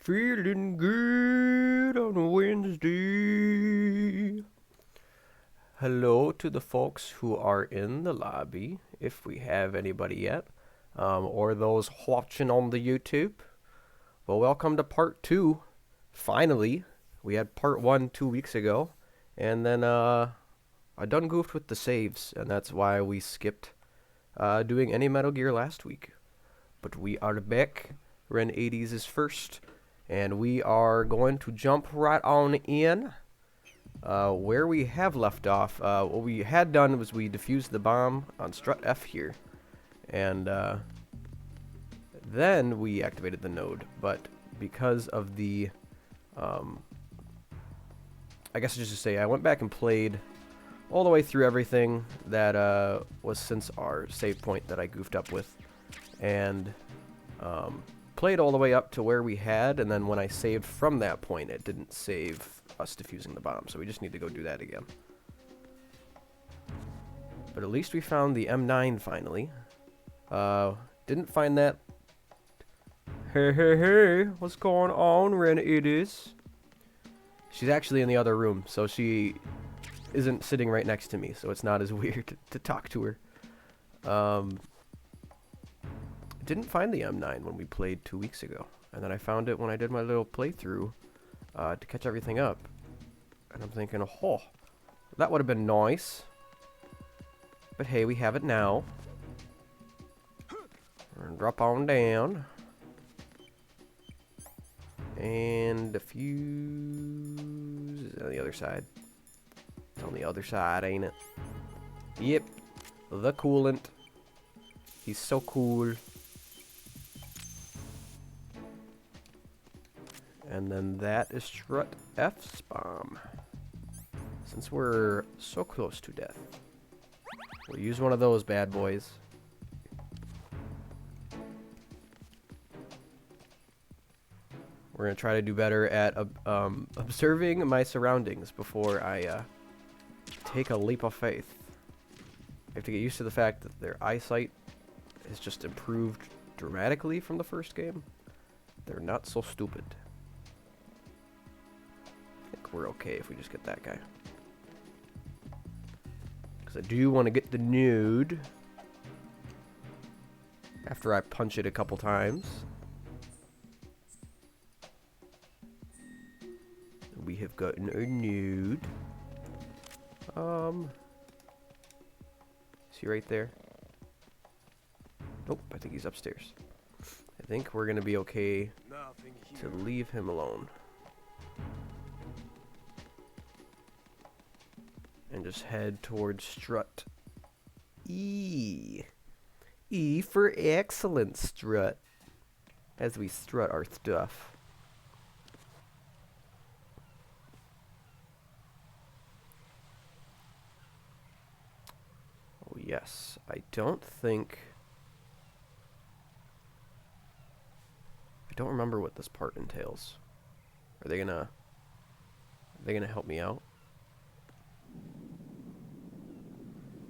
Feeling good on a Wednesday. Hello to the folks who are in the lobby, if we have anybody yet, or those watching on the YouTube. Well, welcome to part 2. Finally, we had part 1 2 weeks ago, and then I done goofed with the saves, and that's why we skipped doing any Metal Gear last week. But we are back. Ren 80s is first. And we are going to jump right on in where we have left off. What we had done was we defused the bomb on strut F here. And then we activated the node. But because of the... I guess just to say, I went back and played all the way through everything that was since our save point that I goofed up with. And... played all the way up to where we had, and then when I saved from that point, it didn't save us defusing the bomb, so we just need to go do that again. But at least we found the M9 finally. Didn't find that. Hey, what's going on, Ren? It is. She's actually in the other room, so she isn't sitting right next to me, so it's not as weird to talk to her. Didn't find the M9 when we played 2 weeks ago, and then I found it when I did my little playthrough to catch everything up, and I'm thinking, oh, that would have been nice, but hey, we have it now. We're gonna drop on down and defuse on the other side. It's on the other side, ain't it? Yep, the coolant. He's so cool. And then that is strut F's bomb. Since we're so close to death, we'll use one of those bad boys. We're going to try to do better at observing my surroundings before I take a leap of faith. I have to get used to the fact that their eyesight has just improved dramatically from the first game. They're not so stupid. We're okay if we just get that guy. Because I do want to get the nude after I punch it a couple times. We have gotten a nude. Is he right there? Nope, I think he's upstairs. I think we're going to be okay to leave him alone. And just head towards strut E. E for excellent, strut. As we strut our stuff. Oh yes, I don't remember what this part entails. Are they gonna help me out?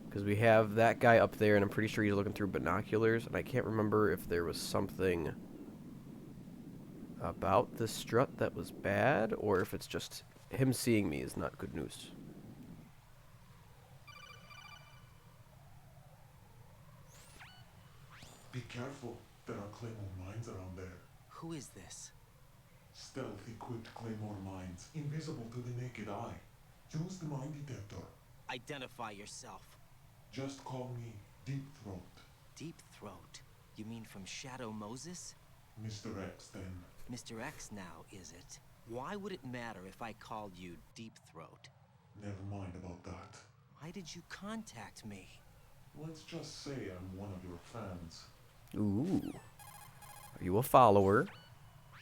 Because we have that guy up there, and I'm pretty sure he's looking through binoculars, and I can't remember if there was something about the strut that was bad, or if it's just him seeing me is not good news. Be careful, there are claymore mines around there. Who is this? Stealth equipped claymore mines, invisible to the naked eye. Use the mine detector. Identify yourself. Just call me Deep Throat. Deep Throat? You mean from Shadow Moses? Mr. X, then. Mr. X now, is it? Why would it matter if I called you Deep Throat? Never mind about that. Why did you contact me? Let's just say I'm one of your fans. Ooh. Are you a follower?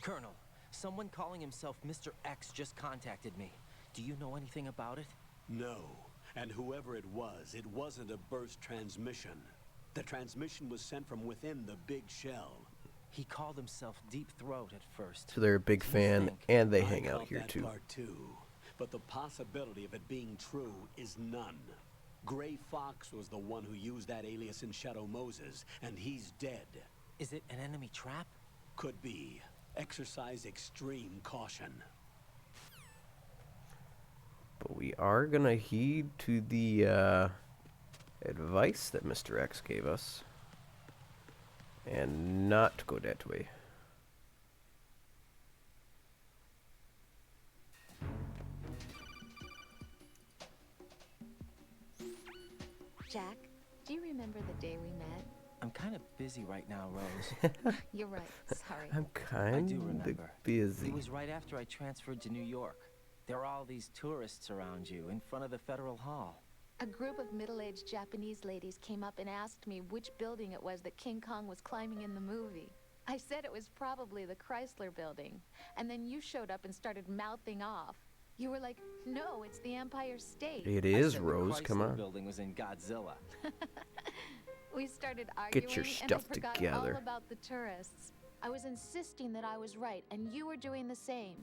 Colonel, someone calling himself Mr. X just contacted me. Do you know anything about it? No. And whoever it wasn't a burst transmission. The transmission was sent from within the big shell. He called himself Deep Throat at first. So they're a big fan, and they hang out here that too. Part too. But the possibility of it being true is none. Gray Fox was the one who used that alias in Shadow Moses, and he's dead. Is it an enemy trap? Could be. Exercise extreme caution. But we are gonna heed to the advice that Mr. X gave us and not go that way. Jack, do you remember the day we met? I'm kind of busy right now, Rose. You're right. Sorry. I'm I kind do of remember. busy. It was right after I transferred to New York. There are all these tourists around you in front of the Federal Hall. A group of middle-aged Japanese ladies came up and asked me which building it was that King Kong was climbing in the movie. I said it was probably the Chrysler building. And then you showed up and started mouthing off. You were like, no, it's the Empire State. It I is, said Rose, the come Chrysler on. building was in Godzilla. We started arguing, Get your and stuff I forgot together. all about the tourists. I was insisting that I was right, and you were doing the same.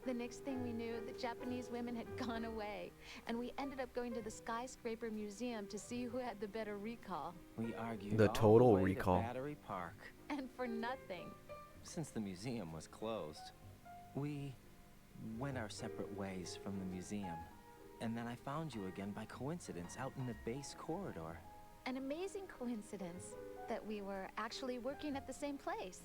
The next thing we knew, the Japanese women had gone away, and we ended up going to the Skyscraper Museum to see who had the better recall. We argued The all total the way recall. to Battery Park. And for nothing. Since the museum was closed, we went our separate ways from the museum. And then I found you again by coincidence out in the base corridor. An amazing coincidence that we were actually working at the same place.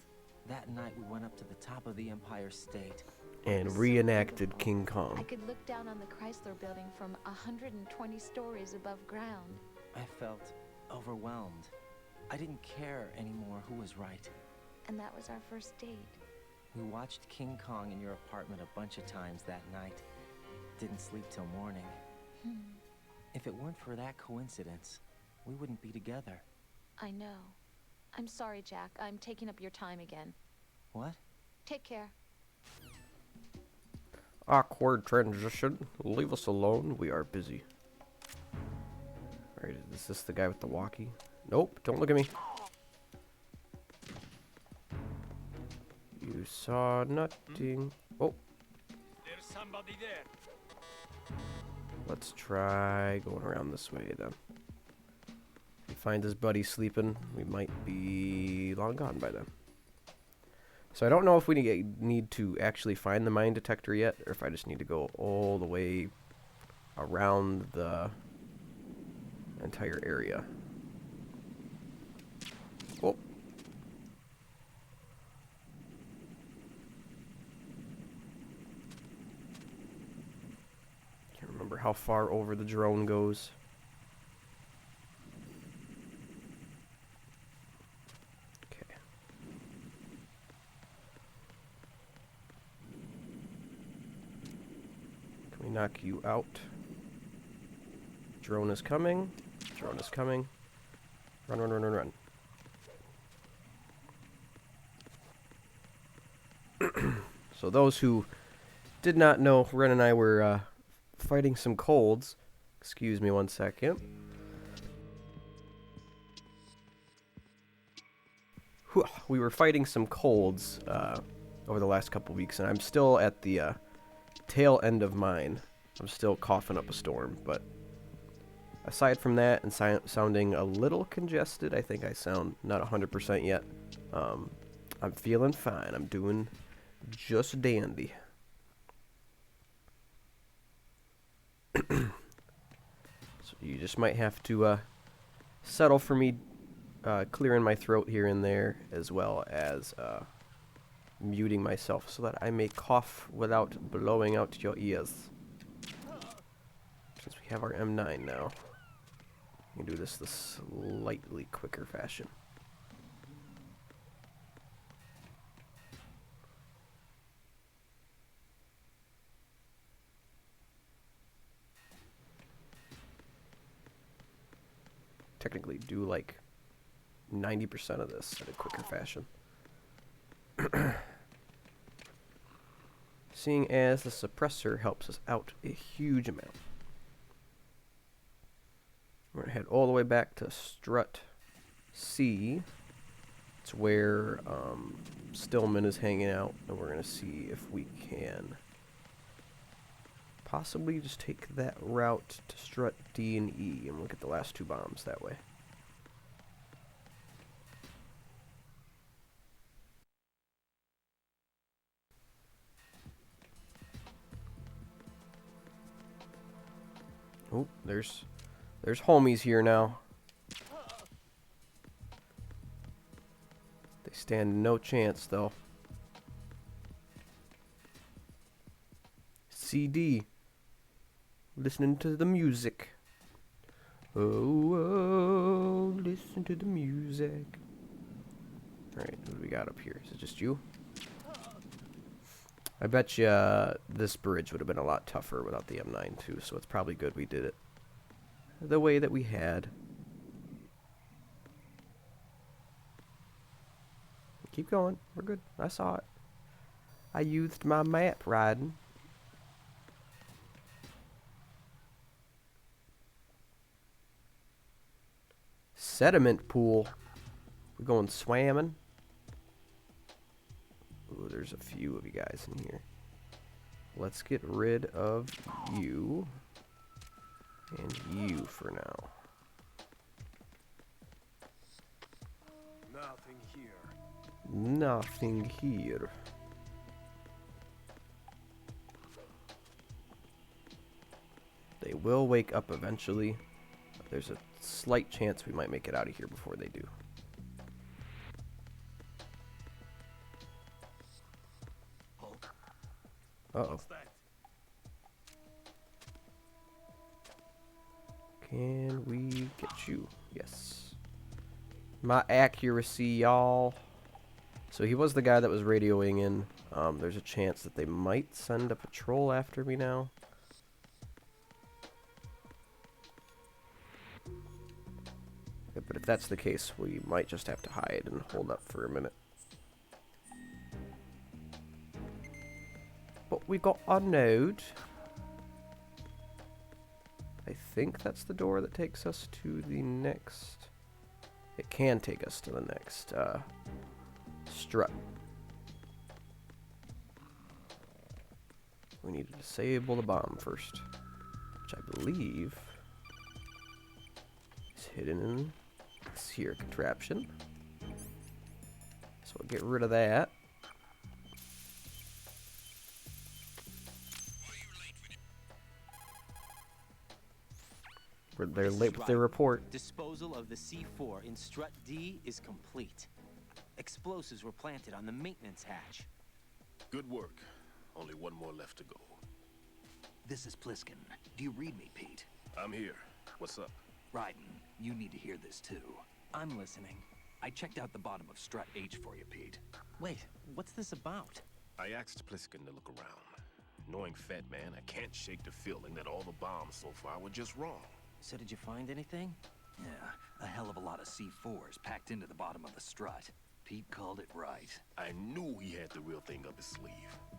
That night we went up to the top of the Empire State. And was so reenacted beautiful. King I Kong. could look down on the Chrysler building from 120 stories above ground. I felt overwhelmed. I didn't care anymore who was right. And that was our first date. We watched King Kong in your apartment a bunch of times that night. Didn't sleep till morning. If it weren't for that coincidence, we wouldn't be together. I know. I'm sorry, Jack. I'm taking up your time again. What? Take care. Awkward transition. Leave us alone. We are busy. Alright, is this the guy with the walkie? Nope, don't look at me. You saw nothing. Oh, There's somebody there. let's try going around this way then. If he finds his buddy sleeping, we might be long gone by then. So I don't know if we need to actually find the mine detector yet, or if I just need to go all the way around the entire area. Oh. Can't remember how far over the drone goes. Okay. Can we knock you out? Drone is coming. Drone is coming. Run, run, run, run, run. So those who did not know, Ren and I were fighting some colds. Excuse me one second. Whew, we were fighting some colds over the last couple weeks, and I'm still at the tail end of mine. I'm still coughing up a storm, but aside from that and sounding a little congested, I think I sound not 100% yet. I'm feeling fine. I'm doing just dandy. So you just might have to settle for me clearing my throat here and there, as well as muting myself so that I may cough without blowing out your ears. Since we have our M9 now, we can do this the slightly quicker fashion. Technically do like 90% of this in a quicker fashion. Seeing as the suppressor helps us out a huge amount. We're going to head all the way back to strut C. It's where Stillman is hanging out, and we're going to see if we can possibly just take that route to strut D and E and look at the last two bombs that way. Oh, there's homies here now. They stand no chance, though. CD. Listening to the music. Oh, oh, listen to the music. Alright, what do we got up here? Is it just you? I bet you this bridge would have been a lot tougher without the M9 too, so it's probably good we did it the way that we had. Keep going. We're good. I saw it. I used my map riding. Sediment pool. We're going swamming. Ooh, there's a few of you guys in here. Let's get rid of you. And you for now. Nothing here. Nothing here. They will wake up eventually. There's a slight chance we might make it out of here before they do. Uh-oh. What's that? Can we get you? Yes. My accuracy, y'all. So he was the guy that was radioing in. There's a chance that they might send a patrol after me now. Yeah, but if that's the case, we might just have to hide and hold up for a minute. But we got a node. I think that's the door that takes us to the next... It can take us to the next strut. We need to disable the bomb first, which I believe is hidden in this here contraption. So we'll get rid of that. They're late with their report. Disposal of the C4 in Strut D is complete. Explosives were planted on the maintenance hatch. Good work. Only one more left to go. This is Pliskin. Do you read me, Pete? I'm here. What's up? Ryden, you need to hear this too. I'm listening. I checked out the bottom of Strut H for you, Pete. Wait, what's this about? I asked Pliskin to look around. Knowing Fat Man, I can't shake the feeling that all the bombs so far were just wrong. So did you find anything? Yeah, a hell of a lot of C4s packed into the bottom of the strut. Pete called it right. I knew he had the real thing up his sleeve.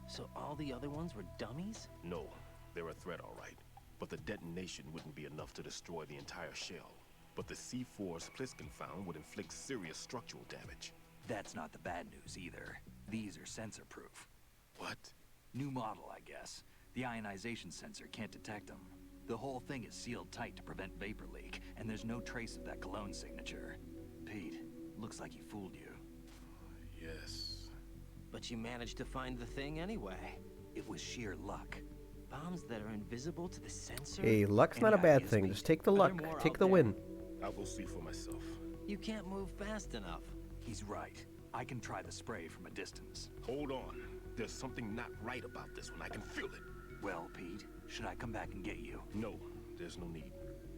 So all the other ones were dummies? No, they're a threat, all right. But the detonation wouldn't be enough to destroy the entire shell. But the C4s Pliskin found would inflict serious structural damage. That's not the bad news either. These are sensor-proof. What? New model, I guess. The ionization sensor can't detect them. The whole thing is sealed tight to prevent vapor leak, and there's no trace of that cologne signature. Pete, looks like he fooled you. Yes. But you managed to find the thing anyway. It was sheer luck. Bombs that are invisible to the sensor? Hey, luck's not a bad thing. Just take the luck. Take the win. I'll go see for myself. You can't move fast enough. He's right. I can try the spray from a distance. Hold on. There's something not right about this one. I can feel it. Well, Pete, should I come back and get you? No, there's no need.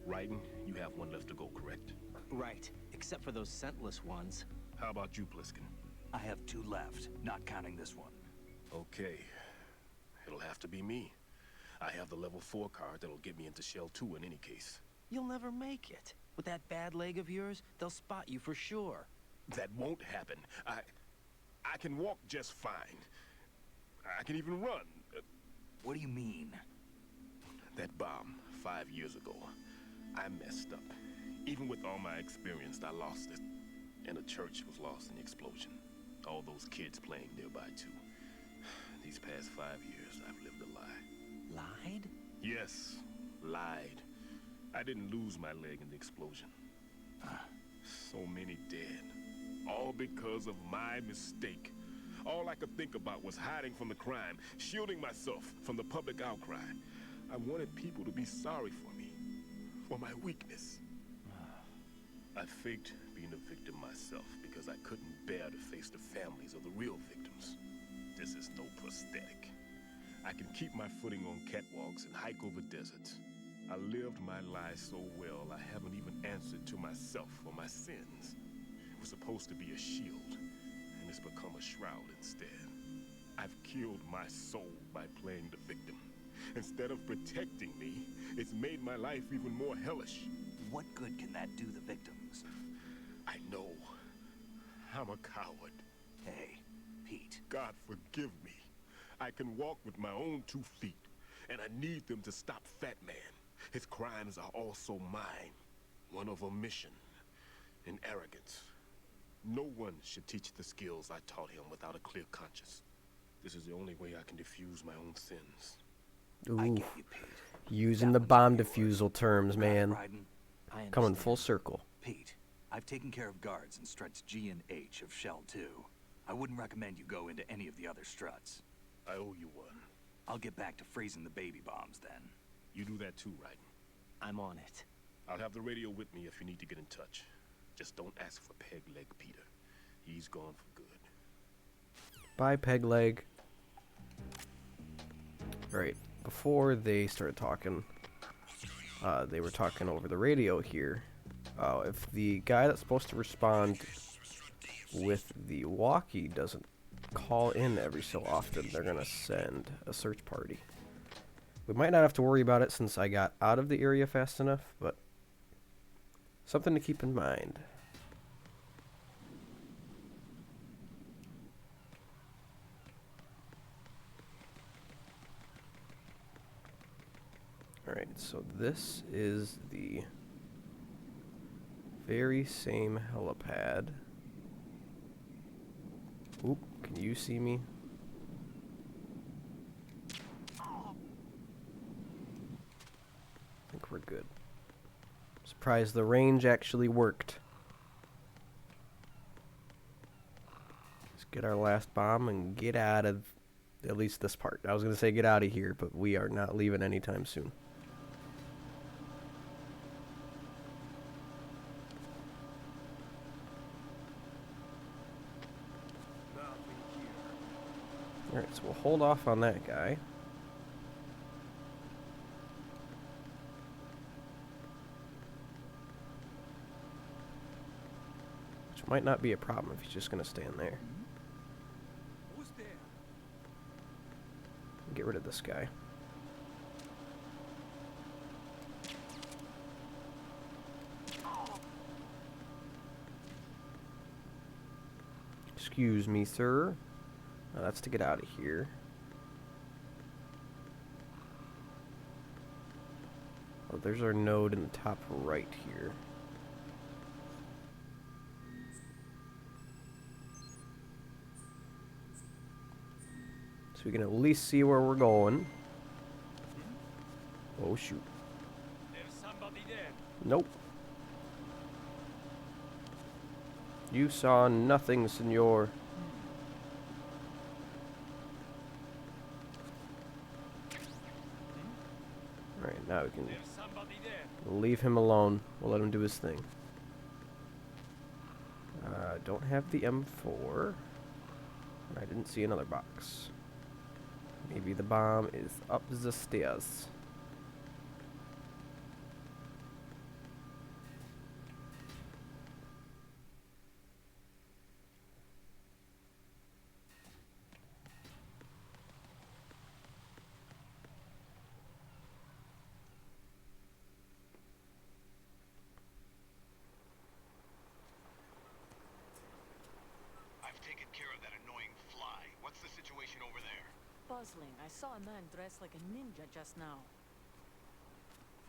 Ryden, you have one left to go, correct? Right, except for those scentless ones. How about you, Pliskin? I have 2 left, not counting this one. Okay. It'll have to be me. I have the level 4 card that'll get me into Shell 2 in any case. You'll never make it. With that bad leg of yours, they'll spot you for sure. That won't happen. I can walk just fine. I can even run. What do you mean? That bomb, 5 years ago. I messed up. Even with all my experience, I lost it. And the church was lost in the explosion. All those kids playing nearby, too. These past 5 years, I've lived a lie. Lied? Yes, lied. I didn't lose my leg in the explosion. So many dead. All because of my mistake. All I could think about was hiding from the crime, shielding myself from the public outcry. I wanted people to be sorry for me. for my weakness. I faked being a victim myself because I couldn't bear to face the families of the real victims. This is no prosthetic. I can keep my footing on catwalks and hike over deserts. I lived my life so well, I haven't even answered to myself for my sins. It was supposed to be a shield, and it's become a shroud instead. I've killed my soul by playing the victim. Instead of protecting me, it's made my life even more hellish. What good can that do the victims? I know. I'm a coward. Hey, Pete. God forgive me. I can walk with my own 2 feet, and I need them to stop Fat Man. His crimes are also mine. One of omission and arrogance. No one should teach the skills I taught him without a clear conscience. This is the only way I can diffuse my own sins. I Ooh, get you, Pete. using That the one's bomb yours. defusal terms, man. Raiden, I Coming understand. full circle. Pete, I've taken care of guards in struts G and H of Shell 2. I wouldn't recommend you go into any of the other struts. I owe you one. I'll get back to freezing the baby bombs then. You do that too, Raiden. I'm on it. I'll have the radio with me if you need to get in touch. Just don't ask for Peg Leg Peter. He's gone for good. Bye, Peg Leg. Alright, before they started talking, they were talking over the radio here. If the guy that's supposed to respond with the walkie doesn't call in every so often, they're gonna send a search party. We might not have to worry about it since I got out of the area fast enough, but something to keep in mind. Alright, so this is the very same helipad. Oop, can you see me? I think we're good. Surprised the range actually worked. Let's get our last bomb and get out of at least this part. I was going to say get out of here, but we are not leaving anytime soon. Alright, so we'll hold off on that guy. Which might not be a problem if he's just going to stand there. Who's there? Get rid of this guy. Excuse me, sir. That's to get out of here. Oh, there's our node in the top right here. So we can at least see where we're going. Oh, shoot. There's somebody there. Nope. You saw nothing, senor. Alright, now we can There's somebody there. leave him alone. We'll let him do his thing. Don't have the M4. I didn't see another box. Maybe the bomb is up the stairs. I've taken care of that annoying fly. What's the situation over there? Puzzling. I saw a man dressed like a ninja just now.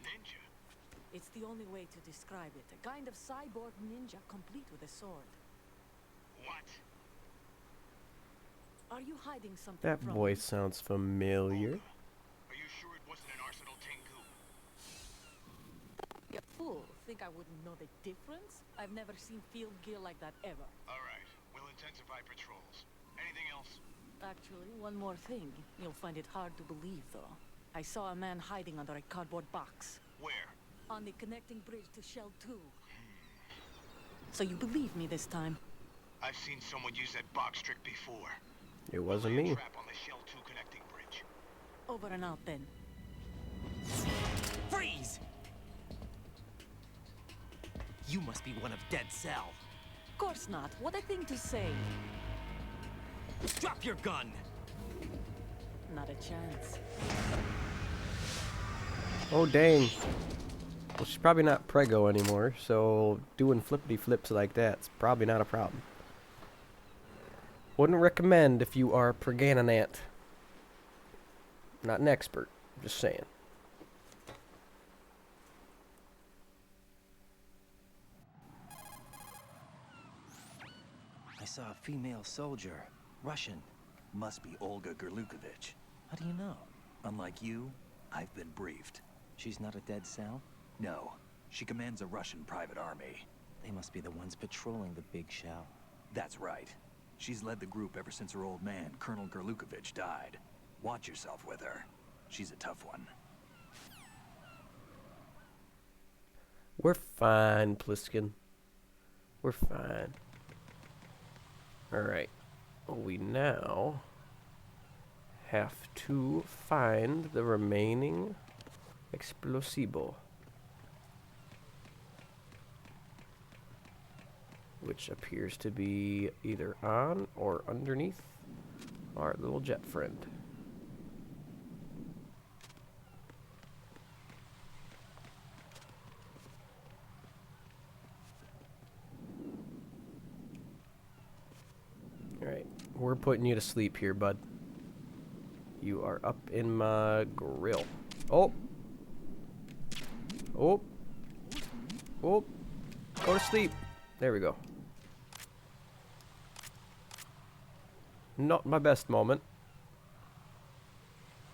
Ninja? It's the only way to describe it. A kind of cyborg ninja complete with a sword. What? Are you hiding something That from voice sounds familiar. Are you sure it wasn't an Arsenal Tengu? You fool. Think I wouldn't know the difference? I've never seen field gear like that ever. Alright, we'll intensify patrols. Anything else? Actually, one more thing. You'll find it hard to believe, though. I saw a man hiding under a cardboard box. Where? On the connecting bridge to Shell 2. So you believe me this time? I've seen someone use that box trick before. It wasn't Lay a me. trap on the Shell 2 connecting bridge. Over and out then. Freeze! You must be one of Dead Cell. Of course not. What a thing to say. Drop your gun! Not a chance. Oh, dang. Well, she's probably not preggo anymore, so doing flippity flips like that's probably not a problem. Wouldn't recommend if you are pregnant. Not an expert, just saying. I saw a female soldier. Russian. Must be Olga Gerlukovich. How do you know? Unlike you, I've been briefed. She's not a Dead Cell? No, she commands a Russian private army. They must be the ones patrolling the big shell. That's right. She's led the group ever since her old man, Colonel Gerlukovich, died. Watch yourself with her. She's a tough one. We're fine, Pliskin. We're fine. Alright. We now have to find the remaining explosivo, which appears to be either on or underneath our little jet friend. Alright, we're putting you to sleep here, bud. You are up in my grill. Oh! Oh! Oh! Go to sleep! There we go. Not my best moment.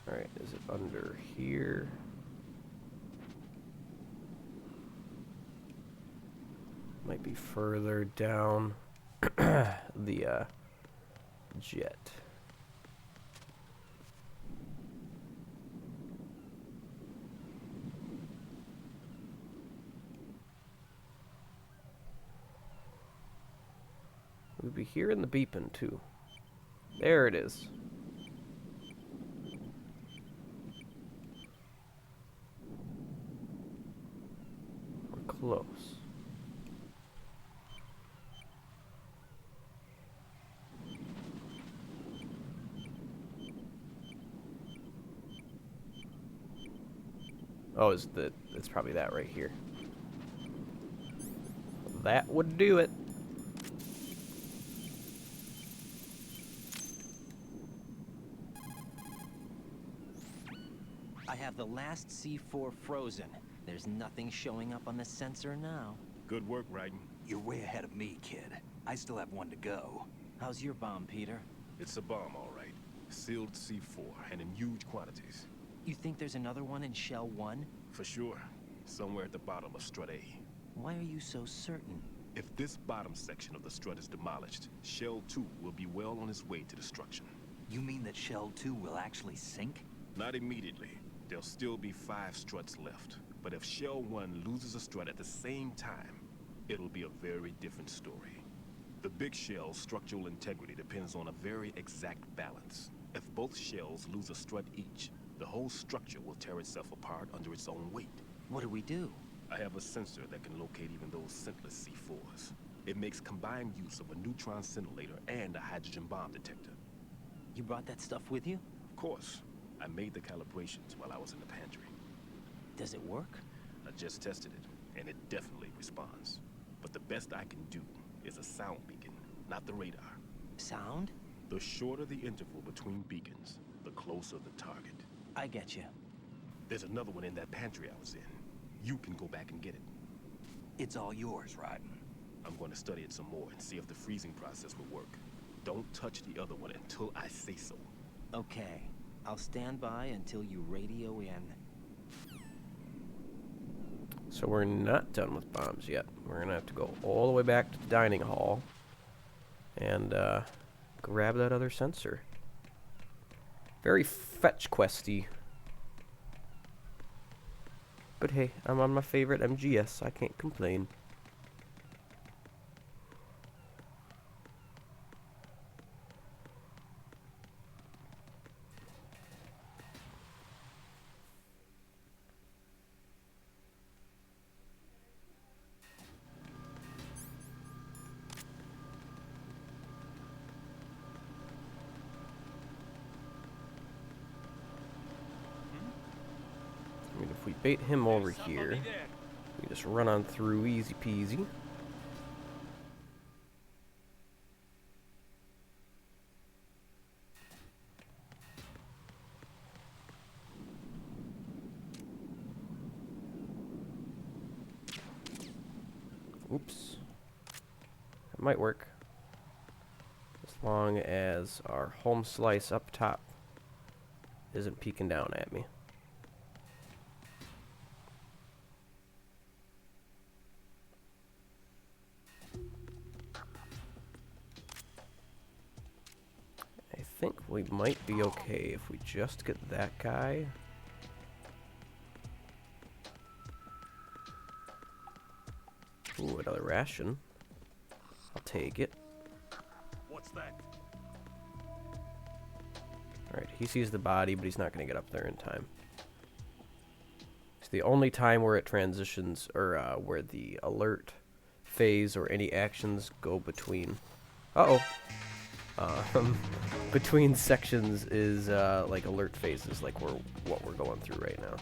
Alright, is it under here? Might be further down the jet. We'll be hearing the beeping too. There it is. We're close. Oh, it's probably that right here. That would do it. I have the last C4 frozen. There's nothing showing up on the sensor now. Good work, Raiden. You're way ahead of me, kid. I still have one to go. How's your bomb, Peter? It's a bomb, all right. Sealed C4, and in huge quantities. You think there's another one in Shell 1? For sure. Somewhere at the bottom of Strut A. Why are you so certain? If this bottom section of the strut is demolished, Shell 2 will be well on its way to destruction. You mean that Shell 2 will actually sink? Not immediately. There'll still be 5 struts left. But if Shell 1 loses a strut at the same time, it'll be a very different story. The big shell's structural integrity depends on a very exact balance. If both shells lose a strut each, the whole structure will tear itself apart under its own weight. What do we do? I have a sensor that can locate even those scentless C4s. It makes combined use of a neutron scintillator and a hydrogen bomb detector. You brought that stuff with you? Of course. I made the calibrations while I was in the pantry. Does it work? I just tested it, and it definitely responds. But the best I can do is a sound beacon, not the radar. Sound? The shorter the interval between beacons, the closer the target. I get you. There's another one in that pantry I was in. You can go back and get it. It's all yours, Raiden. I'm going to study it some more and see if the freezing process will work. Don't touch the other one until I say so. Okay. I'll stand by until you radio in. So we're not done with bombs yet. We're going to have to go all the way back to the dining hall and grab that other sensor. Very fetch questy. But hey, I'm on my favorite MGS. I can't complain. I mean, if we bait him over here, we just run on through easy peasy. Oops. That might work. As long as our home slice up top isn't peeking down at me. I think we might be okay if we just get that guy. Ooh, another ration. I'll take it. What's that? Alright, he sees the body, but he's not going to get up there in time. It's the only time where it transitions, or where the alert phase or any actions go between. Uh-oh. Between sections is like alert phases, like what we're going through right now.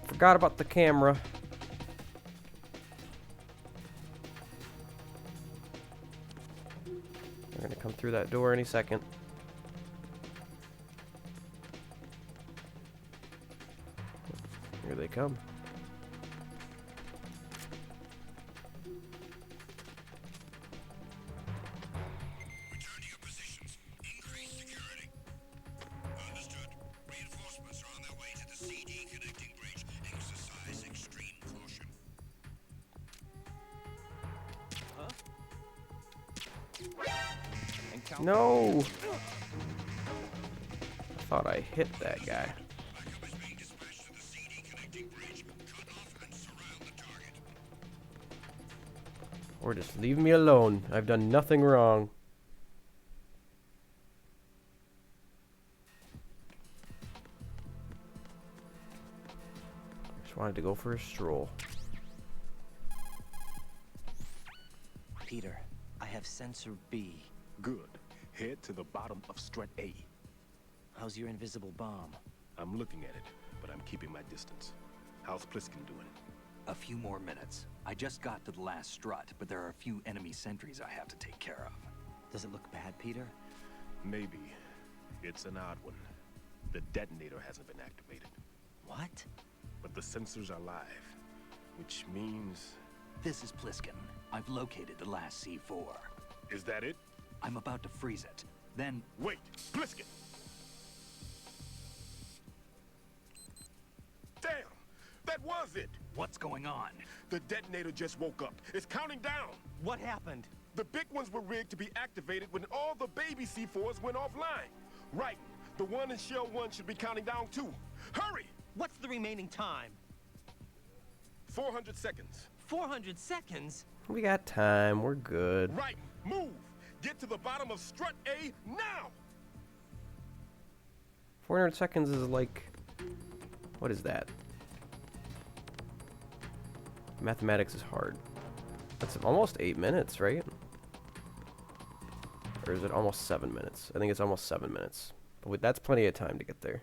Forgot about the camera. They're gonna come through that door any second. Here they come. Return to your positions. Increase security. Understood. Reinforcements are on their way to the CD connecting bridge. Exercise extreme caution. No! I thought I hit that guy. Backup is being dispatched to the CD connecting bridge. Cut off and surround the target. Or just leave me alone. I've done nothing wrong. Just wanted to go for a stroll. Peter, I have sensor B. Good. Head to the bottom of strut A. How's your invisible bomb? I'm looking at it, but I'm keeping my distance. How's Pliskin doing? A few more minutes. I just got to the last strut, but there are a few enemy sentries I have to take care of. Does it look bad, Peter? Maybe. It's an odd one. The detonator hasn't been activated. What? But the sensors are live, which means... This is Pliskin. I've located the last C4. Is that it? I'm about to freeze it. Then... Wait! Pliskin! Damn! That was it! What's going on? The detonator just woke up. It's counting down! What happened? The big ones were rigged to be activated when all the baby C4s went offline. Right. The one in Shell 1 should be counting down too. Hurry! What's the remaining time? 400 seconds. 400 seconds? We got time. We're good. Right. Move! Get to the bottom of strut A now! 400 seconds is like... What is that? Mathematics is hard. That's almost 8 minutes, right? Or is it almost 7 minutes? I think it's almost 7 minutes. But that's plenty of time to get there.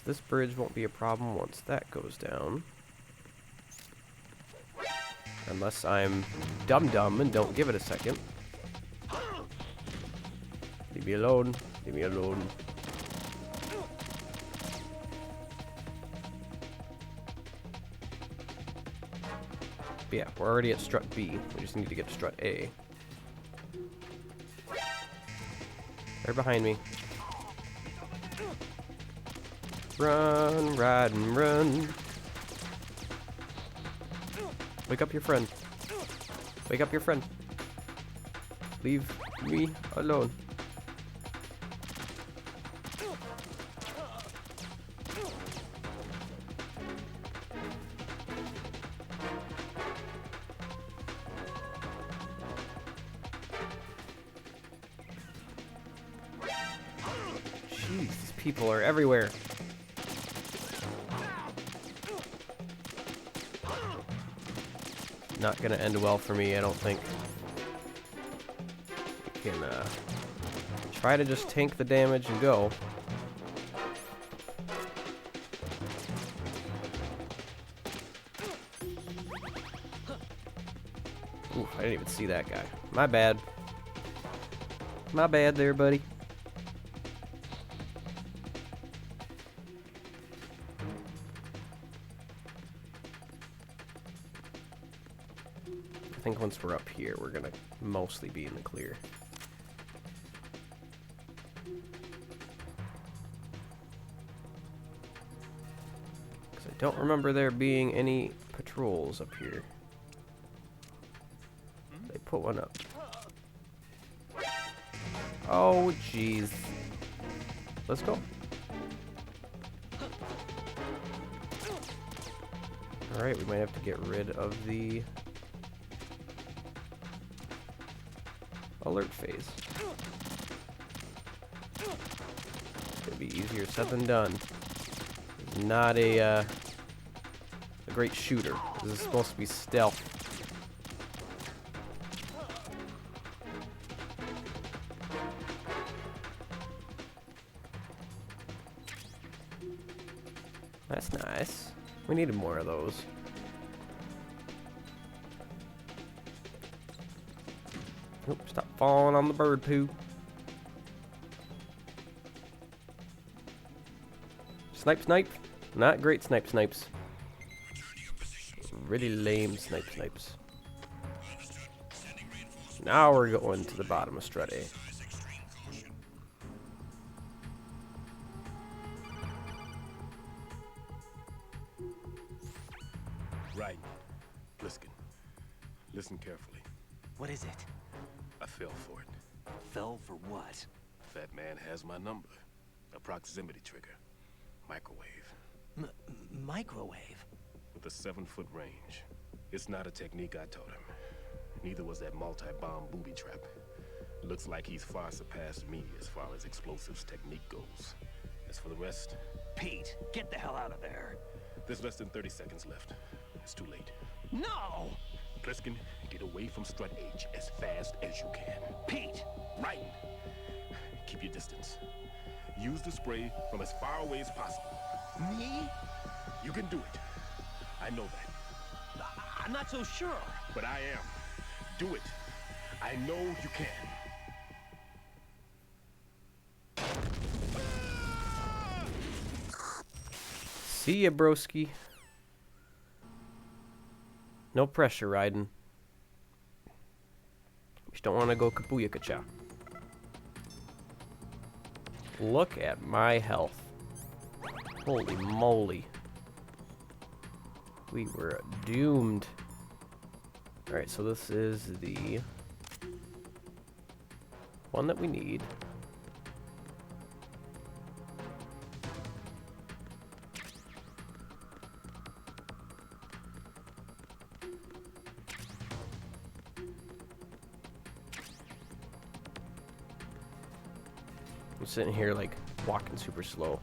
This bridge won't be a problem once that goes down. Unless I'm dumb and don't give it a second. Leave me alone. Leave me alone. But yeah, we're already at strut B. We just need to get to strut A. They're behind me. Run, ride, and run. Wake up your friend. Wake up your friend. Leave me alone. Jeez, these people are everywhere. Not gonna end well for me, I don't think. I can try to just tank the damage and go. Ooh, I didn't even see that guy. My bad. My bad there, buddy. I think once we're up here, we're gonna mostly be in the clear. Because I don't remember there being any patrols up here. They put one up. Oh, jeez. Let's go. Alright, we might have to get rid of the alert phase. It'd be easier said than done. He's not a great shooter. This is supposed to be stealth. That's nice. We needed more of those. Oop, stop falling on the bird poo. Snipe, snipe. Not great snipe, snipes. Really lame snipe, snipes. Now we're going to the bottom of Strut A. Right. Pliskin. Listen carefully. What is it? I fell for it. Fell for what? Fat man has my number. A proximity trigger. Microwave. Microwave? With a 7-foot range. It's not a technique I taught him. Neither was that multi-bomb booby trap. Looks like he's far surpassed me as far as explosives technique goes. As for the rest... Pete, get the hell out of there. There's less than 30 seconds left. It's too late. No! Pliskin, get away from Strut H as fast as you can. Pete! Right! Keep your distance. Use the spray from as far away as possible. Me? You can do it. I know that. I'm not so sure. But I am. Do it. I know you can. See ya, broski. No pressure, Raiden. We just don't want to go kapuya-kacha. Look at my health. Holy moly. We were doomed. Alright, so this is the one that we need. I'm sitting here like walking super slow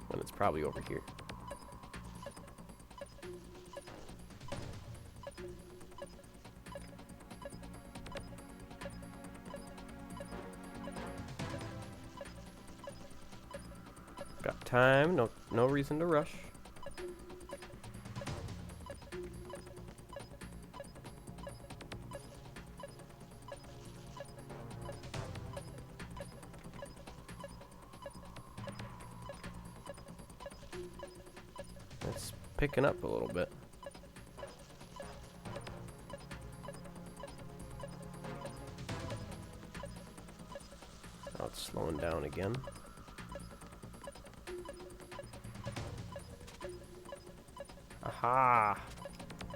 when it's probably over here. Got time, no reason to rush. It's picking up a little bit. Now it's slowing down again. Aha!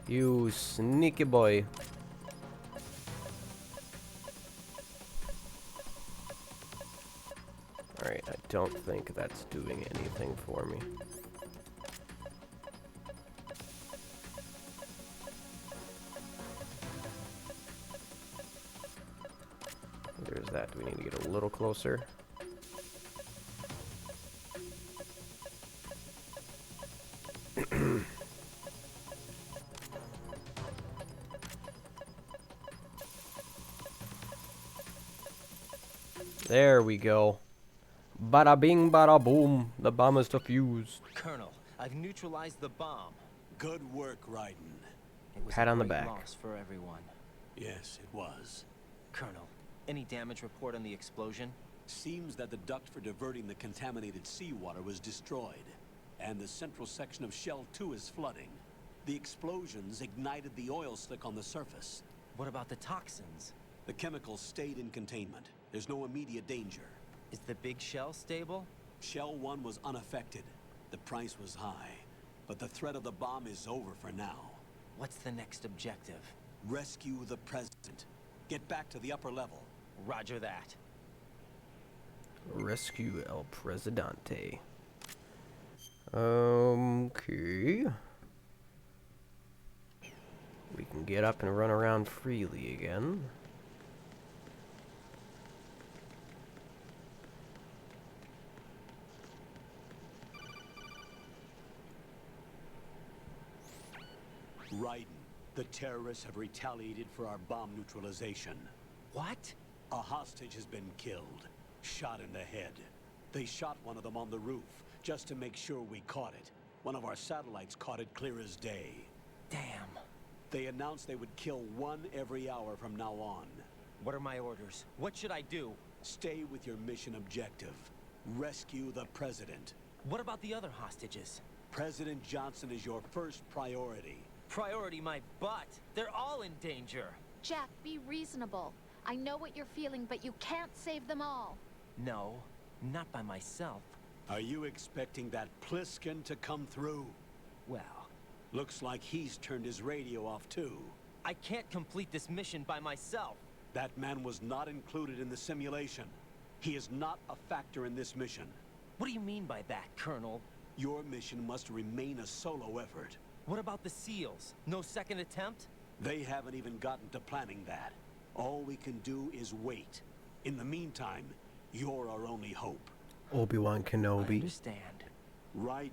You sneaky boy. Alright, I don't think that's doing anything for me. There's that. Do we need to get a little closer? There we go. Bada bing, bada boom. The bomb is defused. Colonel, I've neutralized the bomb. Good work, Raiden. It was Pat a on the great back. loss for everyone. Yes, it was. Colonel, any damage report on the explosion? Seems that the duct for diverting the contaminated seawater was destroyed, and the central section of Shell 2 is flooding. The explosions ignited the oil slick on the surface. What about the toxins? The chemicals stayed in containment. There's no immediate danger. Is the big shell stable? Shell 1 was unaffected. The price was high, but the threat of the bomb is over for now. What's the next objective? Rescue the president. Get back to the upper level. Roger that. Rescue El Presidente. Okay. We can get up and run around freely again. Raiden, the terrorists have retaliated for our bomb neutralization. What? A hostage has been killed, shot in the head. They shot one of them on the roof, just to make sure we caught it. One of our satellites caught it clear as day. Damn. They announced they would kill one every hour from now on. What are my orders? What should I do? Stay with your mission objective. Rescue the president. What about the other hostages? President Johnson is your first priority. Priority my butt. They're all in danger. Jack, be reasonable. I know what you're feeling, but you can't save them all. No, not by myself. Are you expecting that Pliskin to come through? Well, looks like he's turned his radio off too. I can't complete this mission by myself. That man was not included in the simulation. He is not a factor in this mission. What do you mean by that, Colonel? Your mission must remain a solo effort. What about the SEALs? No second attempt? They haven't even gotten to planning that. All we can do is wait. In the meantime, you're our only hope. Obi-Wan I Kenobi. understand. Raiden,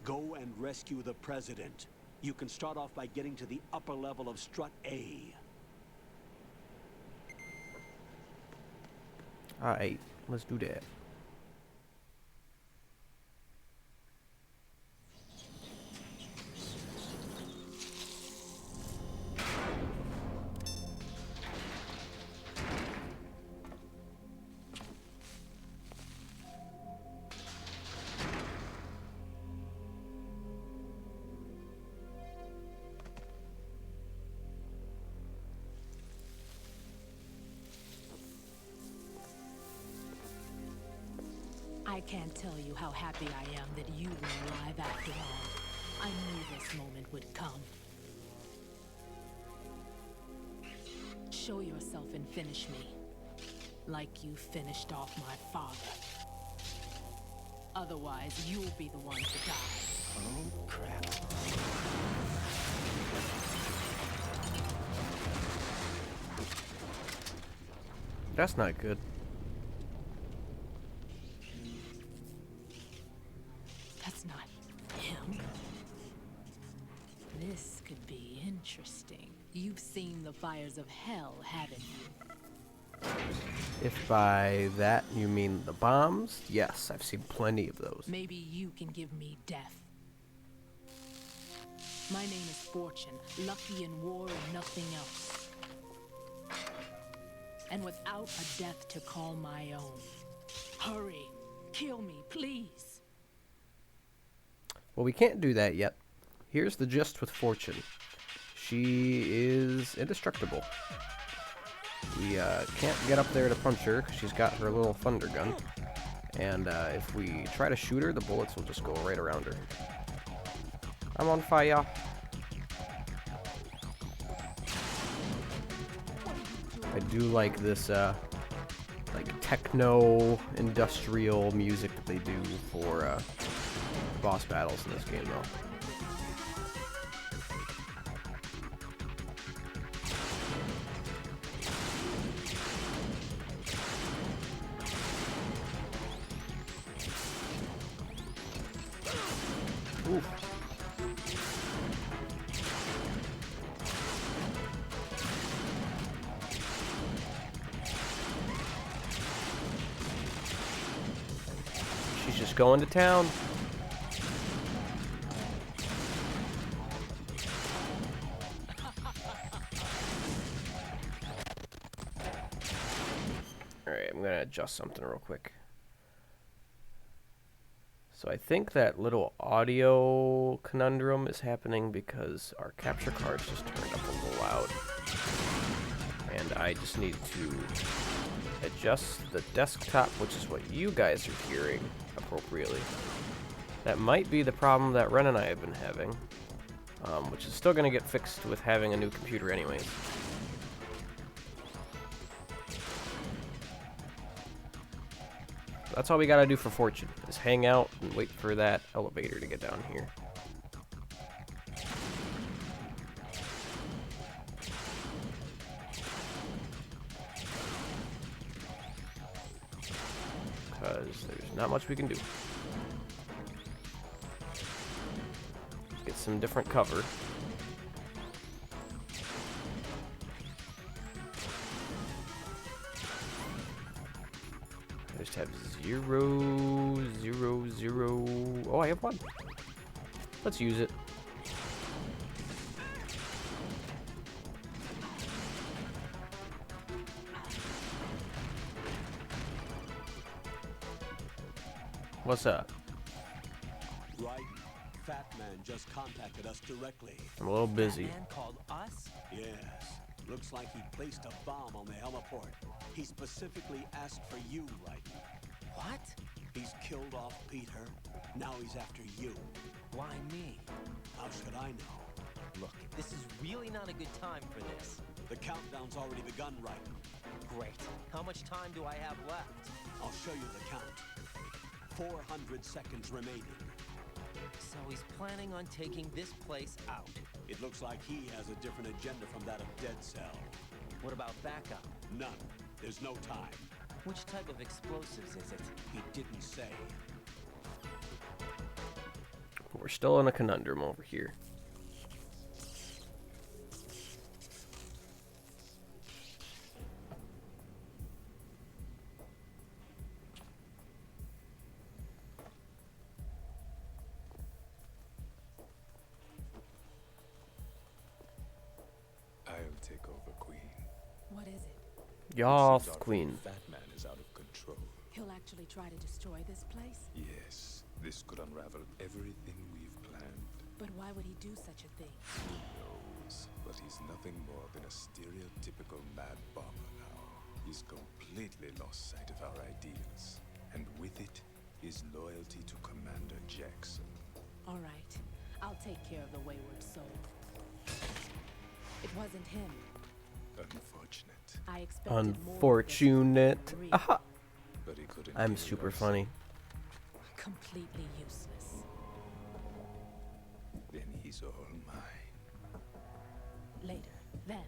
go and rescue the president. You can start off by getting to the upper level of Strut A. Alright, let's do that. I can't tell you how happy I am that you were alive after all. I knew this moment would come. Show yourself and finish me. Like you finished off my father. Otherwise, you'll be the one to die. Oh, crap. That's not good. That's not him. This could be interesting. You've seen the fires of hell, haven't you? If by that you mean the bombs, yes, I've seen plenty of those. Maybe you can give me death. My name is Fortune, lucky in war and nothing else. And without a death to call my own. Hurry, kill me, please. Well, we can't do that yet. Here's the gist with Fortune. She is indestructible. We can't get up there to punch her because she's got her little thunder gun. And if we try to shoot her, the bullets will just go right around her. I'm on fire. I do like this like techno industrial music that they do for boss battles in this game, though. Oof. She's just going to town. Alright, I'm gonna adjust something real quick. So I think that little audio conundrum is happening because our capture card's just turned up a little loud. And I just need to adjust the desktop, which is what you guys are hearing, appropriately. That might be the problem that Ren and I have been having, which is still going to get fixed with having a new computer anyways. That's all we gotta do for Fortune, is hang out and wait for that elevator to get down here. Because there's not much we can do. Get some different cover. I just have 0, 0, 0. Oh, I have 1. Let's use it. What's up? Right. Fat Man just contacted us directly. I'm a little busy. That man called us? Yes. Looks like he placed a bomb on the heliport. He specifically asked for you, right? What? He's killed off Peter. Now he's after you. Why me? How should I know? Look, this is really not a good time for this. The countdown's already begun, right? Great. How much time do I have left? I'll show you the count. 400 seconds remaining. So he's planning on taking this place out. It looks like he has a different agenda from that of Dead Cell. What about backup? None. There's no time. Which type of explosives is it? He didn't say. We're still in a conundrum over here. I'll take over, Queen. What is it? Yes, It seems our Queen. Fat Man is out of control. He'll actually try to destroy this place? Yes, this could unravel everything we've planned. But why would he do such a thing? Who knows? But he's nothing more than a stereotypical mad bomber now. He's completely lost sight of our ideals. And with it, his loyalty to Commander Jackson. All right. I'll take care of the wayward soul. It wasn't him. Unfortunate. I expected more of this Unfortunate. from Marie. Aha! But he couldn't I'm heal super us. funny. Completely useless. Then he's all mine. Later. Then.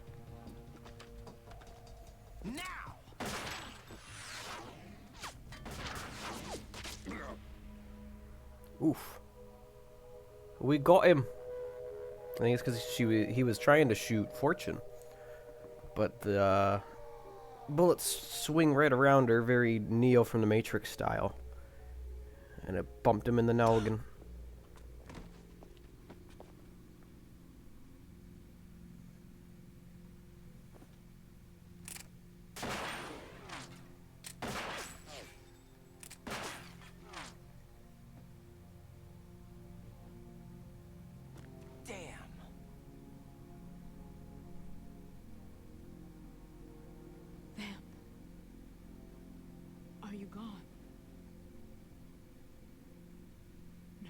Now! Oof. We got him. I think it's because he was trying to shoot Fortune. But the bullets swing right around her, very Neo from the Matrix style. And it bumped him in the noggin. Damn. Vamp. Are you gone? No.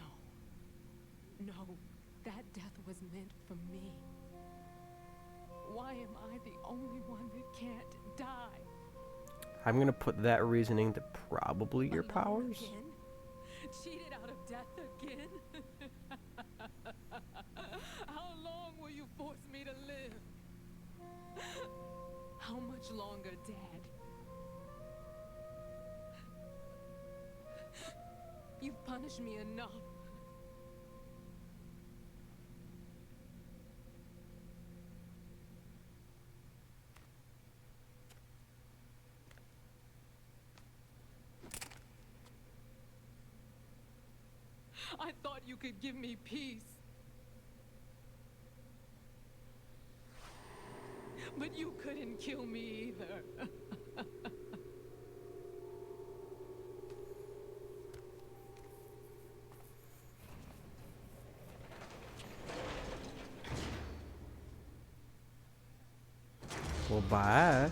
No. That death was meant for me. Why am I the only one that can't die? I'm gonna put that reasoning to probably your powers. Again? Cheated out of death again? How long will you force me to live? How much longer, Dad? You've punished me enough. I thought you could give me peace. But you couldn't kill me either. Well, bye.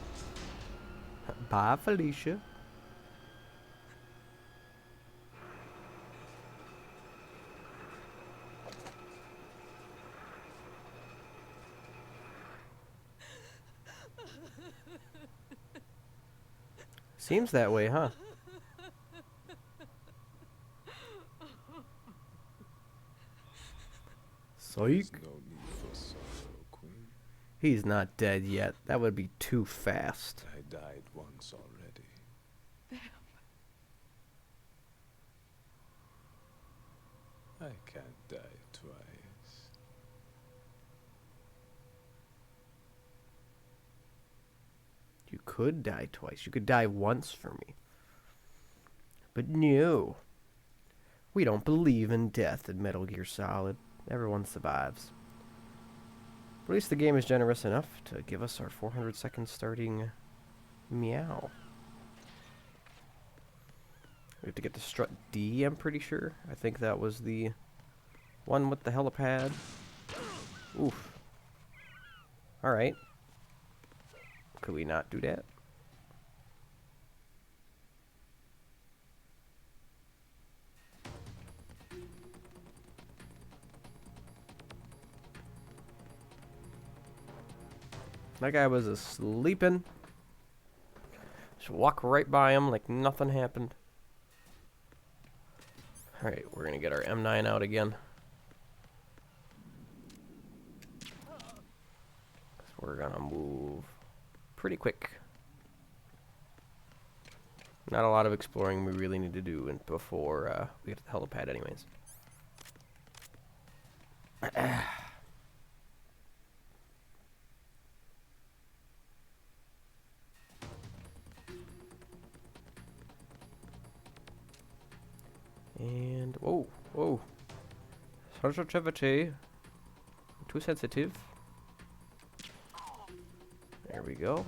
Bye, Felicia. Seems that way, huh? There's Psych. no need for sorrow, Queen. He's not dead yet. That would be too fast. I died once already. I can't die twice. You could die twice. You could die once for me. But no. We don't believe in death in Metal Gear Solid. Everyone survives. At least the game is generous enough to give us our 400-second starting meow. We have to get to Strut D, I'm pretty sure. I think that was the one with the helipad. Oof. Alright. Could we not do that? That guy was sleeping. Just walk right by him like nothing happened. Alright, we're gonna get our M9 out again. We're gonna move pretty quick. Not a lot of exploring we really need to do before we get to the helipad anyways. And, whoa, whoa. Sensitivity. Too sensitive. There we go.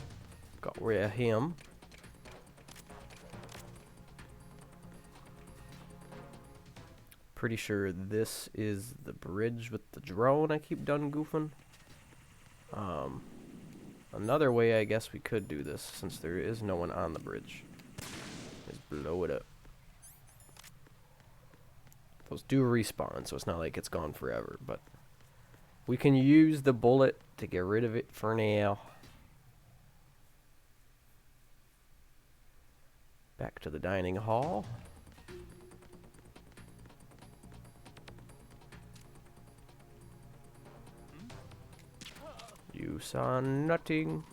Got rid of him. Pretty sure this is the bridge with the drone I keep done goofing. Another way I guess we could do this, since there is no one on the bridge, is blow it up. Those do respawn, so it's not like it's gone forever, but we can use the bullet to get rid of it for now. Back to the dining hall. You saw nothing.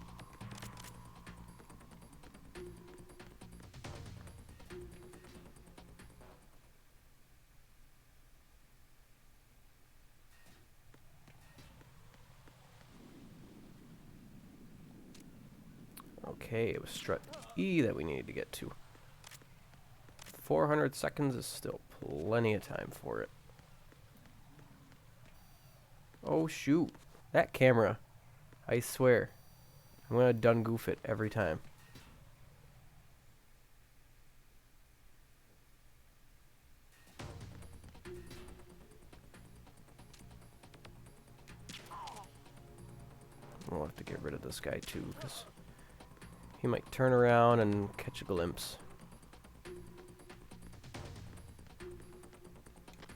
Okay, it was strut E that we needed to get to. 400 seconds is still plenty of time for it. Oh shoot, that camera. I swear, I'm gonna done goof it every time. We'll have to get rid of this guy too, because he might turn around and catch a glimpse.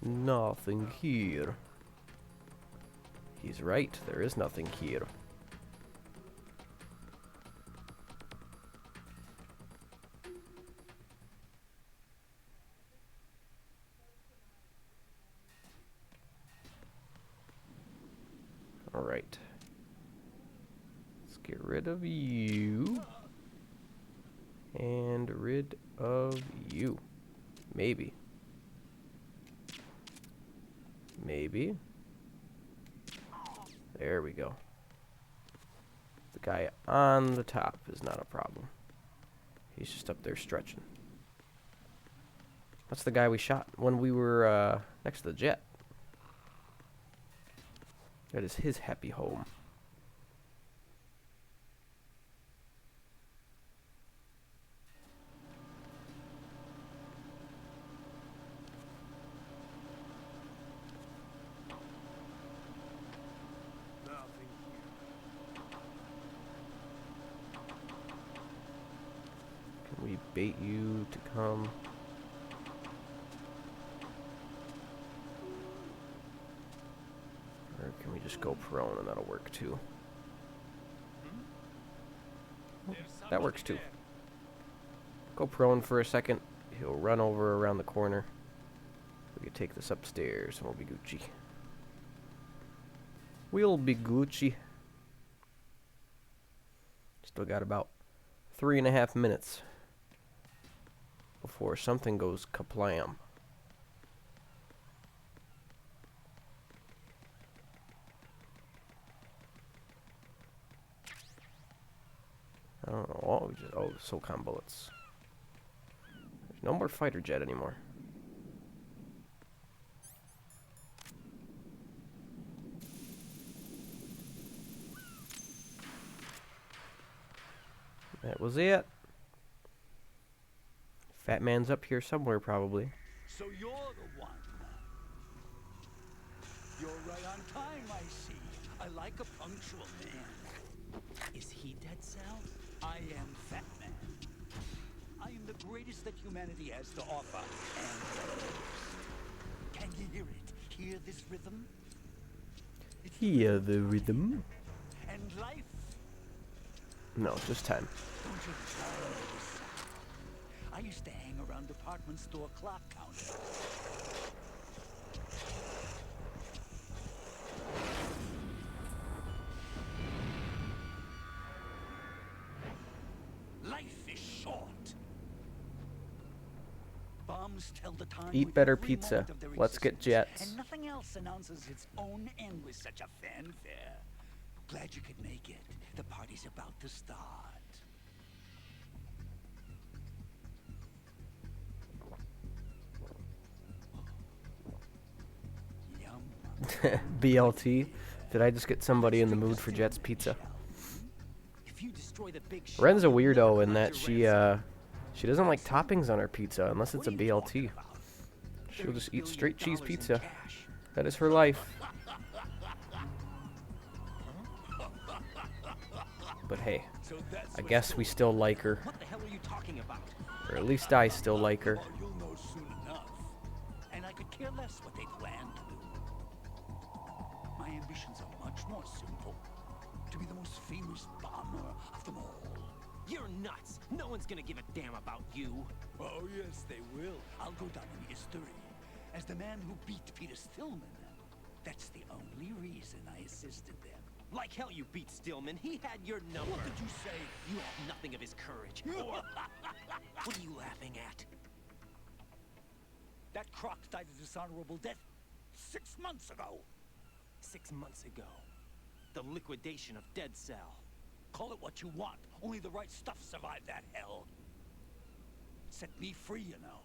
Nothing here. He's right, there is nothing here. Alright. Let's get rid of you. And rid of you. Maybe. Maybe. There we go. The guy on the top is not a problem. He's just up there stretching. That's the guy we shot when we were next to the jet. That is his happy home. Can we bait you to come? Or can we just go prone and that'll work too? That works too. Go prone for a second. He'll run over around the corner. We can take this upstairs and we'll be Gucci. We'll be Gucci. Still got about 3.5 minutes before something goes kaplam. I don't know. Oh, SOCOM bullets. There's no more fighter jet anymore. That was it. Fat man's up here somewhere, probably. So you're the one. You're right on time, I see. I like a punctual man. Is he Dead Cell? I am Fat Man. I am the greatest that humanity has to offer, and the greatest. Can you hear it? Hear this rhythm? Hear the rhythm? And life? No, just time. Don't you try this sound. I used to hang around department store clock counters. Life is short. Bombs tell the time. Eat with better every pizza. moment of their Let's get existence, jets. And nothing else announces its own end with such a fanfare. Glad you could make it. The party's about to start. Yum. BLT. Did I just get somebody in the mood for Jet's pizza? Ren's a weirdo in that she doesn't like toppings on her pizza unless it's a BLT. She'll just eat straight cheese pizza. That is her life. But hey, I guess we still like her. What the hell are you talking about? Or at least I still like her. You'll know soon enough. And I could care less what they plan to do. My ambitions are much more simple. To be the most famous bomber of them all. You're nuts. No one's gonna give a damn about you. Oh, yes, they will. I'll go down in history as the man who beat Peter Stillman. That's the only reason I assisted them. Like hell you beat Stillman. He had your number. What did you say? You have nothing of his courage. Or what are you laughing at? That croc died a dishonorable death 6 months ago. 6 months ago. The liquidation of Dead Cell. Call it what you want. Only the right stuff survived that hell. Set me free, you know.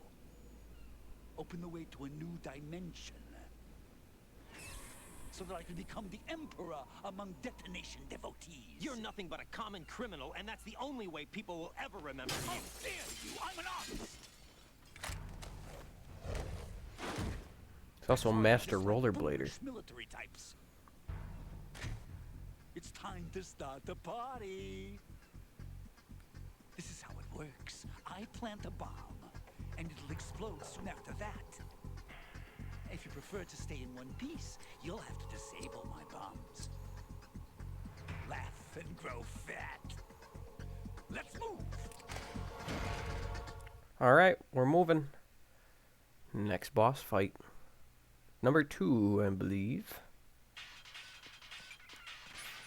Open the way to a new dimension. So that I can become the emperor among detonation devotees. You're nothing but a common criminal, and that's the only way people will ever remember you. How dare you! I'm an artist! He's also a master rollerblader. Military types. It's time to start the party. This is how it works. I plant a bomb, and it'll explode soon after that. If you prefer to stay in one piece, you'll have to disable my bombs. Laugh and grow fat. Let's move. Alright, we're moving. Next boss fight. Number 2, I believe.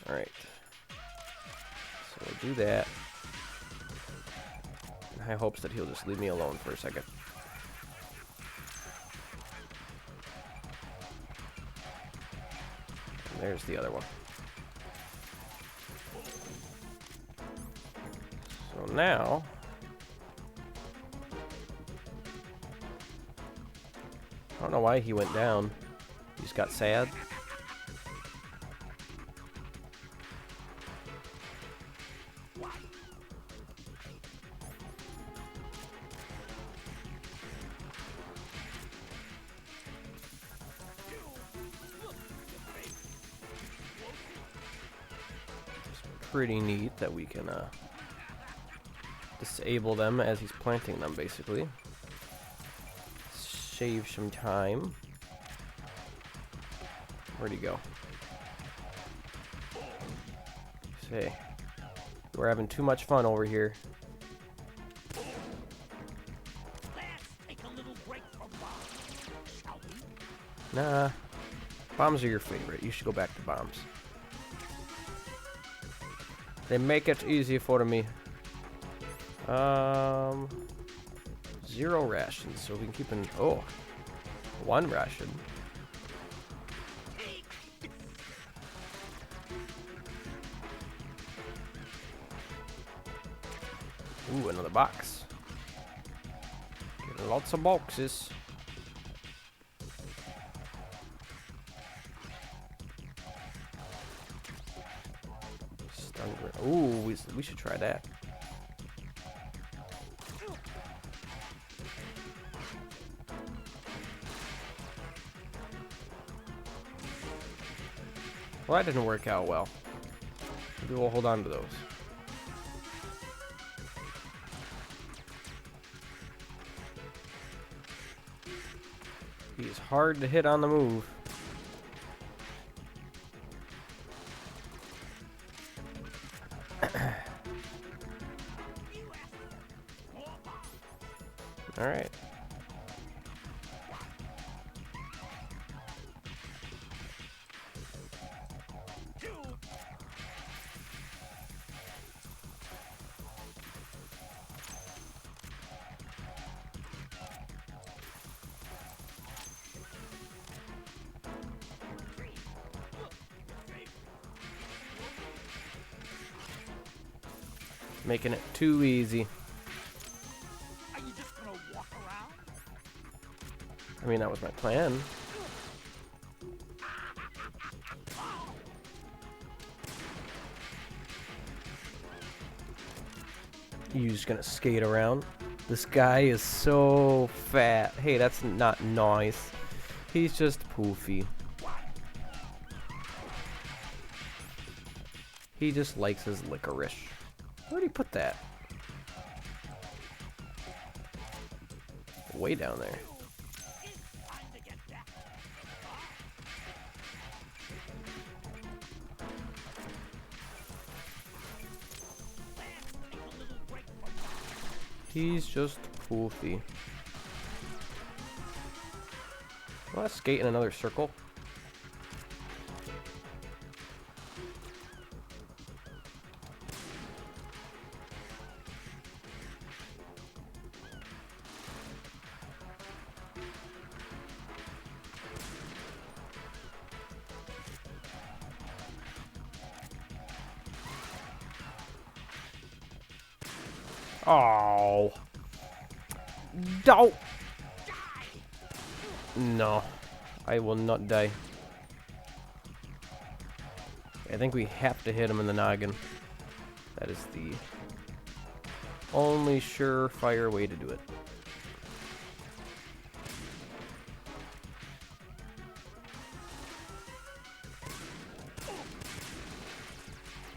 Alright. So we'll do that. In high hopes that he'll just leave me alone for a second. And there's the other one. So now... I don't know why he went down. He just got sad. Pretty neat that we can disable them as he's planting them, basically. Save some time. Where'd he go? Say, we're having too much fun over here. Nah, bombs are your favorite. You should go back to bombs. They make it easy for me. 0 rations, so we can keep an... Oh, 1 ration. Ooh, another box. Getting lots of boxes. Ooh, we should try that. Well, that didn't work out well. Maybe we'll hold on to those. He's hard to hit on the move. All right. Making it too easy. Are you just gonna walk around? I mean, that was my plan. You just gonna skate around? This guy is so fat. Hey, that's not nice. He's just poofy. He just likes his licorice. Where'd he put that? Way down there. He's just poofy. Let's skate in another circle. Oh. Don't. No. I will not die. I think we have to hit him in the noggin. That is the only surefire way to do it.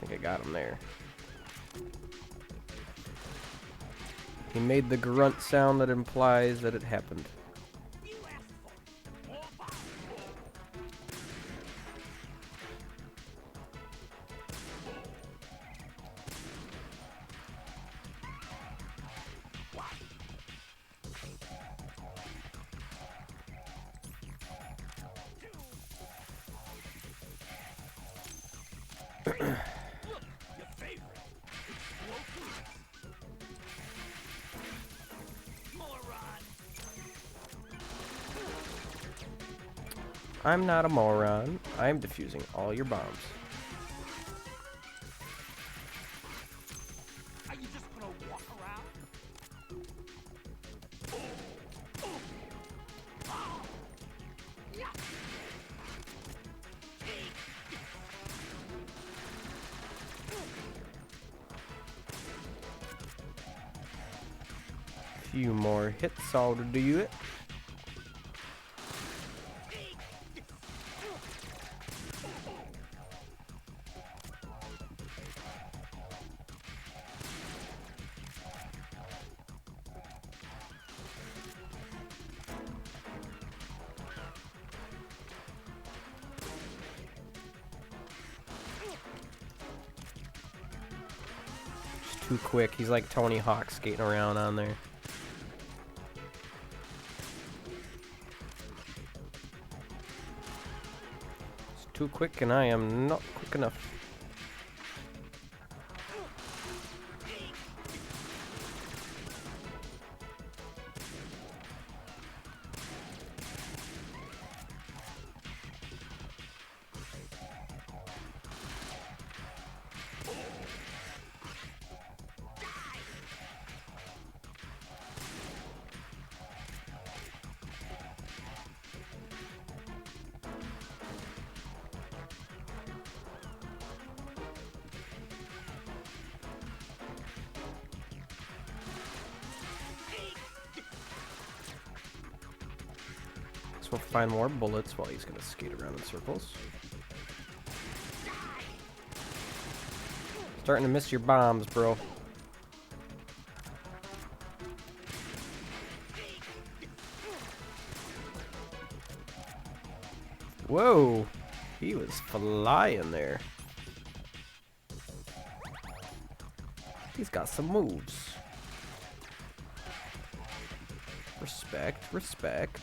I think I got him there. He made the grunt sound that implies that it happened. Look, your favorite. Explosives. Moron. I'm not a moron. I'm defusing all your bombs. Are you just gonna walk around? Few more hits ought to do it. Just too quick. He's like Tony Hawk skating around on there. Too quick, and I am not quick enough. We'll find more bullets while he's gonna skate around in circles. Starting to miss your bombs, bro. Whoa! He was flying there. He's got some moves. Respect, respect.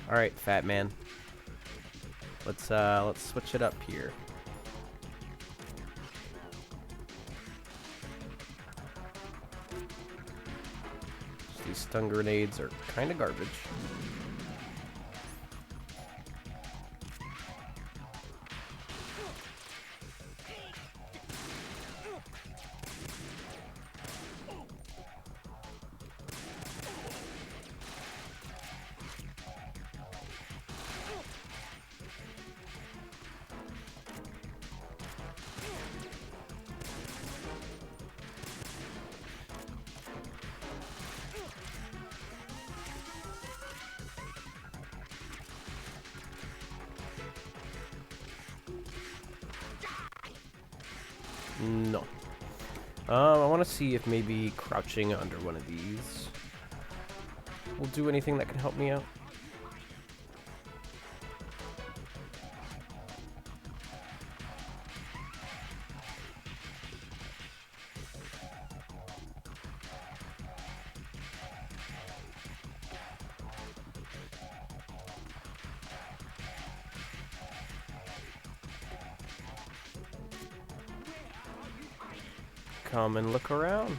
All right, fat man. Let's switch it up here. These stun grenades are kind of garbage. No. I want to see if maybe crouching under one of these will do anything that can help me out. Come and look around.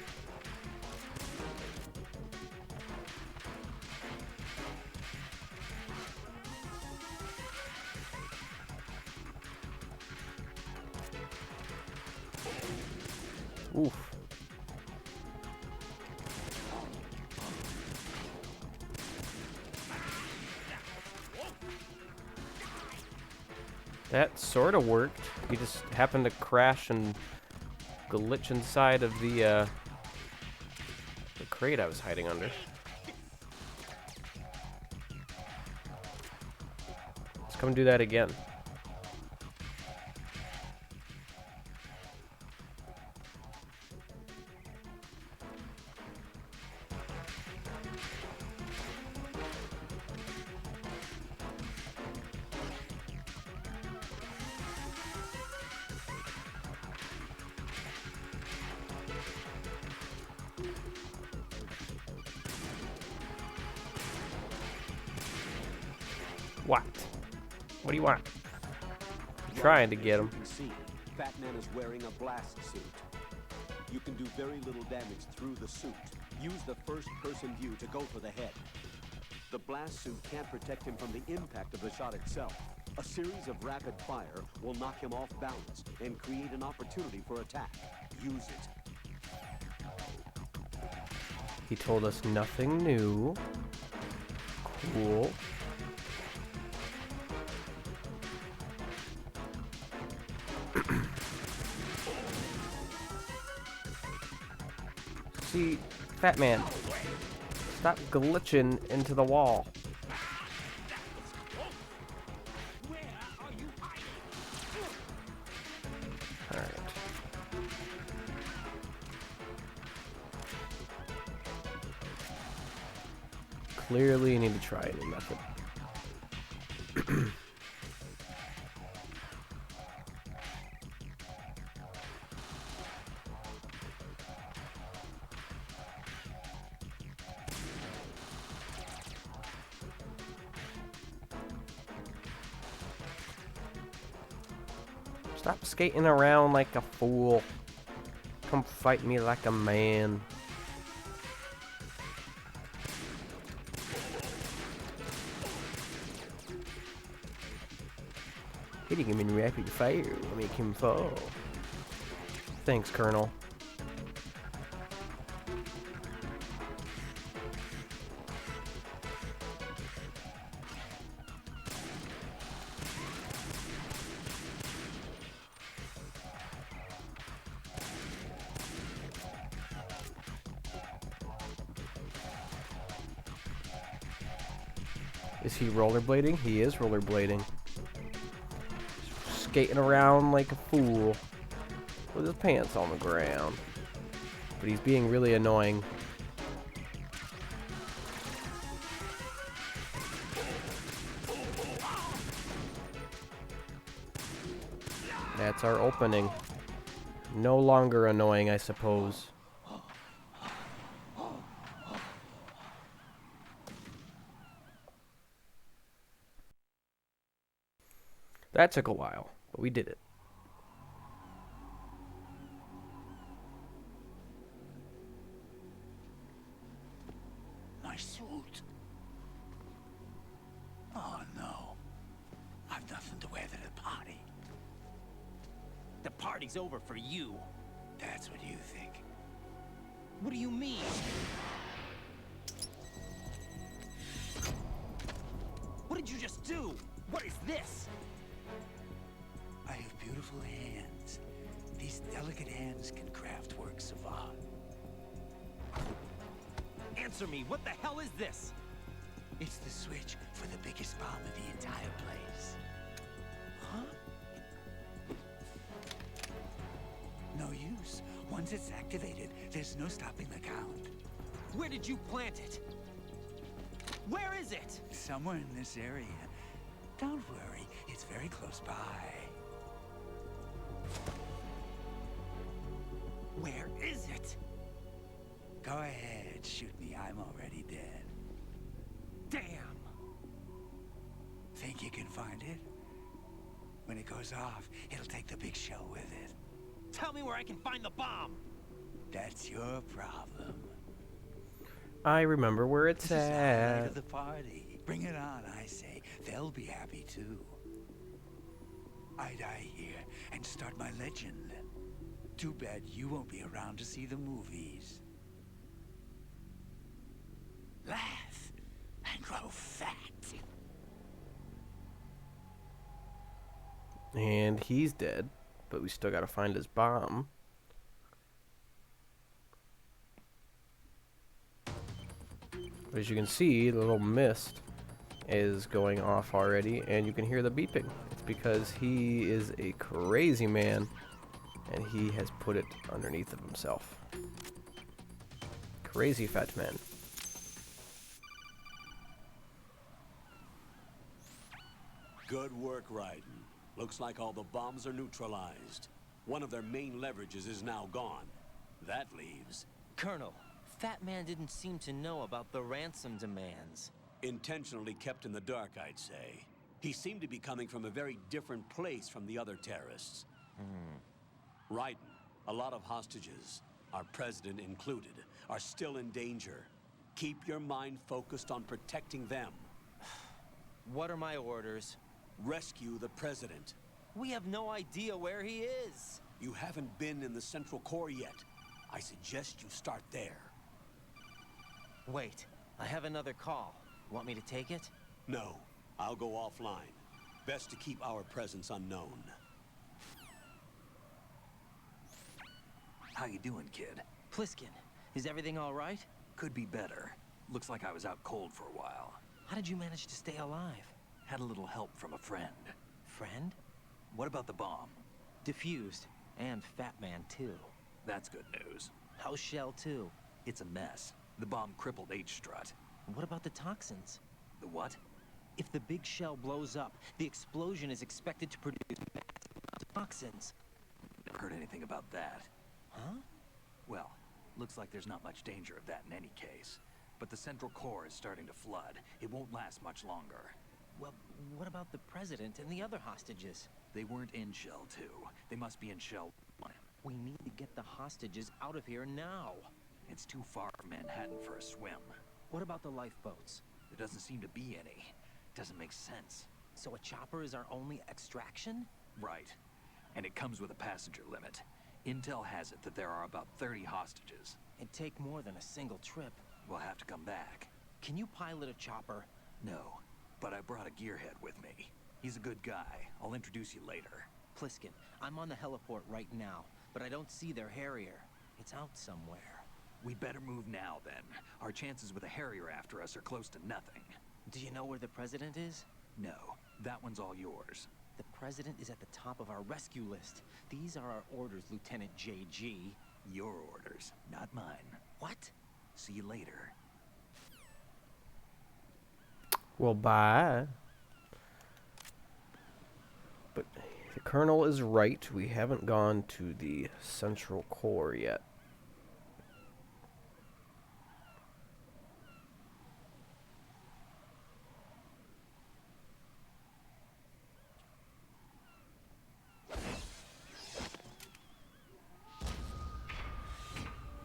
Oof. That sort of worked. He just happened to crash and glitch inside of the crate I was hiding under. Let's come do that again. What? What do you want? I'm trying to get him. You can see, Fat Man is wearing a blast suit. You can do very little damage through the suit. Use the first-person view to go for the head. The blast suit can't protect him from the impact of the shot itself. A series of rapid fire will knock him off balance and create an opportunity for attack. Use it. He told us nothing new. Cool. See, Fat Man, stop glitching into the wall. Alright. Clearly you need to try a new method. Stop skating around like a fool. Come fight me like a man. Hitting him in rapid fire will make him fall. Thanks, Colonel. Is he rollerblading? He is rollerblading. Skating around like a fool with his pants on the ground. But he's being really annoying. That's our opening. No longer annoying, I suppose. That took a while, but we did it. My suit. Oh no. I've nothing to wear to the party. The party's over for you. That's what you think. What do you mean? What did you just do? What is this? I have beautiful hands. These delicate hands can craft works of art. Answer me, what the hell is this? It's the switch for the biggest bomb in the entire place. Huh? No use. Once it's activated, there's no stopping the count. Where did you plant it? Where is it? Somewhere in this area. Don't worry, it's very close by. Where is it? Go ahead, shoot me. I'm already dead. Damn! Think you can find it? When it goes off, it'll take the big show with it. Tell me where I can find the bomb! That's your problem. I remember where it's This is the highlight at. of the party. Bring it on, I say. They'll be happy too. I die here and start my legend. Too bad you won't be around to see the movies. Laugh and grow fat. And he's dead, but we still gotta find his bomb. As you can see, the little mist is going off already, and you can hear the beeping. It's because he is a crazy man, and he has put it underneath of himself. Crazy fat man. Good work, Raiden. Looks like all the bombs are neutralized. One of their main leverages is now gone. That leaves... Colonel, Fat Man didn't seem to know about the ransom demands. Intentionally kept in the dark, I'd say. He seemed to be coming from a very different place from the other terrorists. Raiden, a lot of hostages, our president included, are still in danger. Keep your mind focused on protecting them. What are my orders? Rescue the president. We have no idea where he is. You haven't been in the Central Core yet. I suggest you start there. Wait, I have another call. Want me to take it? No, I'll go offline. Best to keep our presence unknown. How you doing, kid? Pliskin, is everything all right? Could be better. Looks like I was out cold for a while. How did you manage to stay alive? Had a little help from a friend. Friend? What about the bomb? Defused. And Fat Man, too. That's good news. How's Shell, too? It's a mess. The bomb crippled H-Strut. What about the toxins? The what? If the big shell blows up, the explosion is expected to produce massive amounts of toxins. Never heard anything about that. Huh? Well, looks like there's not much danger of that in any case. But the Central Core is starting to flood. It won't last much longer. Well, what about the president and the other hostages? They weren't in Shell 2. They must be in Shell 1. We need to get the hostages out of here now. It's too far from Manhattan for a swim. What about the lifeboats? There doesn't seem to be any. Doesn't make sense. So a chopper is our only extraction? Right. And it comes with a passenger limit. Intel has it that there are about 30 hostages. It'd take more than a single trip. We'll have to come back. Can you pilot a chopper? No, but I brought a gearhead with me. He's a good guy. I'll introduce you later. Pliskin, I'm on the heliport right now, but I don't see their Harrier. It's out somewhere. We'd better move now, then. Our chances with a Harrier after us are close to nothing. Do you know where the president is? No, that one's all yours. The president is at the top of our rescue list. These are our orders, Lieutenant JG. Your orders, not mine. What? See you later. Well, bye. But the Colonel is right. We haven't gone to the Central Core yet.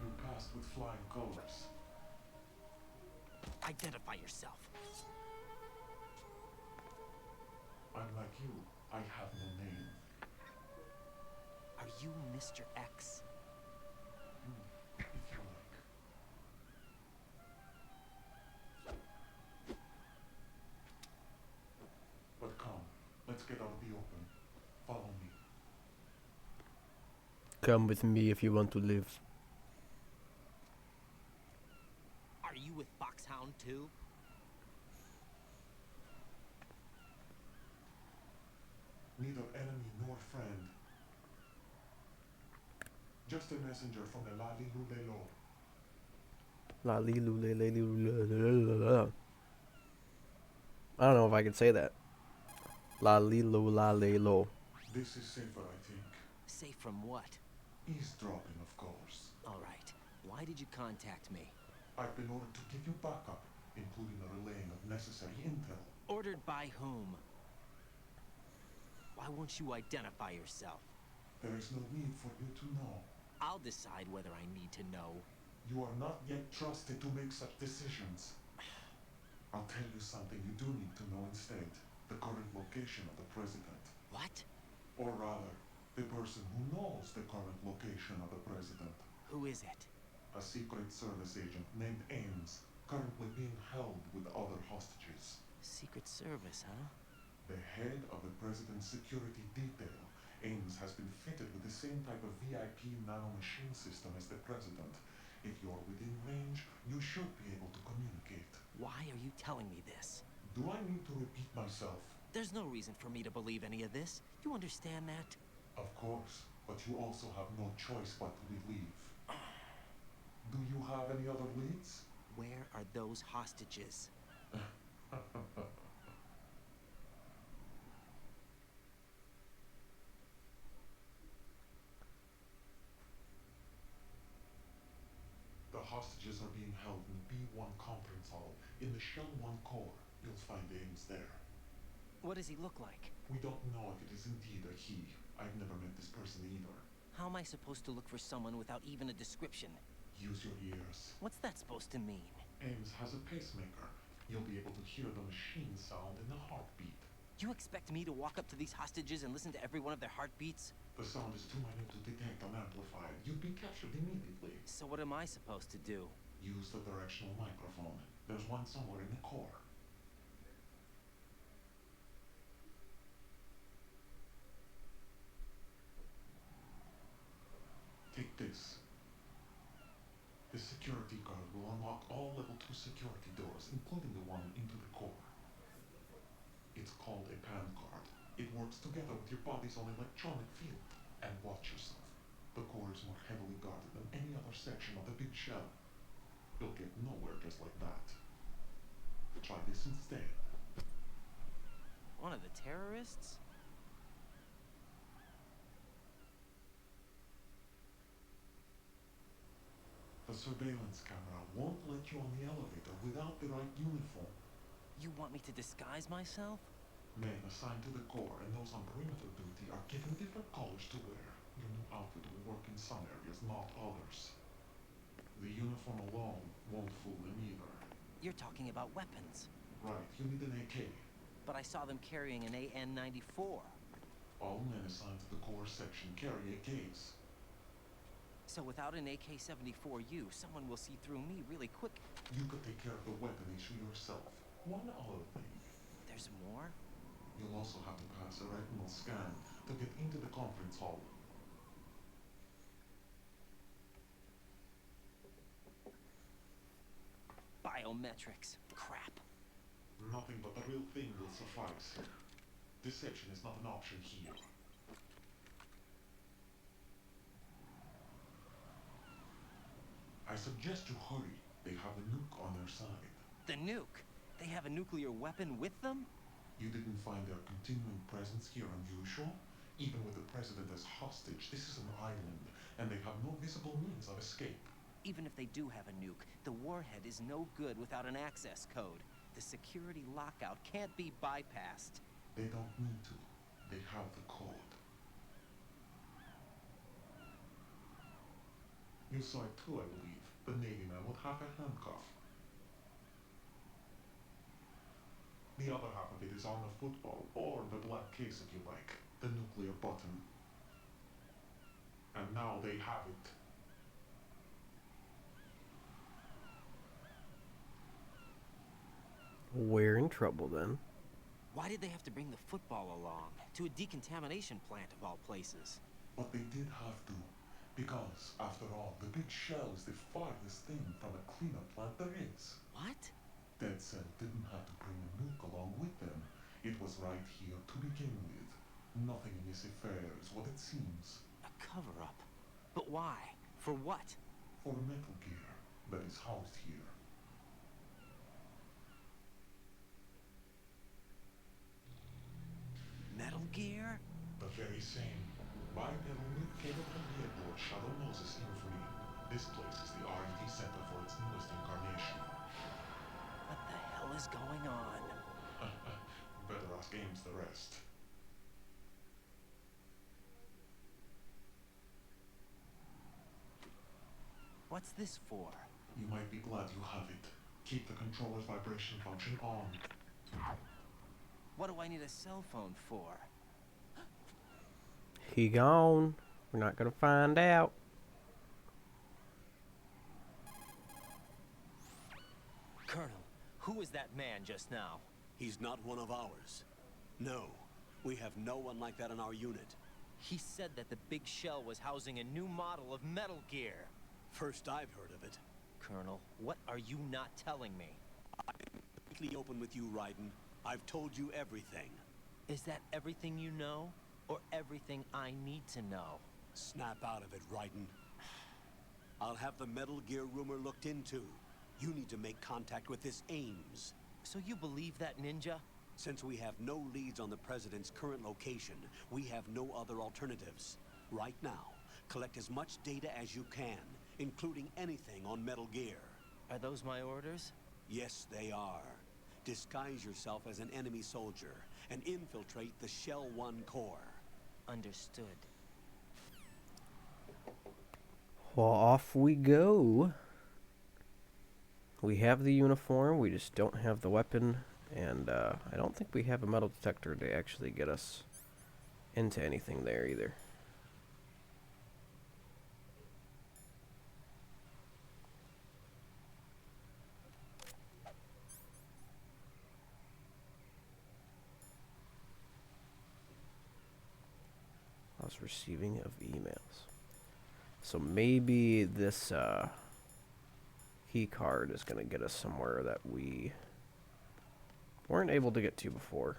You passed with flying colors. Identify yourself. I'm like you. I have no name. Are you Mr. X? If you like. But come, let's get out of the open. Follow me. Come with me if you want to live. Are you with Foxhound too? Neither enemy nor friend. Just a messenger from the Lali Lulelo. La li lu le le lu le le le la. I don't know if I could say that. La li lu la le lo. This is safer, I think. Safe from what? Eavesdropping, of course. All right. Why did you contact me? I've been ordered to give you backup, including the relaying of necessary intel. Ordered by whom? Why won't you identify yourself? There is no need for you to know. I'll decide whether I need to know. You are not yet trusted to make such decisions. I'll tell you something you do need to know instead. The current location of the president. What? Or rather, the person who knows the current location of the president. Who is it? A Secret Service agent named Ames, currently being held with other hostages. Secret Service, huh? The head of the president's security detail, Ames has been fitted with the same type of VIP nanomachine system as the president. If you're within range, you should be able to communicate. Why are you telling me this? Do I need to repeat myself? There's no reason for me to believe any of this. You understand that? Of course, but you also have no choice but to believe. Do you have any other leads? Where are those hostages? The hostages are being held in B1 conference hall in the Shell 1 core. You'll find Ames there. What does he look like? We don't know if it is indeed a he. I've never met this person either. How am I supposed to look for someone without even a description? Use your ears. What's that supposed to mean? Ames has a pacemaker. You'll be able to hear the machine sound in the heartbeat. You expect me to walk up to these hostages and listen to every one of their heartbeats? The sound is too minute to detect and amplify. You'd be captured immediately. So what am I supposed to do? Use the directional microphone. There's one somewhere in the core. Take this. The security card will unlock all level 2 security doors, including the one into the core. It's called a PAN card. It works together with your body's own electronic field. And watch yourself. The core is more heavily guarded than any other section of the big shell. You'll get nowhere just like that. Try this instead. One of the terrorists? The surveillance camera won't let you on the elevator without the right uniform. You want me to disguise myself? Men assigned to the core and those on perimeter duty are given different colors to wear. Your new outfit will work in some areas, not others. The uniform alone won't fool them either. You're talking about weapons. Right, you need an AK. But I saw them carrying an AN-94. All men assigned to the core section carry AKs. So without an AK-74U, someone will see through me really quick. You could take care of the weapon issue yourself. One other thing. There's more? You'll also have to pass a retinal scan to get into the conference hall. Biometrics. Crap. Nothing but the real thing will suffice. Deception is not an option here. I suggest you hurry. They have a nuke on their side. The nuke? They have a nuclear weapon with them? You didn't find their continuing presence here unusual? Even with the president as hostage, this is an island, and they have no visible means of escape. Even if they do have a nuke, the warhead is no good without an access code. The security lockout can't be bypassed. They don't need to. They have the code. You saw it too, I believe. The Navy man with half a handcuff. The other half of it is on the football, or the black case if you like. The nuclear button. And now they have it. We're in trouble then. Why did they have to bring the football along? To a decontamination plant of all places. But they did have to. Because, after all, the big shell is the farthest thing from a cleanup plant there is. What? Dead Cell didn't have to bring a nuke along with them. It was right here to begin with. Nothing in this affair is what it seems. A cover-up? But why? For what? For Metal Gear that is housed here. Metal Gear? The very same. Bipedal nuke cable from the airport Shadow Moses infamy. This place is the R&D center for its newest incarnation. What the hell is going on? Better ask Ames the rest. What's this for? You might be glad you have it. Keep the controller's vibration function on. What do I need a cell phone for? He gone. We're not gonna find out. Colonel, who was that man just now? He's not one of ours. No, we have no one like that in our unit. He said that the big shell was housing a new model of Metal Gear. First I've heard of it. Colonel, what are you not telling me? I'm completely open with you, Raiden. I've told you everything. Is that everything you know? Or everything I need to know? Snap out of it, Raiden. I'll have the Metal Gear rumor looked into. You need to make contact with this Ames. So you believe that ninja? Since we have no leads on the President's current location, we have no other alternatives. Right now, collect as much data as you can, including anything on Metal Gear. Are those my orders? Yes, they are. Disguise yourself as an enemy soldier and infiltrate the Shell 1 core. Understood. Well, off we go. We have the uniform, we just don't have the weapon, and I don't think we have a metal detector to actually get us into anything there either. I was receiving of emails. So maybe this key card is going to get us somewhere that we weren't able to get to before.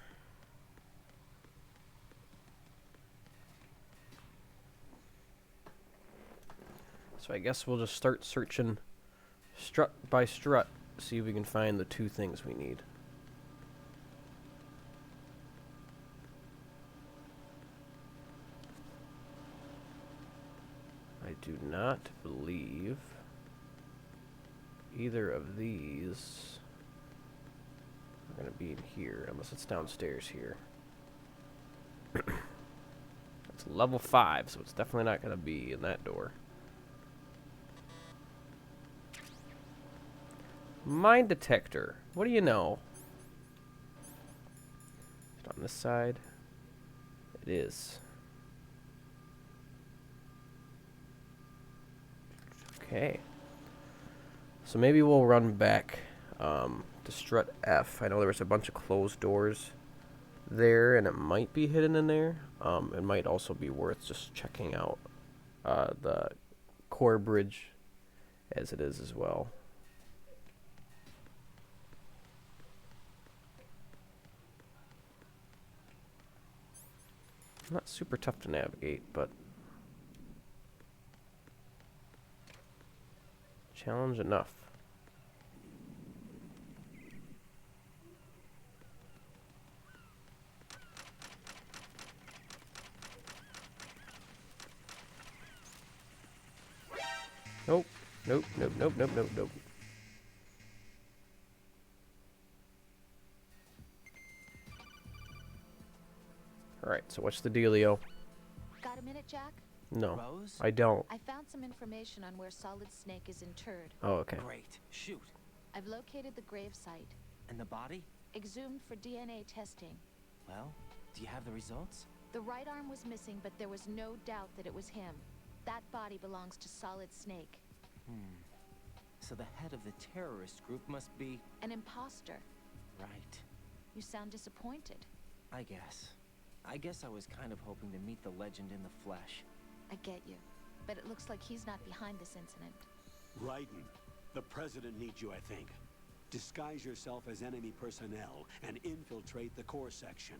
So I guess we'll just start searching strut by strut, see if we can find the two things we need. I do not believe either of these are going to be in here, unless it's downstairs here. It's level 5, so it's definitely not going to be in that door. Mine detector. What do you know? Is it on this side? It is. Okay. So maybe we'll run back to strut F. I know there was a bunch of closed doors there, and it might be hidden in there. It might also be worth just checking out the core bridge as it is as well. Not super tough to navigate, but challenge enough. Nope. Nope, nope, nope, nope, nope, nope. Alright, so what's the dealio? Got a minute, Jack? No, Rose? I don't. I found some information on where Solid Snake is interred. Oh, okay. Great. Shoot. I've located the grave site. And the body? Exhumed for DNA testing. Well, do you have the results? The right arm was missing, but there was no doubt that it was him. That body belongs to Solid Snake. So the head of the terrorist group must be... An imposter. Right. You sound disappointed. I guess I was kind of hoping to meet the legend in the flesh. I get you. But it looks like he's not behind this incident. Raiden, the president needs you, I think. Disguise yourself as enemy personnel and infiltrate the core section.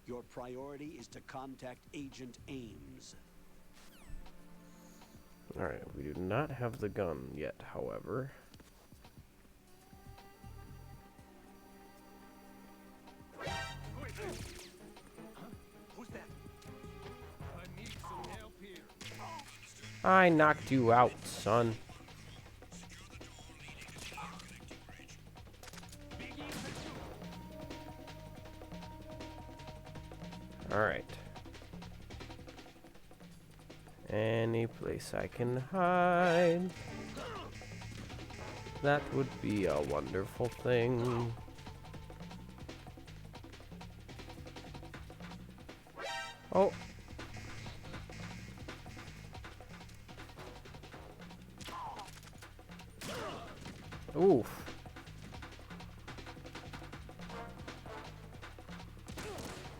Your priority is to contact Agent Ames. Alright, we do not have the gun yet, however. Who's that? I need some help here. I knocked you out, son. Alright. Any place I can hide. That would be a wonderful thing. Oh. Oof.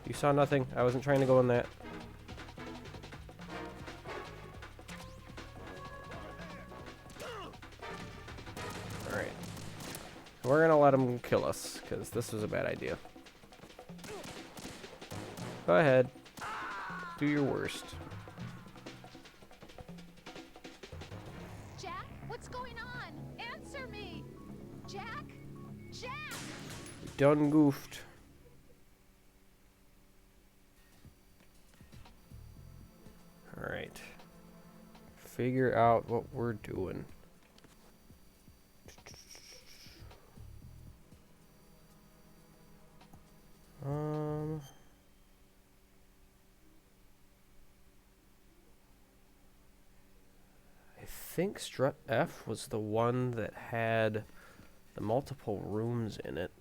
You saw nothing. I wasn't trying to go in that. Alright. We're gonna let him kill us, because this was a bad idea. Go ahead. Do your worst. Jack, what's going on? Answer me! Jack? Jack! We done goofed. Alright. Figure out what we're doing. think strut F was the one that had the multiple rooms in it.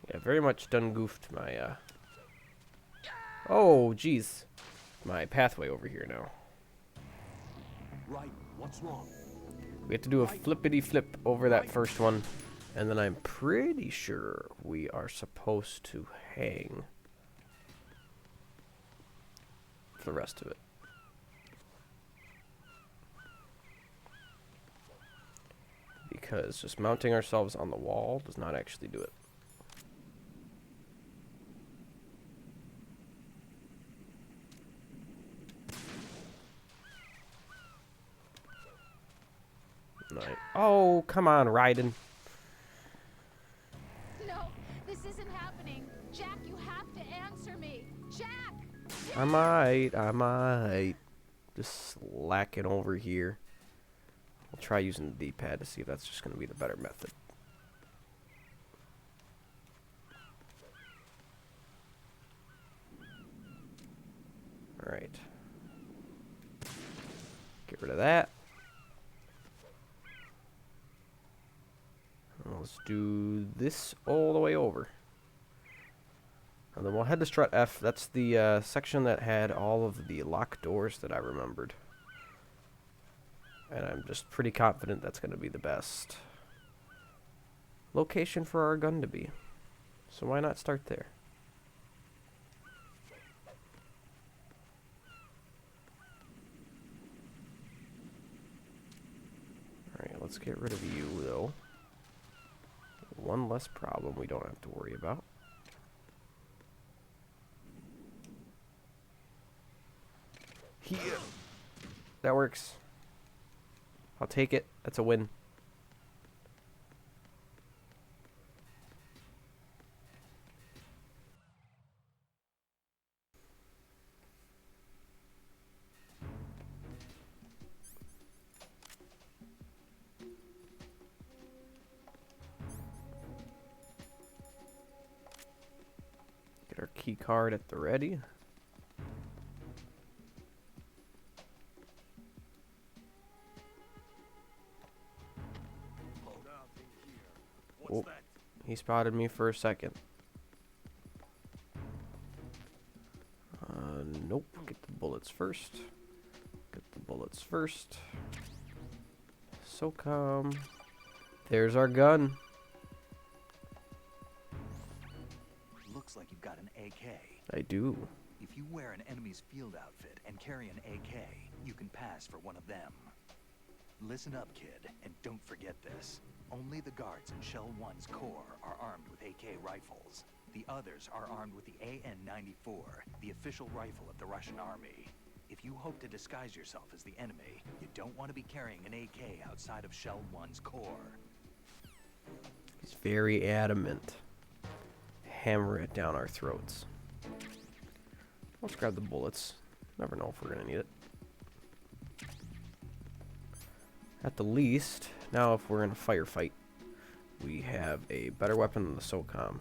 Yeah, very much done goofed my, Oh, jeez. My pathway over here now. Right, what's wrong? We have to do a flippity flip over that first one. And then I'm pretty sure we are supposed to hang for the rest of it. Because just mounting ourselves on the wall does not actually do it. Right. Oh, come on, Raiden. No, this isn't happening. Jack, you have to answer me. Jack! I might. Just slacking over here. I'll try using the D-pad to see if that's just going to be the better method. Alright. Get rid of that. Let's do this all the way over. And then we'll head to strut F. That's the section that had all of the locked doors that I remembered. And I'm just pretty confident that's going to be the best location for our gun to be. So why not start there? Alright, let's get rid of you, though. One less problem we don't have to worry about. Here. That works. I'll take it. That's a win. Get our key card at the ready. Oh, he spotted me for a second. Nope. Get the bullets first. Get the bullets first. SOCOM. There's our gun. Looks like you've got an AK. I do. If you wear an enemy's field outfit and carry an AK, you can pass for one of them. Listen up, kid, and don't forget this. Only the guards in Shell 1's Corps are armed with AK rifles. The others are armed with the AN-94, the official rifle of the Russian army. If you hope to disguise yourself as the enemy, you don't want to be carrying an AK outside of Shell 1's Corps. He's very adamant. Hammer it down our throats. Let's grab the bullets. Never know if we're gonna need it. At the least, now if we're in a firefight, we have a better weapon than the SOCOM.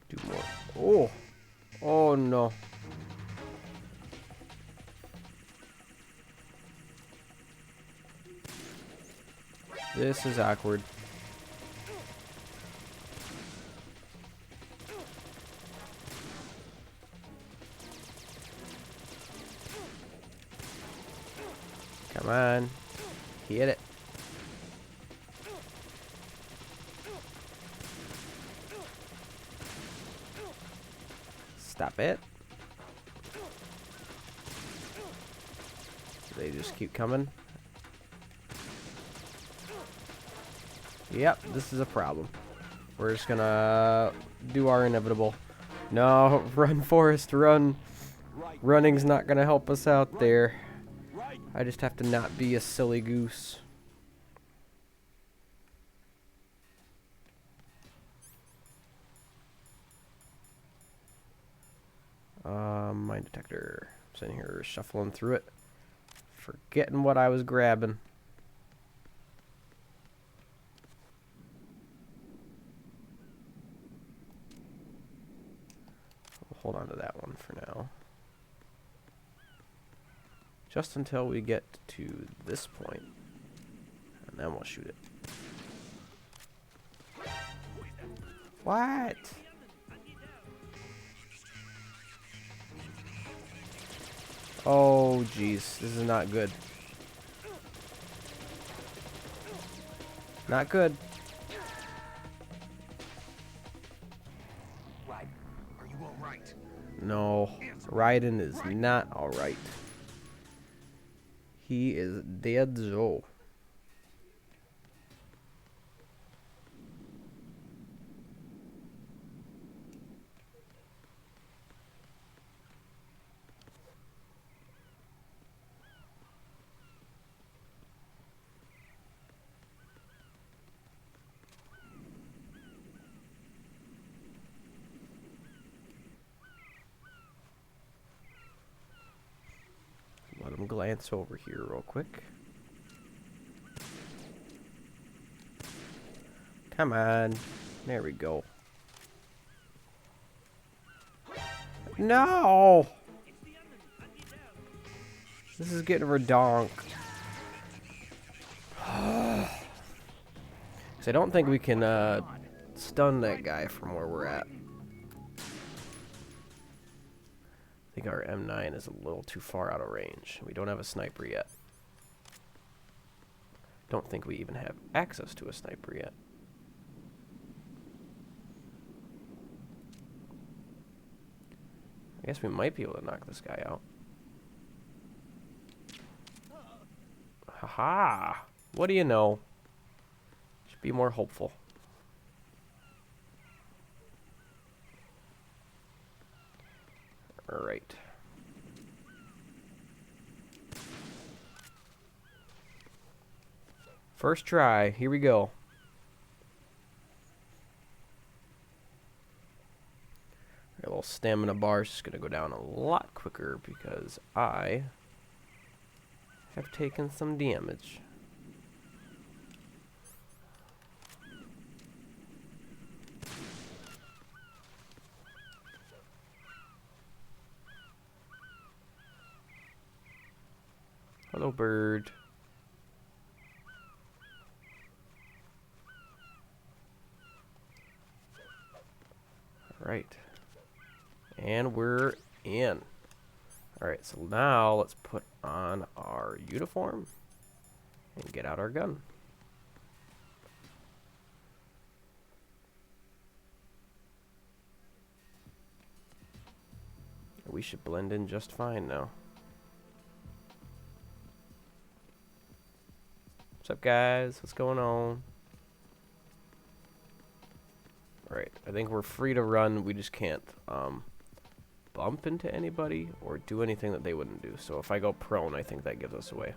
Do more. Oh! Oh no. This is awkward. Come on. Hit it. Stop it. They just keep coming. Yep, this is a problem. We're just gonna do our inevitable. No, run, Forrest, run. Running's not gonna help us out there. I just have to not be a silly goose. Mine detector. Sitting here shuffling through it. Forgetting what I was grabbing. We'll hold on to that one for now. Just until we get to this point. And then we'll shoot it. What? Oh, jeez. This is not good. Not good. Right. Are you all right? No. Raiden is not alright. He is dead, Joe. Let him glance over here real quick. Come on. There we go. No! This is getting redonk. Because I don't think we can stun that guy from where we're at. I think our M9 is a little too far out of range. We don't have a sniper yet. Don't think we even have access to a sniper yet. I guess we might be able to knock this guy out. Haha! What do you know? Should be more hopeful. Alright. First try. Here we go. A little stamina bar is just going to go down a lot quicker because I have taken some damage. Hello, bird. All right. And we're in. Alright, so now let's put on our uniform and get out our gun. We should blend in just fine now. What's up, guys? What's going on? Alright, I think we're free to run. We just can't bump into anybody or do anything that they wouldn't do. So if I go prone, I think that gives us away.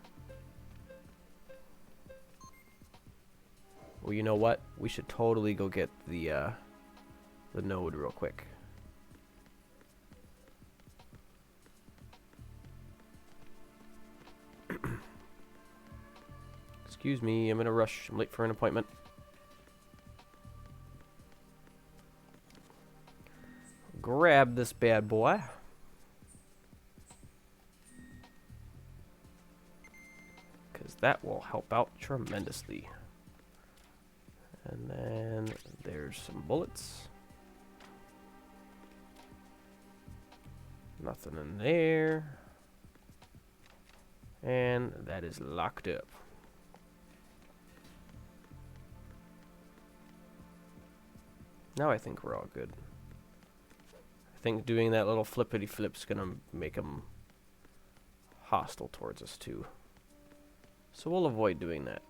Well, you know what? We should totally go get the node real quick. Excuse me, I'm in a rush. I'm late for an appointment. Grab this bad boy. Because that will help out tremendously. And then there's some bullets. Nothing in there. And that is locked up. Now I think we're all good. I think doing that little flippity flip's gonna make them hostile towards us too. So we'll avoid doing that.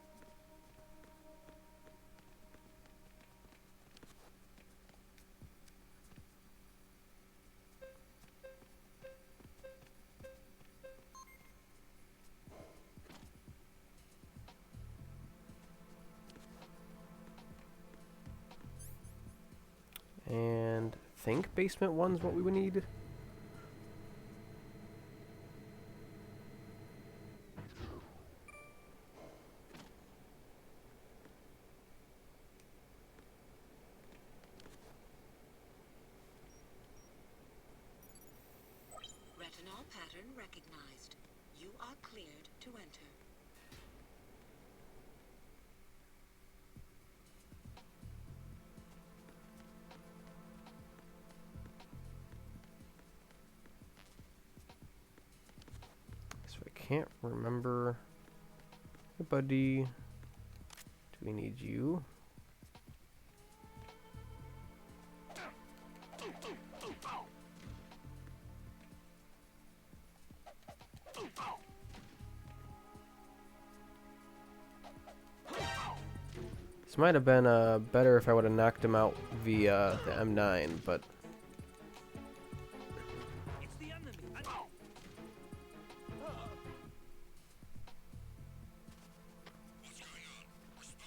think basement 1's what we would need. Retinol pattern recognized. You are cleared to enter. So I can't remember. Hey, buddy. Do we need you? This might have been better if I would have knocked him out via the M9, but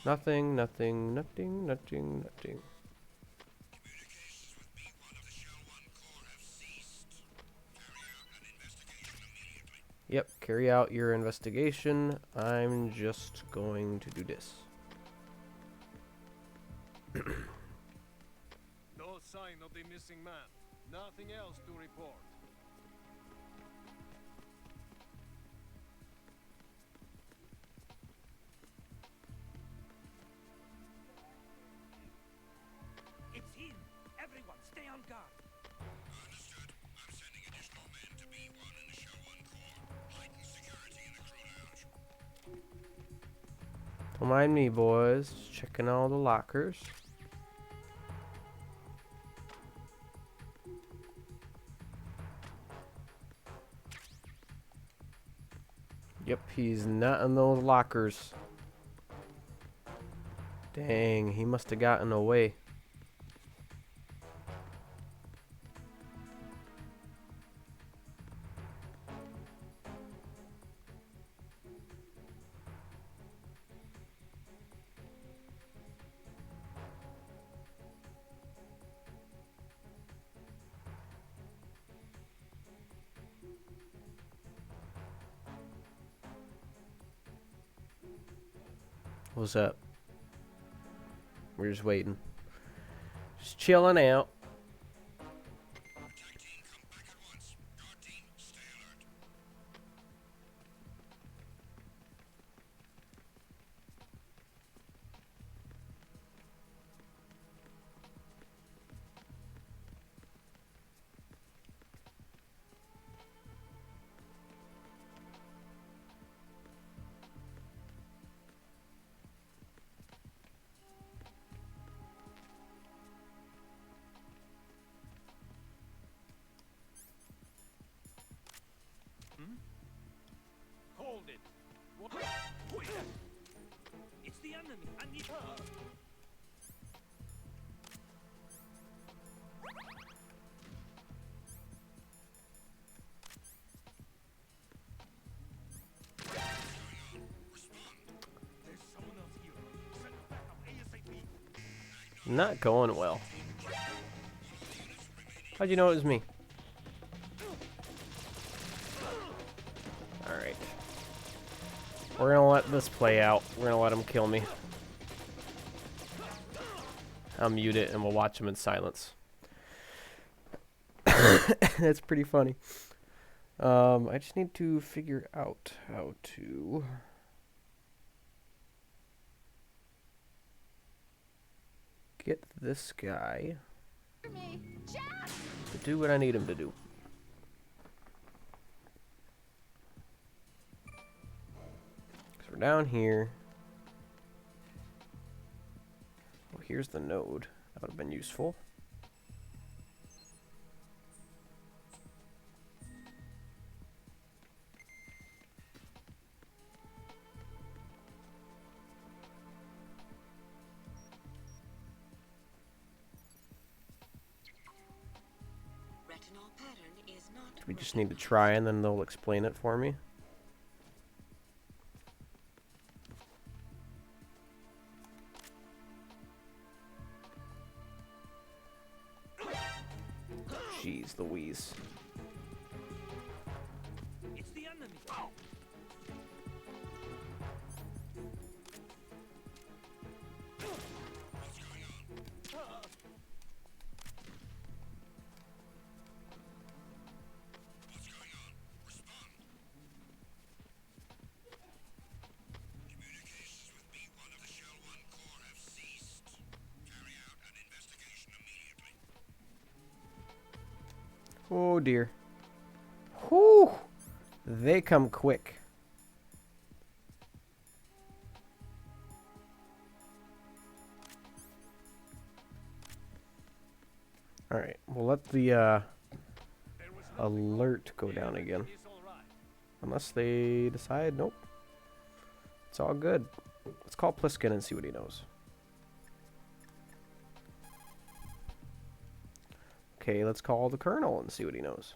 nothing, nothing, nothing, nothing, nothing. Yep, carry out your investigation. I'm just going to do this. No sign of the missing man. Nothing else to report. It's him! Everyone, stay on guard! Understood. I'm sending additional men to B1 and the Show 1 Corps. Heighten security in the crew lounge. Don't mind me, boys. Just checking all the lockers. Yep, he's not in those lockers. Dang, he must have gotten away. What's up? We're just waiting. Just chilling out. Attack team, come back at once. Guard team, stay alert. Hold it. What? Who is that? It's the enemy! I need her! There's someone else here. Send back up ASAP. Not going well. How'd you know it was me? Alright. We're gonna let this play out. We're gonna let him kill me. I'll mute it and we'll watch him in silence. That's pretty funny. I just need to figure out how to get this guy to do what I need him to do. So we're down here. Well, here's the node. That would have been useful. Retinol pattern is not. We just need to try and then they'll explain it for me. Jeez Louise. It's the enemy. Communications with B1 of the Shell 1 Core have ceased. Carry out an investigation immediately. Oh dear. Whew! They come quick. Alright, we'll let the alert go down again. Unless they decide, nope. It's all good. Let's call Pliskin and see what he knows. Okay, let's call the Colonel and see what he knows.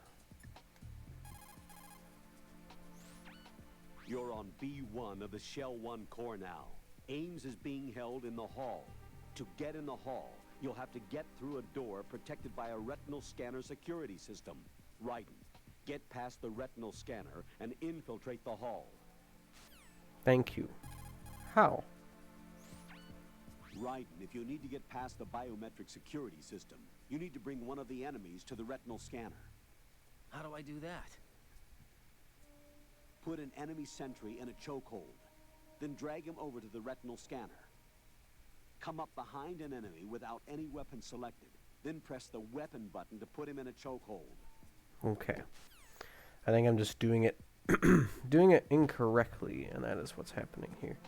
You're on B1 of the Shell 1 core now. Ames is being held in the hall. To get in the hall, you'll have to get through a door protected by a retinal scanner security system. Raiden, get past the retinal scanner and infiltrate the hall. Thank you. How? Raiden, if you need to get past the biometric security system, you need to bring one of the enemies to the retinal scanner. How do I do that? Put an enemy sentry in a chokehold, then drag him over to the retinal scanner. Come up behind an enemy without any weapon selected, then press the weapon button to put him in a chokehold. Okay. I think I'm just doing it doing it incorrectly, and that is what's happening here.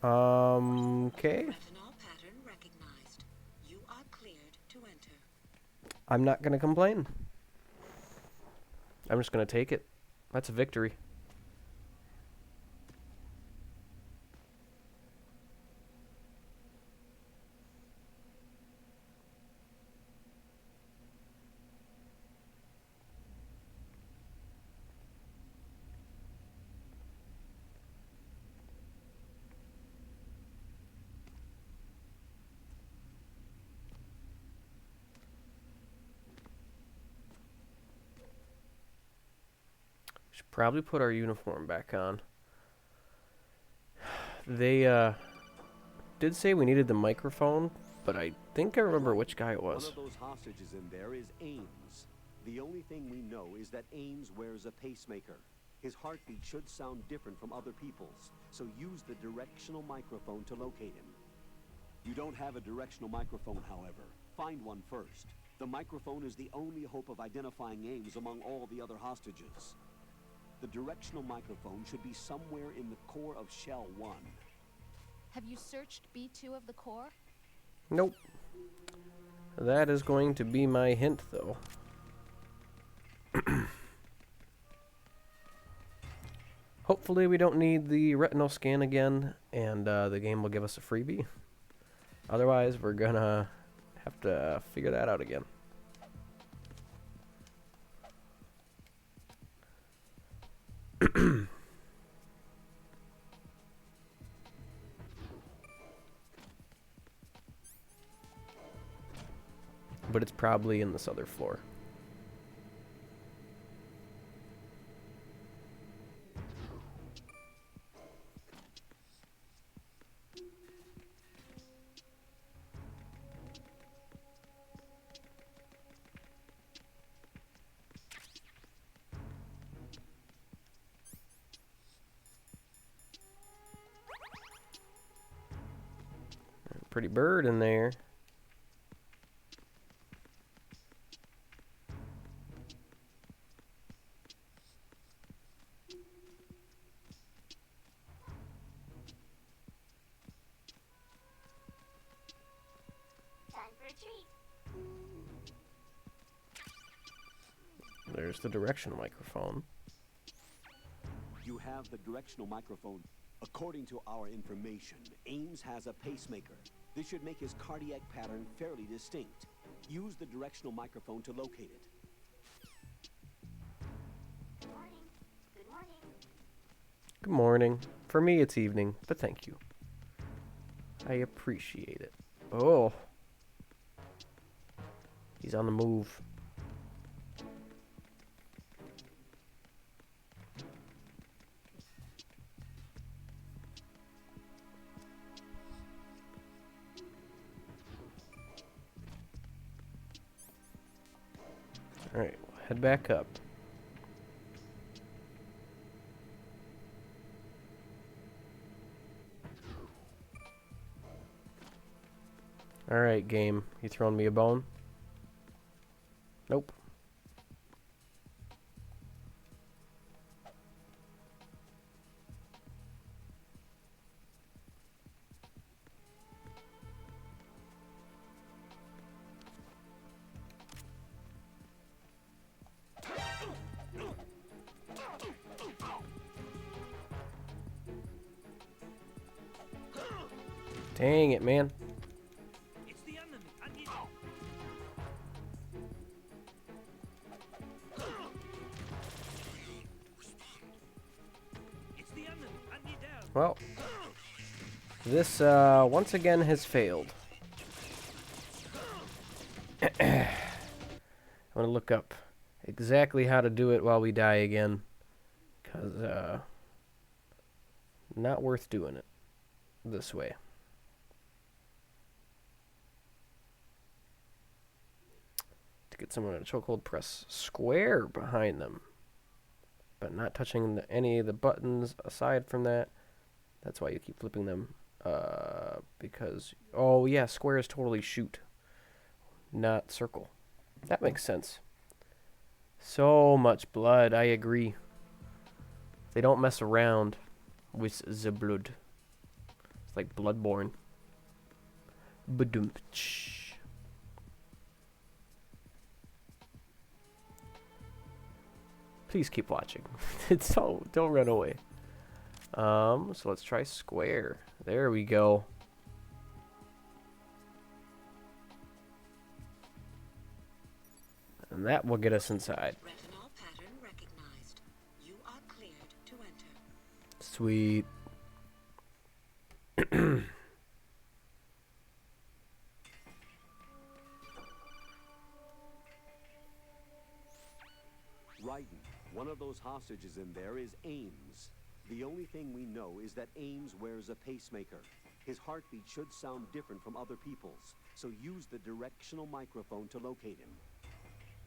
Okay. Retinol pattern recognized. You are cleared to enter. I'm not gonna complain. I'm just gonna take it. That's a victory. Should probably put our uniform back on. They did say we needed the microphone, but I think I remember which guy it was. One of those hostages in there is Ames. The only thing we know is that Ames wears a pacemaker. His heartbeat should sound different from other people's, so use the directional microphone to locate him. You don't have a directional microphone, however. Find one first. The microphone is the only hope of identifying Ames among all the other hostages. The directional microphone should be somewhere in the core of Shell 1. Have you searched B2 of the core? Nope. That is going to be my hint, though. Hopefully we don't need the retinal scan again, and the game will give us a freebie. Otherwise, we're gonna have to figure that out again. But it's probably in this other floor. Pretty bird in there. There's the directional microphone. You have the directional microphone. According to our information, Ames has a pacemaker. This should make his cardiac pattern fairly distinct. Use the directional microphone to locate it. Good morning. Good morning. Good morning. For me, it's evening, but thank you. I appreciate it. Oh. He's on the move. Alright, head back up. Alright, game. You throwing me a bone? Nope. Dang it, man. It's the enemy. I need It's the enemy. I need help. Well, this once again has failed. I'm gonna look up exactly how to do it while we die again, cause not worth doing it this way. To get someone in a chokehold, press square behind them, but not touching any of the buttons aside from that. That's why you keep flipping them. Because, oh yeah, square is totally shoot, not circle. That makes sense. So much blood, I agree. They don't mess around with the blood. It's like Bloodborne. Badumch. Please keep watching. Don't run away. So let's try square. There we go. And that will get us inside. Retinol pattern recognized. You are cleared to enter. Sweet. Raiden, one of those hostages in there is Ames. The only thing we know is that Ames wears a pacemaker. His heartbeat should sound different from other people's, so use the directional microphone to locate him.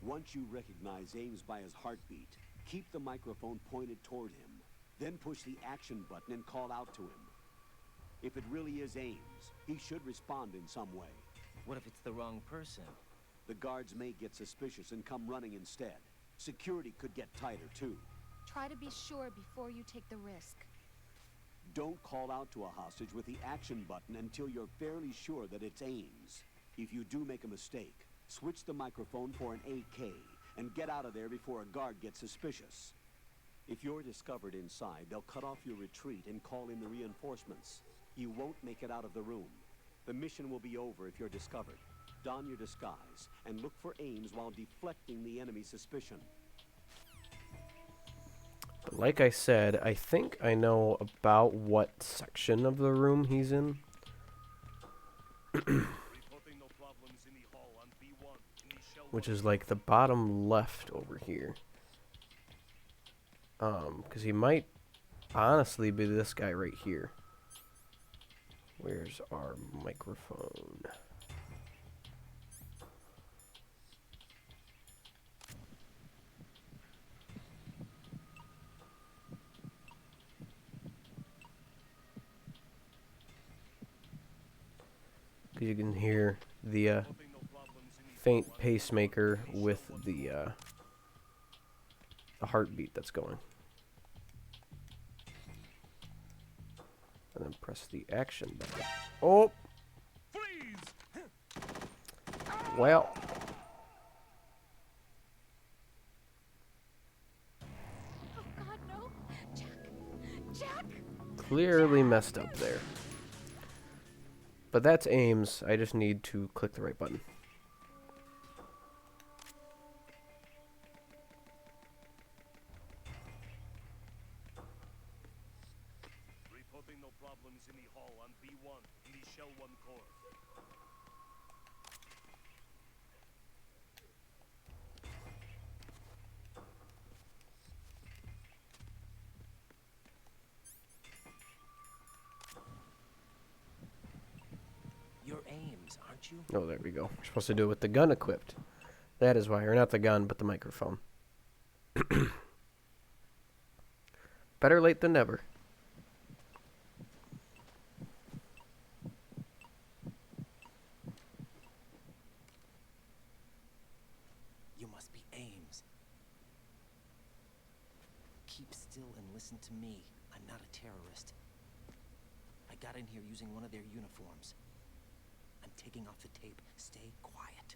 Once you recognize Ames by his heartbeat, keep the microphone pointed toward him. Then push the action button and call out to him. If it really is Ames, he should respond in some way. What if it's the wrong person? The guards may get suspicious and come running instead. Security could get tighter, too. Try to be sure before you take the risk. Don't call out to a hostage with the action button until you're fairly sure that it's Ames. If you do make a mistake, switch the microphone for an AK and get out of there before a guard gets suspicious. If you're discovered inside, they'll cut off your retreat and call in the reinforcements. You won't make it out of the room. The mission will be over if you're discovered. Don your disguise and look for Ames while deflecting the enemy's suspicion. But like I said, I think I know about what section of the room he's in. Which is like the bottom left over here. Because he might honestly be this guy right here. Where's our microphone? You can hear the faint pacemaker with the heartbeat that's going. And then press the action button. Oh! Well. Oh God, no! Jack! Jack! Clearly messed up there. But that's Ames. I just need to click the right button. Signal problems in the hall on B1 in the Shell 1 core. You're Ames, aren't you? Oh, there we go. We're supposed to do it with the gun equipped. That is why. Or not the gun, but the microphone. Better late than never. You must be Ames. Keep still and listen to me. I'm not a terrorist. I got in here using one of their uniforms. I'm taking off the tape. Stay quiet.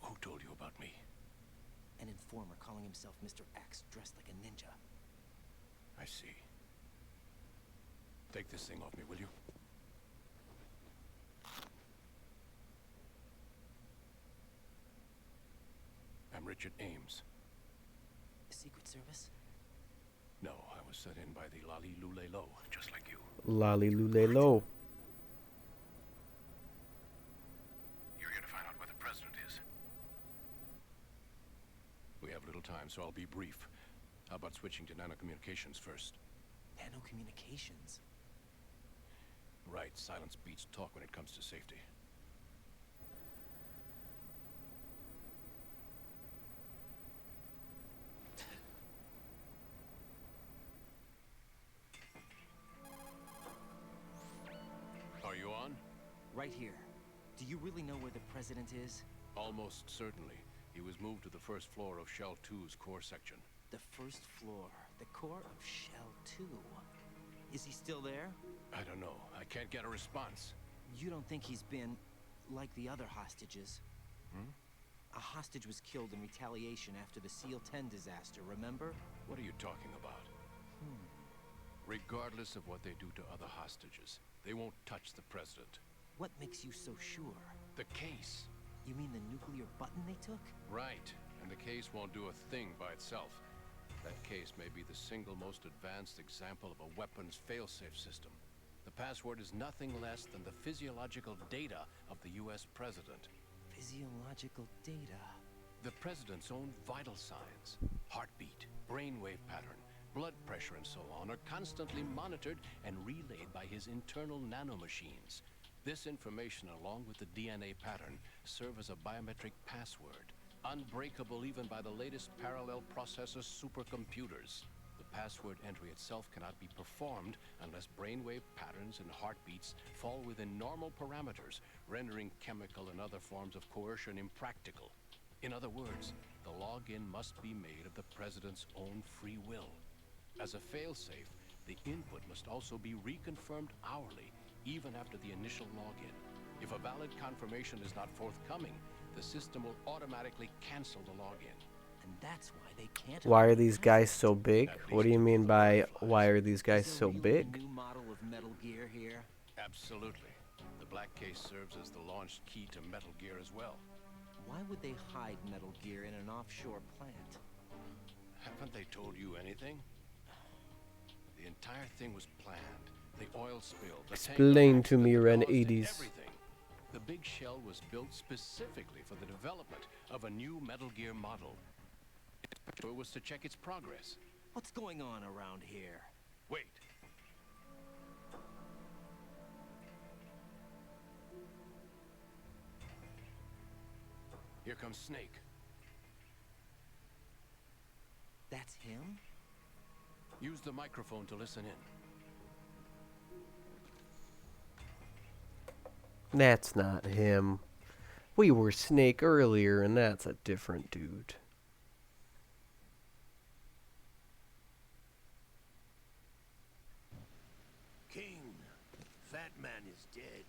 Who told you about me? An informer calling himself Mr. X, dressed like a ninja. I see. Take this thing off me, will you? I'm Richard Ames. Secret Service? No, I was sent in by the Lali Lule Lo, just like you. Lali Lule Lo. You're here to find out where the president is. We have little time, so I'll be brief. How about switching to nanocommunications first? Nanocommunications? Right, silence beats talk when it comes to safety. Are you on? Right here. Do you really know where the president is? Almost certainly. He was moved to the first floor of Shell 2's core section. The first floor. The core of Shell 2. Is he still there? I don't know. I can't get a response. You don't think he's been like the other hostages? Hmm? A hostage was killed in retaliation after the SEAL 10 disaster, remember? What are you talking about? Regardless of what they do to other hostages, they won't touch the president. What makes you so sure? The case. You mean the nuclear button they took? Right. And the case won't do a thing by itself. That case may be the single most advanced example of a weapons failsafe system. The password is nothing less than the physiological data of the US president. Physiological data? The president's own vital signs, heartbeat, brainwave pattern, blood pressure and so on are constantly monitored and relayed by his internal nanomachines. This information, along with the DNA pattern, serve as a biometric password, unbreakable even by the latest parallel processor supercomputers. The password entry itself cannot be performed unless brainwave patterns and heartbeats fall within normal parameters, rendering chemical and other forms of coercion impractical. In other words, the login must be made of the president's own free will. As a failsafe, the input must also be reconfirmed hourly, even after the initial login. If a valid confirmation is not forthcoming, the system will automatically cancel the login. And that's why they can't... Why are these guys so big? What do you mean by why are these guys so big? New model of Metal Gear here? Absolutely. The black case serves as the launch key to Metal Gear as well. Why would they hide Metal Gear in an offshore plant? Haven't they told you anything? The entire thing was planned. The oil spill, the Explain to me, Ren caused 80s. everything. The big shell was built specifically for the development of a new Metal Gear model. It was to check its progress. What's going on around here? Wait. Here comes Snake. That's him? Use the microphone to listen in. That's not him. We were Snake earlier, and that's a different dude. King, Fat Man is dead.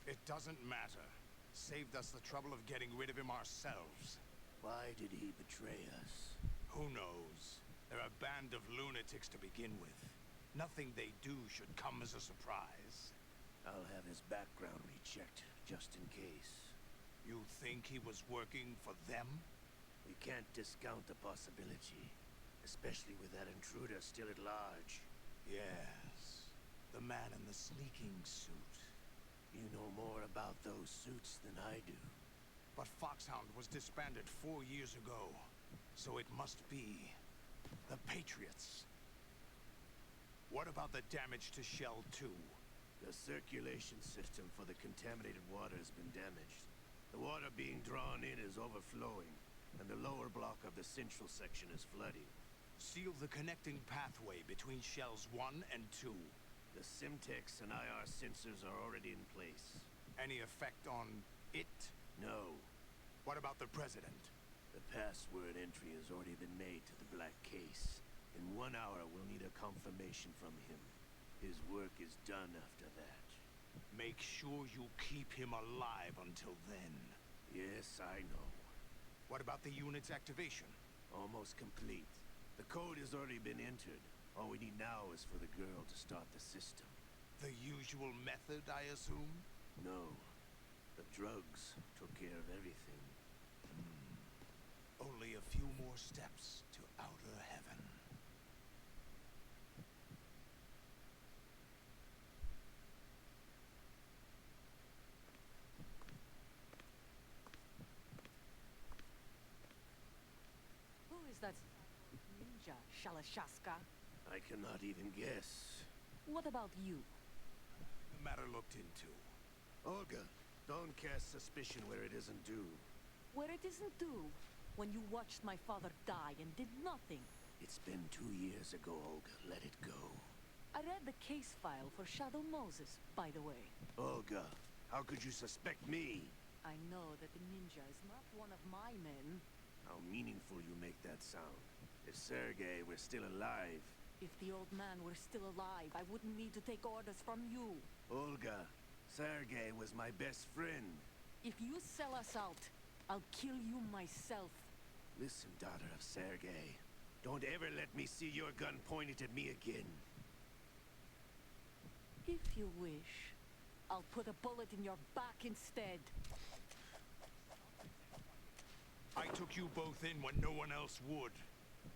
It doesn't matter. Saved us the trouble of getting rid of him ourselves. Why did he betray us? Who knows? They're a band of lunatics to begin with. Nothing they do should come as a surprise. I'll have his background rechecked, just in case. You think he was working for them? We can't discount the possibility. Especially with that intruder still at large. Yes. The man in the sneaking suit. You know more about those suits than I do. But Foxhound was disbanded 4 years ago. So it must be the Patriots. What about the damage to Shell 2? The circulation system for the contaminated water has been damaged. The water being drawn in is overflowing, and the lower block of the central section is flooding. Seal the connecting pathway between Shells 1 and 2. The Simtex and IR sensors are already in place. Any effect on it? No. What about the President? The password entry has already been made to the black case. In 1 hour, we'll need a confirmation from him. His work is done after that. Make sure you keep him alive until then. Yes, I know. What about the unit's activation? Almost complete. The code has already been entered. All we need now is for the girl to start the system. The usual method, I assume? No. The drugs took care of everything. Only a few more steps to outer heaven. Who is that ninja, Shalashaska? I cannot even guess. What about you? The matter looked into. Olga, don't cast suspicion where it isn't due. Where it isn't due, when you watched my father die and did nothing. It's been 2 years ago, Olga. Let it go. I read the case file for Shadow Moses, by the way. Olga, how could you suspect me? I know that the ninja is not one of my men. How meaningful you make that sound. If Sergei were still alive... If the old man were still alive, I wouldn't need to take orders from you. Olga, Sergei was my best friend. If you sell us out, I'll kill you myself. Listen, daughter of Sergei. Don't ever let me see your gun pointed at me again. If you wish, I'll put a bullet in your back instead. I took you both in when no one else would.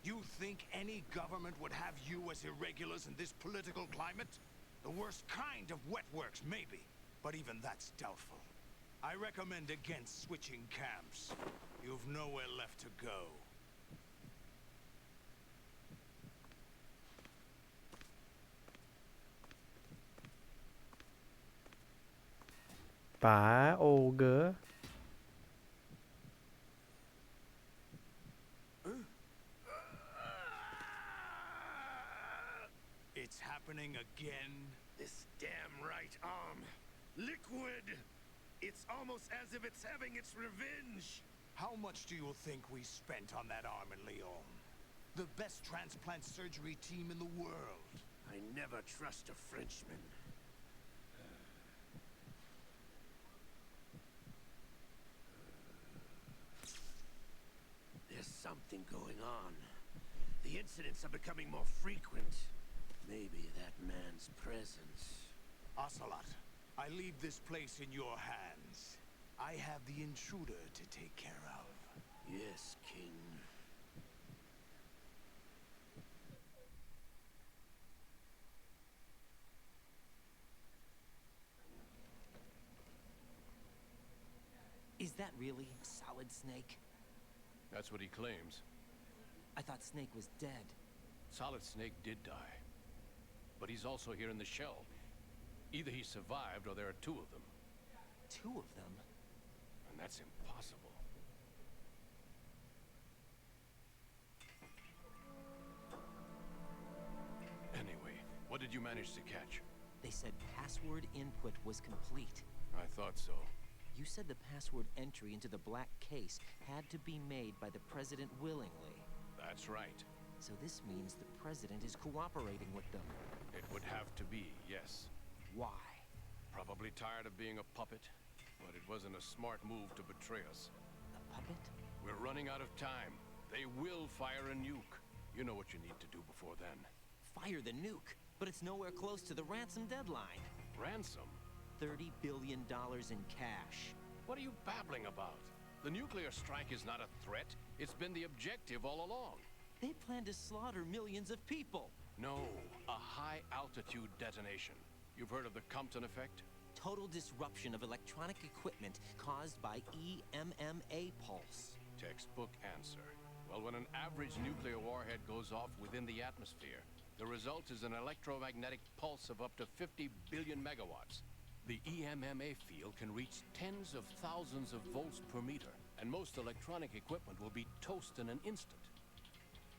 You think any government would have you as irregulars in this political climate? The worst kind of wet works, maybe. But even that's doubtful. I recommend against switching camps. You've nowhere left to go. Bye, Olga. It's happening again? This damn right arm. Liquid! It's almost as if it's having its revenge. How much do you think we spent on that arm in Lyon? The best transplant surgery team in the world. I never trust a Frenchman. There's something going on. The incidents are becoming more frequent. Maybe that man's presence. Ocelot, I leave this place in your hands. I have the intruder to take care of. Yes, King. Is that really Solid Snake? That's what he claims. I thought Snake was dead. Solid Snake did die. But he's also here in the shell. Either he survived or there are 2 of them. 2 of them? And that's impossible. Anyway, what did you manage to catch? They said password input was complete. I thought so. You said the password entry into the black case had to be made by the President willingly. That's right. So this means the President is cooperating with them. It would have to be, yes. Why? Probably tired of being a puppet, but it wasn't a smart move to betray us. A puppet? We're running out of time. They will fire a nuke. You know what you need to do before then. Fire the nuke? But it's nowhere close to the ransom deadline. Ransom? $30 billion in cash. What are you babbling about? The nuclear strike is not a threat. It's been the objective all along. They plan to slaughter millions of people. No, a high-altitude detonation. You've heard of the Compton effect? Total disruption of electronic equipment caused by EMMA pulse. Textbook answer. Well, when an average nuclear warhead goes off within the atmosphere, the result is an electromagnetic pulse of up to 50 billion megawatts. The EMMA field can reach tens of thousands of volts per meter, and most electronic equipment will be toast in an instant.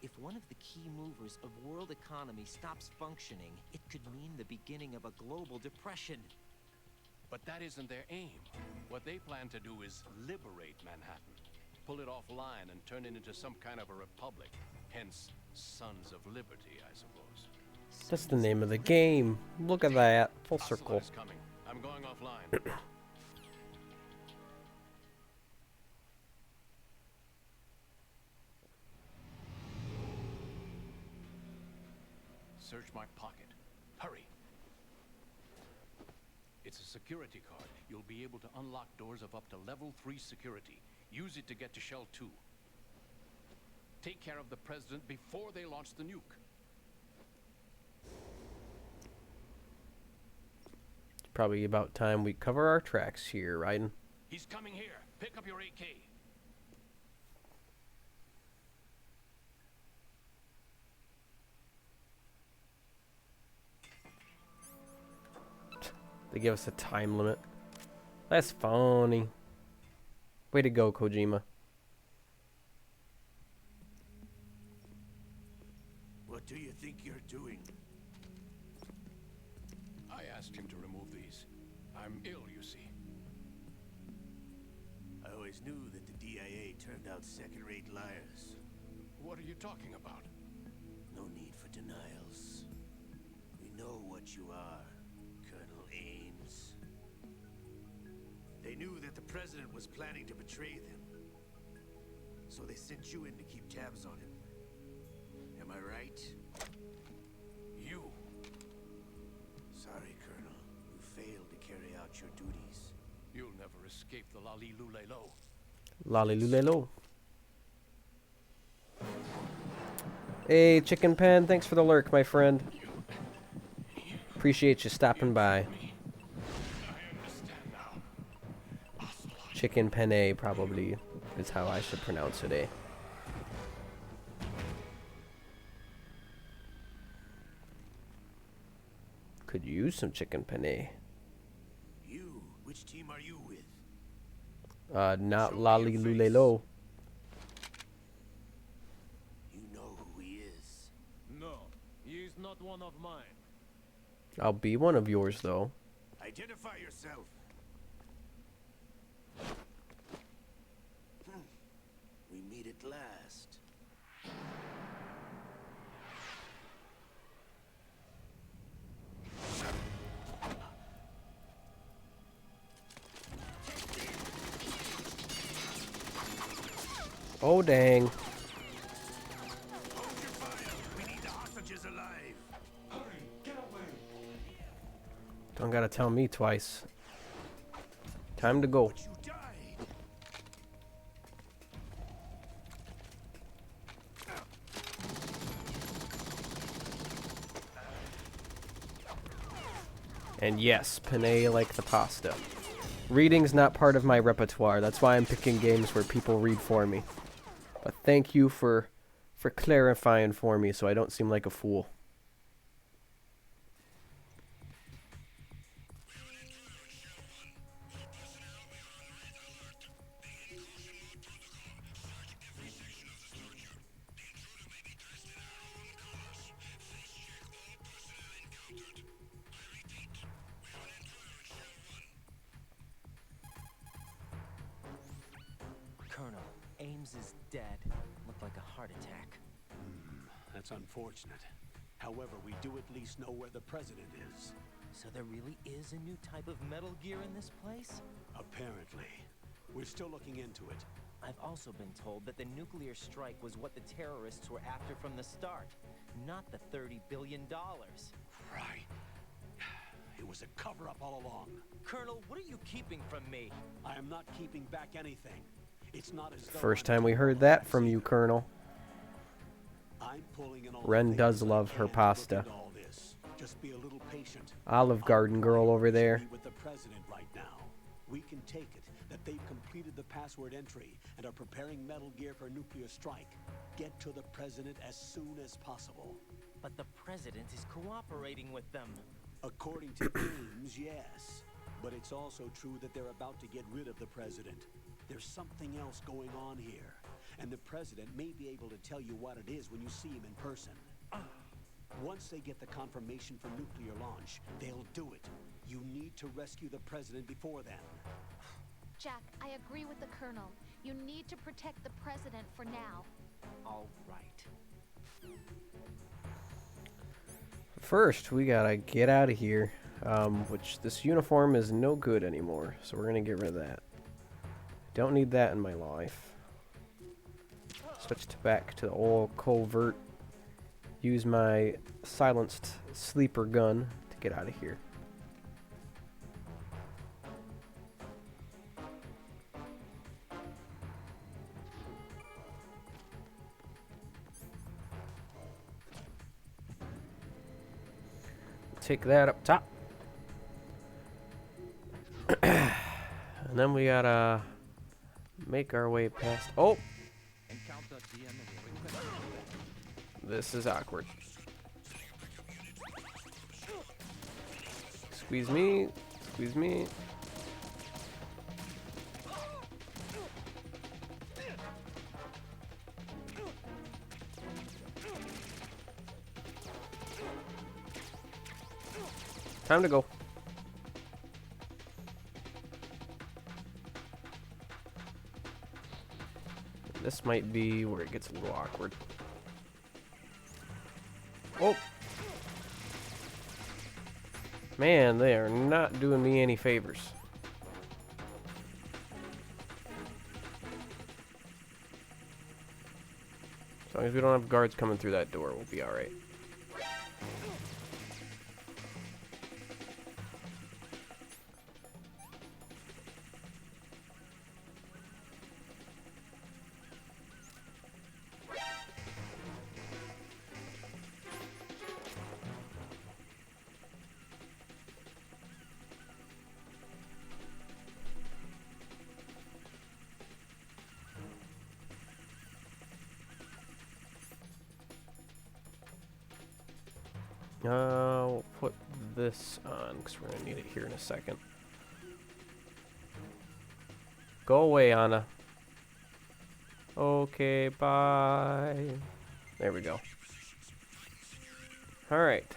If one of the key movers of world economy stops functioning, it could mean the beginning of a global depression. But that isn't their aim. What they plan to do is liberate Manhattan. Pull it offline and turn it into some kind of a republic. Hence, Sons of Liberty, I suppose. That's the name of the game. Look at that. Full circle. Ocelot is coming. I'm going offline. Search my pocket. Hurry. It's a security card. You'll be able to unlock doors of up to level 3 security. Use it to get to Shell 2. Take care of the president before they launch the nuke. It's probably about time we cover our tracks here, Raiden. He's coming here. Pick up your AK. They give us a time limit. That's funny. Way to go, Kojima. What do you think you're doing? I asked him to remove these. I'm ill, you see. I always knew that the DIA turned out second-rate liars. What are you talking about? No need for denials. We know what you are, Colonel Ames. They knew that the president was planning to betray them. So they sent you in to keep tabs on him. Am I right? You? Sorry, Colonel. You failed to carry out your duties. You'll never escape the Lali-Lulelo. Lali-Lulelo. Hey, Chicken Pen, thanks for the lurk, my friend. Appreciate you stopping by. Chicken Penne probably is how I should pronounce it, eh? Could use some chicken penne. You? Which team are you with? Not Lali-Lulelo. You know who he is. No, he is not one of mine. I'll be one of yours, though. Identify yourself. We meet at last. Oh, dang. Hold your fire. We need the hostages alive. Hurry, get away. Don't gotta tell me twice. Time to go. But you died. And yes, penne like the pasta. Reading's not part of my repertoire. That's why I'm picking games where people read for me. But thank you for clarifying for me so I don't seem like a fool. Colonel, Ames is dead. Looked like a heart attack. That's unfortunate. However, we do at least know where the president is. So there really is a new type of Metal Gear in this place? Apparently. We're still looking into it. I've also been told that the nuclear strike was what the terrorists were after from the start, not the $30 billion. Right. It was a cover-up all along. Colonel, what are you keeping from me? I am not keeping back anything. It's not as though First I'm time we heard that from you, Colonel. I'm pulling in all Ren the does favors I love her can to look pasta. into all this. Just be a little patient. Olive Garden girl over there. Meet with the president right now. We can take it that they've completed the password entry and are preparing Metal Gear for nuclear strike. Get to the president as soon as possible. But the president is cooperating with them. According to Ames, yes. But it's also true that they're about to get rid of the president. There's something else going on here. And the president may be able to tell you what it is when you see him in person. Once they get the confirmation for nuclear launch, they'll do it. You need to rescue the president before then. Jack, I agree with the Colonel. You need to protect the president for now. All right. First, we gotta get out of here. Which this uniform is no good anymore, so we're gonna get rid of that. Don't need that in my life. Switch back to the old covert. Use my silenced sleeper gun to get out of here. Take that up top. And then we gotta make our way past. Oh! This is awkward. Squeeze me. Squeeze me. Time to go. This might be where it gets a little awkward. Oh! Man, they are not doing me any favors. As long as we don't have guards coming through that door, we'll be alright. We'll put this on because we're gonna need it here in a second. Go away, Anna. Okay, bye. There we go. Alright.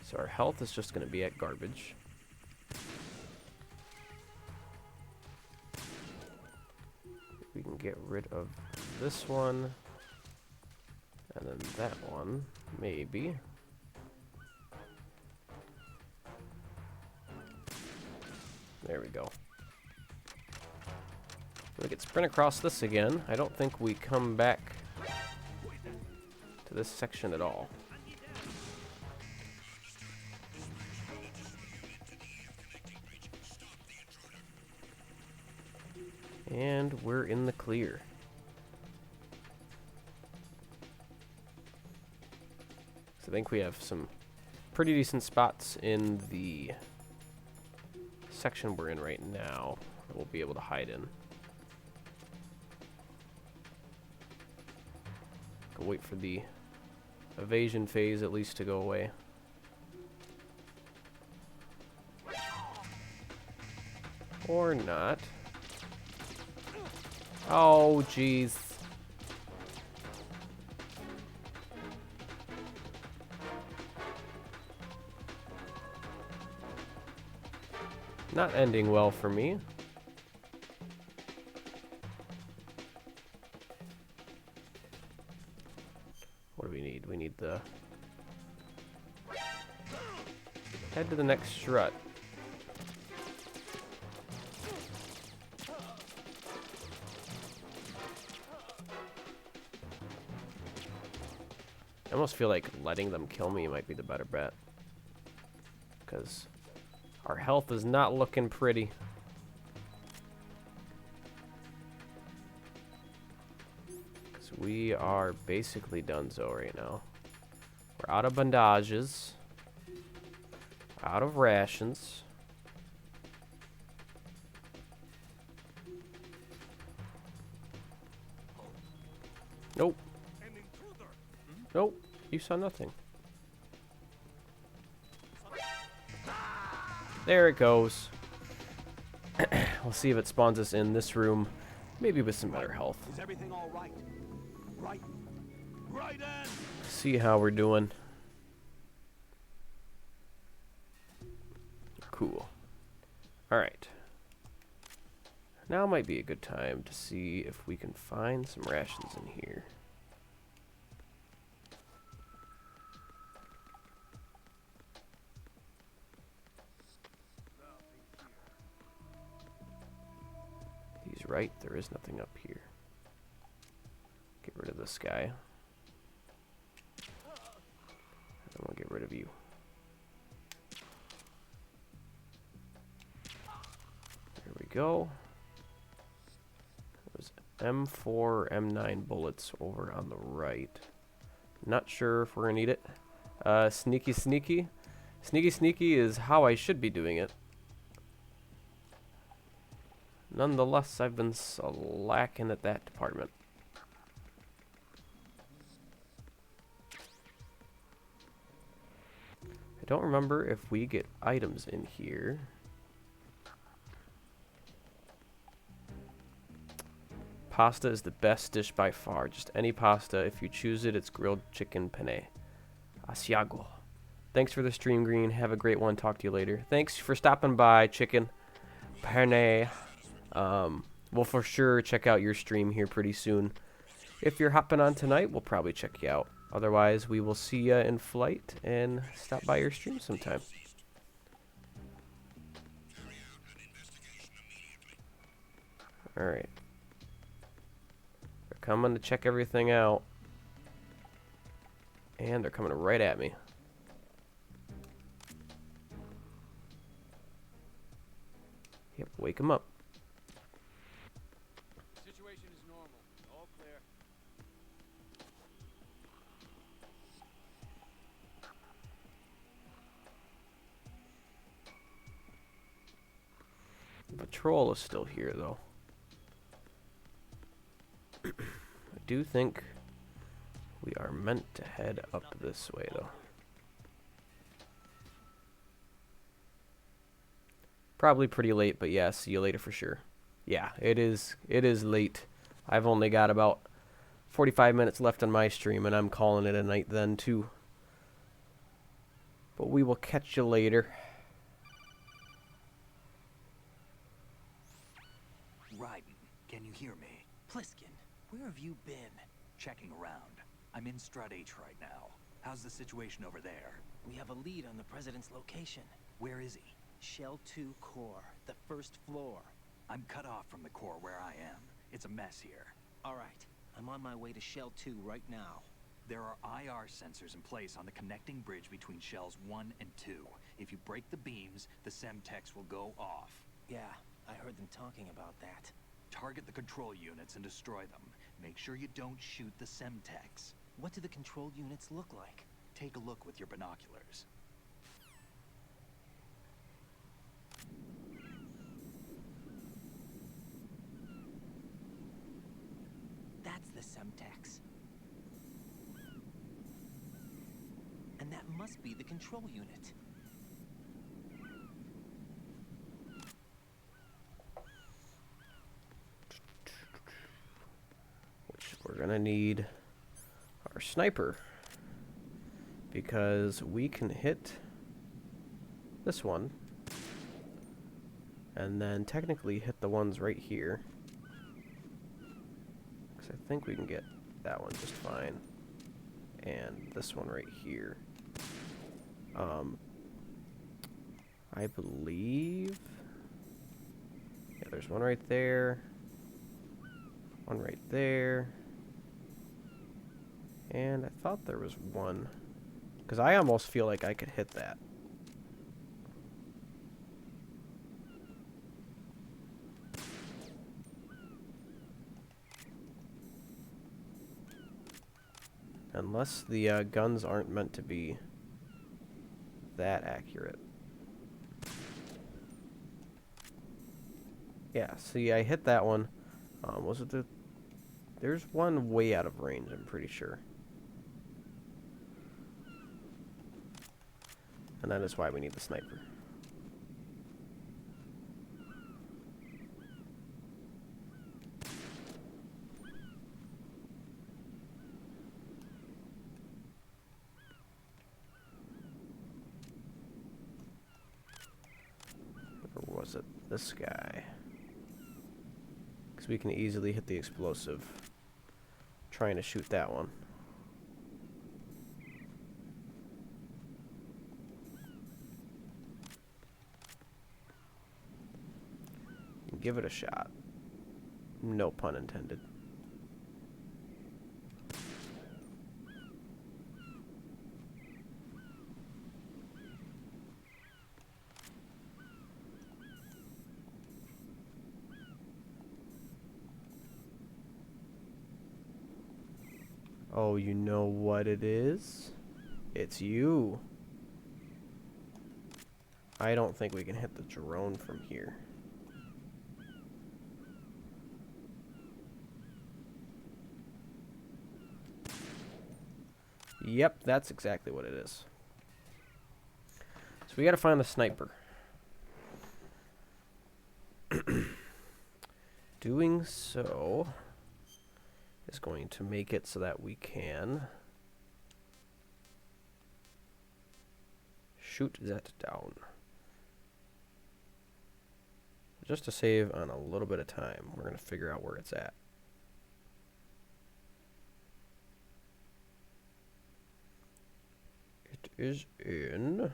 So our health is just gonna be at garbage. We can get rid of this one. And then that one, maybe. There we go. We could sprint across this again. I don't think we come back to this section at all. And we're in the clear. I think we have some pretty decent spots in the section we're in right now that we'll be able to hide in. Go wait for the evasion phase at least to go away. Or not. Oh, jeez. Not ending well for me. What do we need? We need the... Head to the next strut. I almost feel like letting them kill me might be the better bet. Because our health is not looking pretty. we are basically donezo right now. We're out of bandages. Out of rations. Nope. Nope. You saw nothing. There it goes. We'll see if it spawns us in this room. Maybe with some better health. Is everything all right? Right. Right in. See how we're doing. Cool. Alright. Now might be a good time to see if we can find some rations in here. He's right, there is nothing up here. Get rid of this guy. And we'll get rid of you. There we go. There's M4, M9 bullets over on the right. Not sure if we're gonna need it. Sneaky sneaky. Sneaky sneaky is how I should be doing it. Nonetheless, I've been slacking at that department. I don't remember if we get items in here. Pasta is the best dish by far. Just any pasta. If you choose it, it's grilled chicken penne. Asiago. Thanks for the stream, Green. Have a great one. Talk to you later. Thanks for stopping by, chicken penne. We'll for sure check out your stream here pretty soon. If you're hopping on tonight, we'll probably check you out. Otherwise, we will see you in flight and stop by your stream sometime. Alright. They're coming to check everything out. And they're coming right at me. Yep, wake them up. Situation is normal. All clear. The patrol is still here, though. I do think we are meant to head up this way, though. Probably pretty late, but yeah, see you later for sure. Yeah, it is late. I've only got about 45 minutes left on my stream, and I'm calling it a night then, too. But we will catch you later. Raiden, can you hear me? Pliskin, where have you been? Checking around. I'm in Strut H right now. How's the situation over there? We have a lead on the president's location. Where is he? Shell 2 core, the first floor. I'm cut off from the core where I am. It's a mess here. All right, I'm on my way to Shell 2 right now. There are IR sensors in place on the connecting bridge between Shells 1 and 2. If you break the beams, the Semtex will go off. Yeah, I heard them talking about that. Target the control units and destroy them. Make sure you don't shoot the Semtex. What do the control units look like? Take a look with your binoculars. That's the Semtex. And that must be the control unit. Which we're gonna need our sniper, because we can hit this one and then technically hit the ones right here, because I think we can get that one just fine, and this one right here. I believe, yeah, there's one right there, one right there, and I thought there was one, because I almost feel like I could hit that. Unless the guns aren't meant to be that accurate. Yeah, see, I hit that one. Was it the... There's one way out of range, I'm pretty sure. And that is why we need the sniper. Or was it this guy? Because we can easily hit the explosive trying to shoot that one. Give it a shot. No pun intended. Oh, you know what it is? It's you. I don't think we can hit the drone from here. Yep, that's exactly what it is. So we gotta find the sniper. Doing so is going to make it so that we can shoot that down. Just to save on a little bit of time, we're going to figure out where it's at. It is in...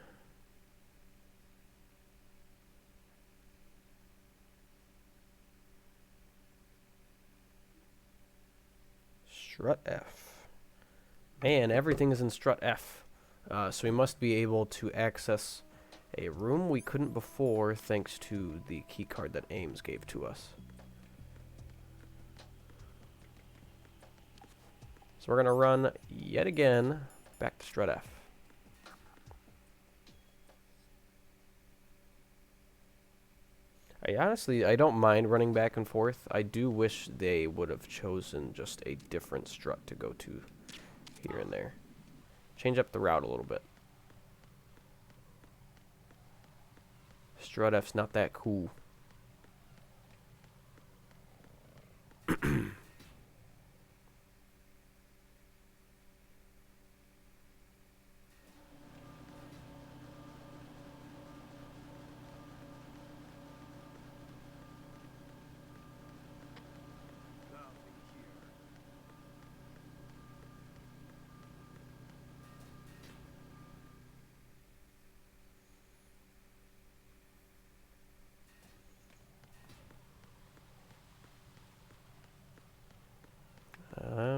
Strut F. Man, everything is in Strut F. So we must be able to access a room we couldn't before thanks to the key card that Ames gave to us. So we're going to run yet again back to Strut F. I don't mind running back and forth. I do wish they would have chosen just a different strut to go to here and there. Change up the route a little bit. Strut F's not that cool.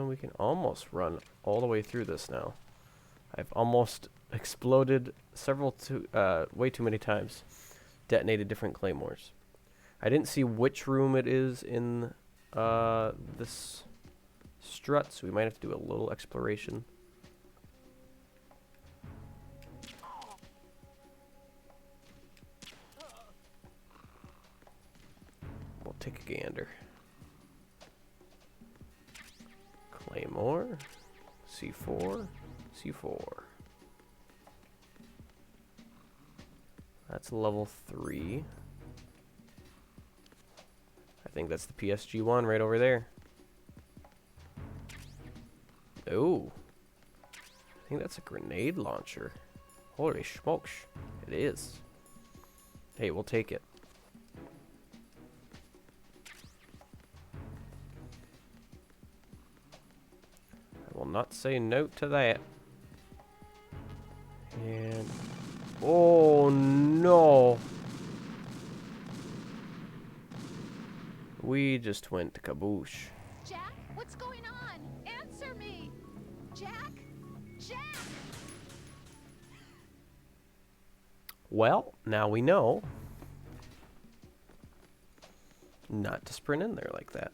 We can almost run all the way through this now. I've almost exploded way too many times. Detonated different claymores. I didn't see which room it is in this strut, so we might have to do a little exploration. We'll take a gander. Claymore, C4, C4. That's level 3. I think that's the PSG one right over there. Oh, I think that's a grenade launcher. Holy smokes, it is. Hey, we'll take it. I will not say no to that. And oh no, we just went to kaboosh. Jack, what's going on? Answer me! Jack? Jack! Well, now we know not to sprint in there like that.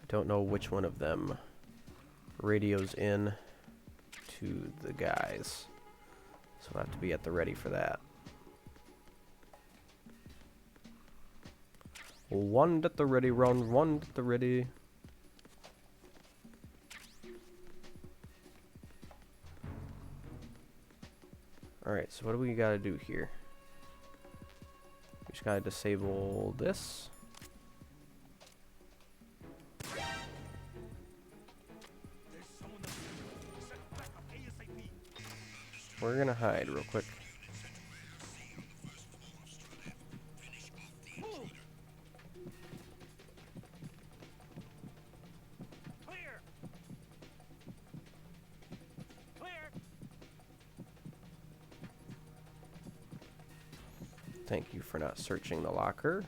don't know which one of them radios in to the guys. So I'll have to be at the ready for that. One at the ready, round one at the ready. Alright, so what do we gotta do here? We just gotta disable this. We're gonna hide real quick. Clear. Clear. Thank you for not searching the locker.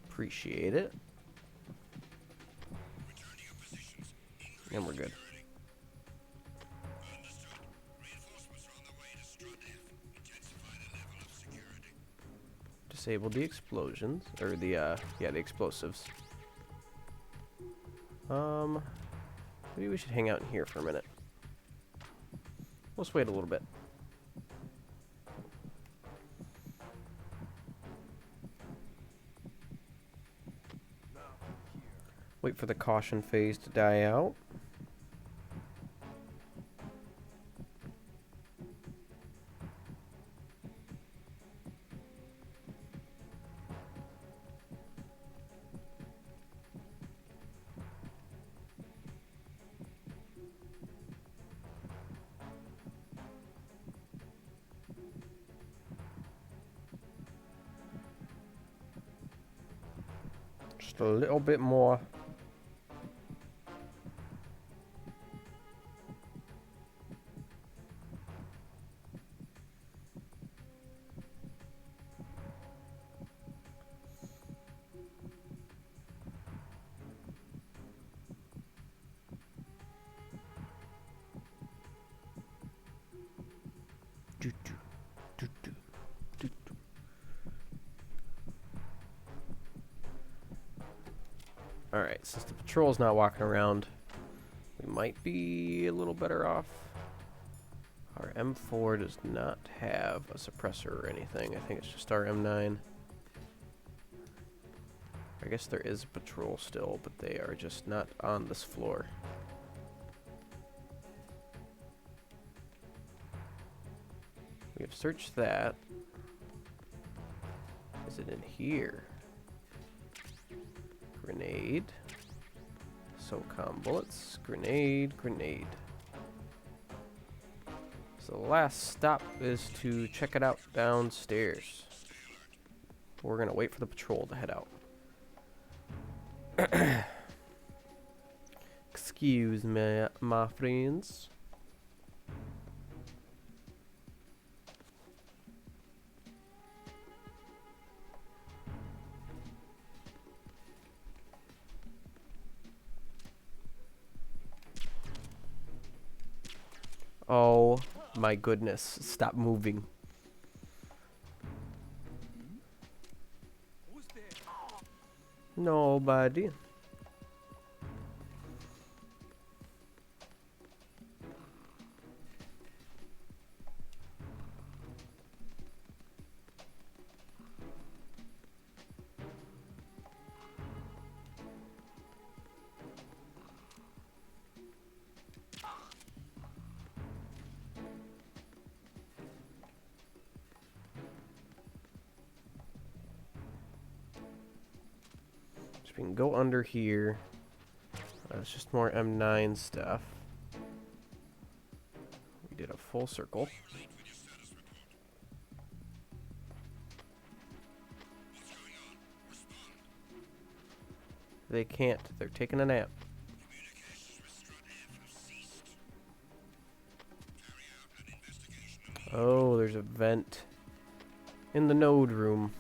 Appreciate it. And we're good. Disable the explosions, or the yeah, the explosives. Maybe we should hang out in here for a minute. Let's wait a little bit. Wait for the caution phase to die out. Just a little bit more. Alright, since the patrol's not walking around, we might be a little better off. Our M4 does not have a suppressor or anything. I think it's just our M9. I guess there is a patrol still, but they are just not on this floor. We have searched that. Is it in here? Grenade. SOCOM bullets. Grenade, grenade. So the last stop is to check it out downstairs. We're gonna wait for the patrol to head out. Excuse me, my friends. Oh my goodness, stop moving. Who's there? Nobody. We can go under here. It's just more M9 stuff. We did a full circle. They can't. They're taking a nap. Oh, there's a vent in the node room.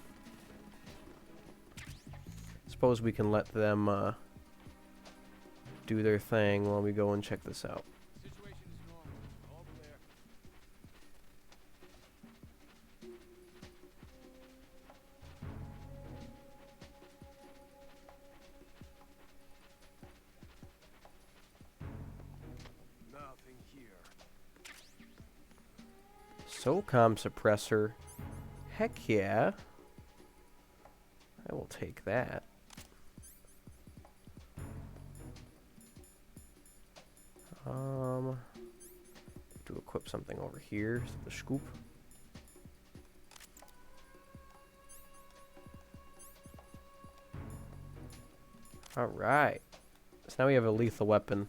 Suppose we can let them do their thing while we go and check this out. Situation is normal. All clear. SOCOM suppressor. Heck yeah. I will take that. To equip something over here, the scoop. Alright. So now we have a lethal weapon.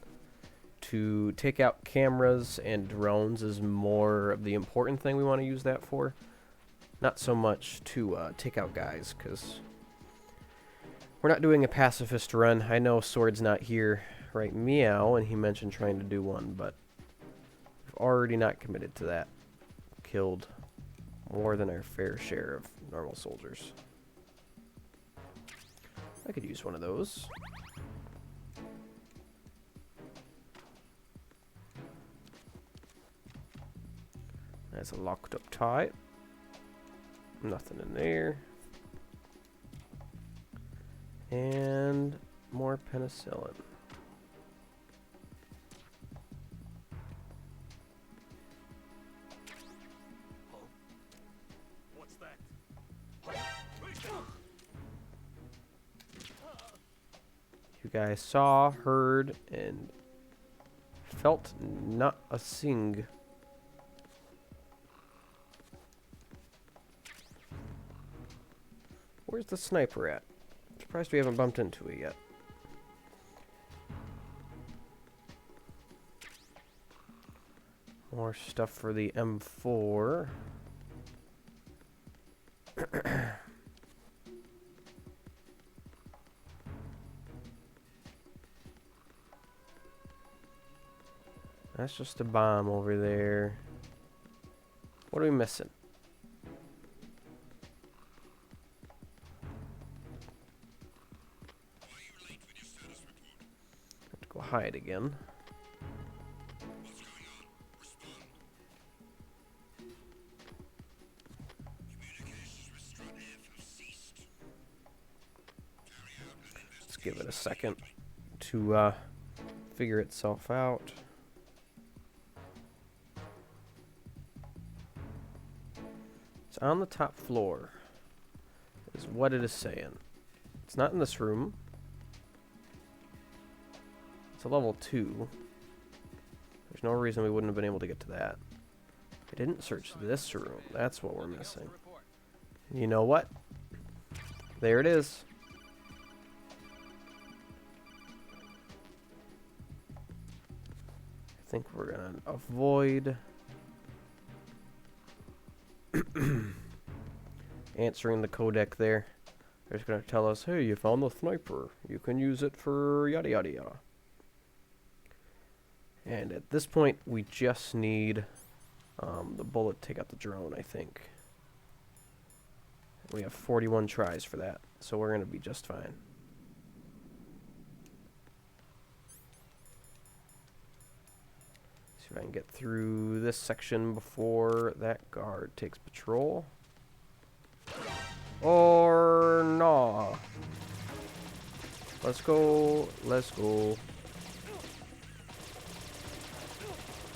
To take out cameras and drones is more of the important thing we want to use that for. Not so much to take out guys, because we're not doing a pacifist run. I know Sword's not here right meow, and he mentioned trying to do one, but we've already not committed to that. Killed more than our fair share of normal soldiers. I could use one of those. That's a locked up type. Nothing in there. And more penicillin. What's that? You guys saw, heard, and felt not a thing. Where's the sniper at? Surprised we haven't bumped into it yet. More stuff for the M4. That's just a bomb over there. What are we missing? Have to go hide again. Let's give it a second to figure itself out. It's on the top floor, is what it is saying. It's not in this room. It's a level 2. There's no reason we wouldn't have been able to get to that. We didn't search this room. That's what we're missing. You know what? There it is. I think we're gonna avoid answering the codec there. They're just gonna tell us, hey, you found the sniper. You can use it for yada yada yada. And at this point, we just need the bullet to take out the drone, I think. We have 41 tries for that, so we're gonna be just fine. See if I can get through this section before that guard takes patrol. Or no. Let's go. Let's go.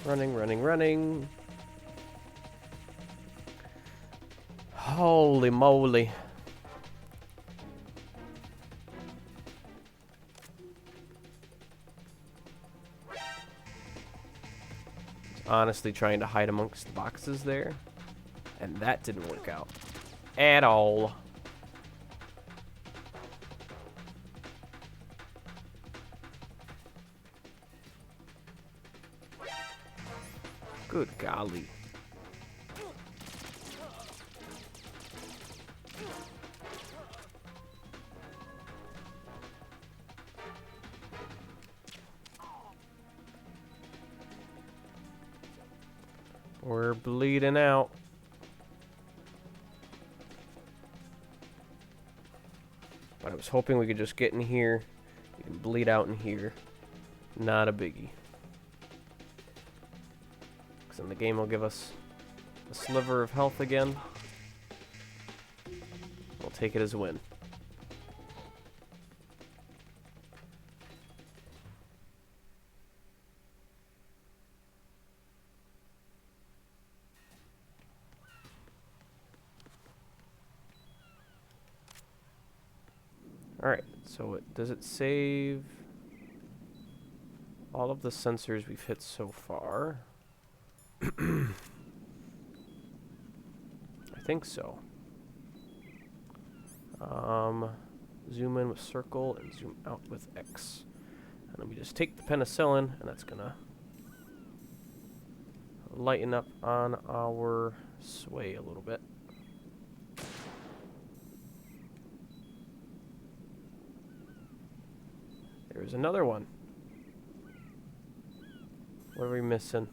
Running, running, running. Holy moly. Honestly trying to hide amongst the boxes there, and that didn't work out at all. Good golly. We're bleeding out. But I was hoping we could just get in here. You can bleed out in here. Not a biggie. Because then the game will give us a sliver of health again. We'll take it as a win. Alright, so does it save all of the sensors we've hit so far? I think so. Zoom in with circle and zoom out with X. And then we just take the penicillin, and that's gonna lighten up on our sway a little bit. There's another one. What are we missing?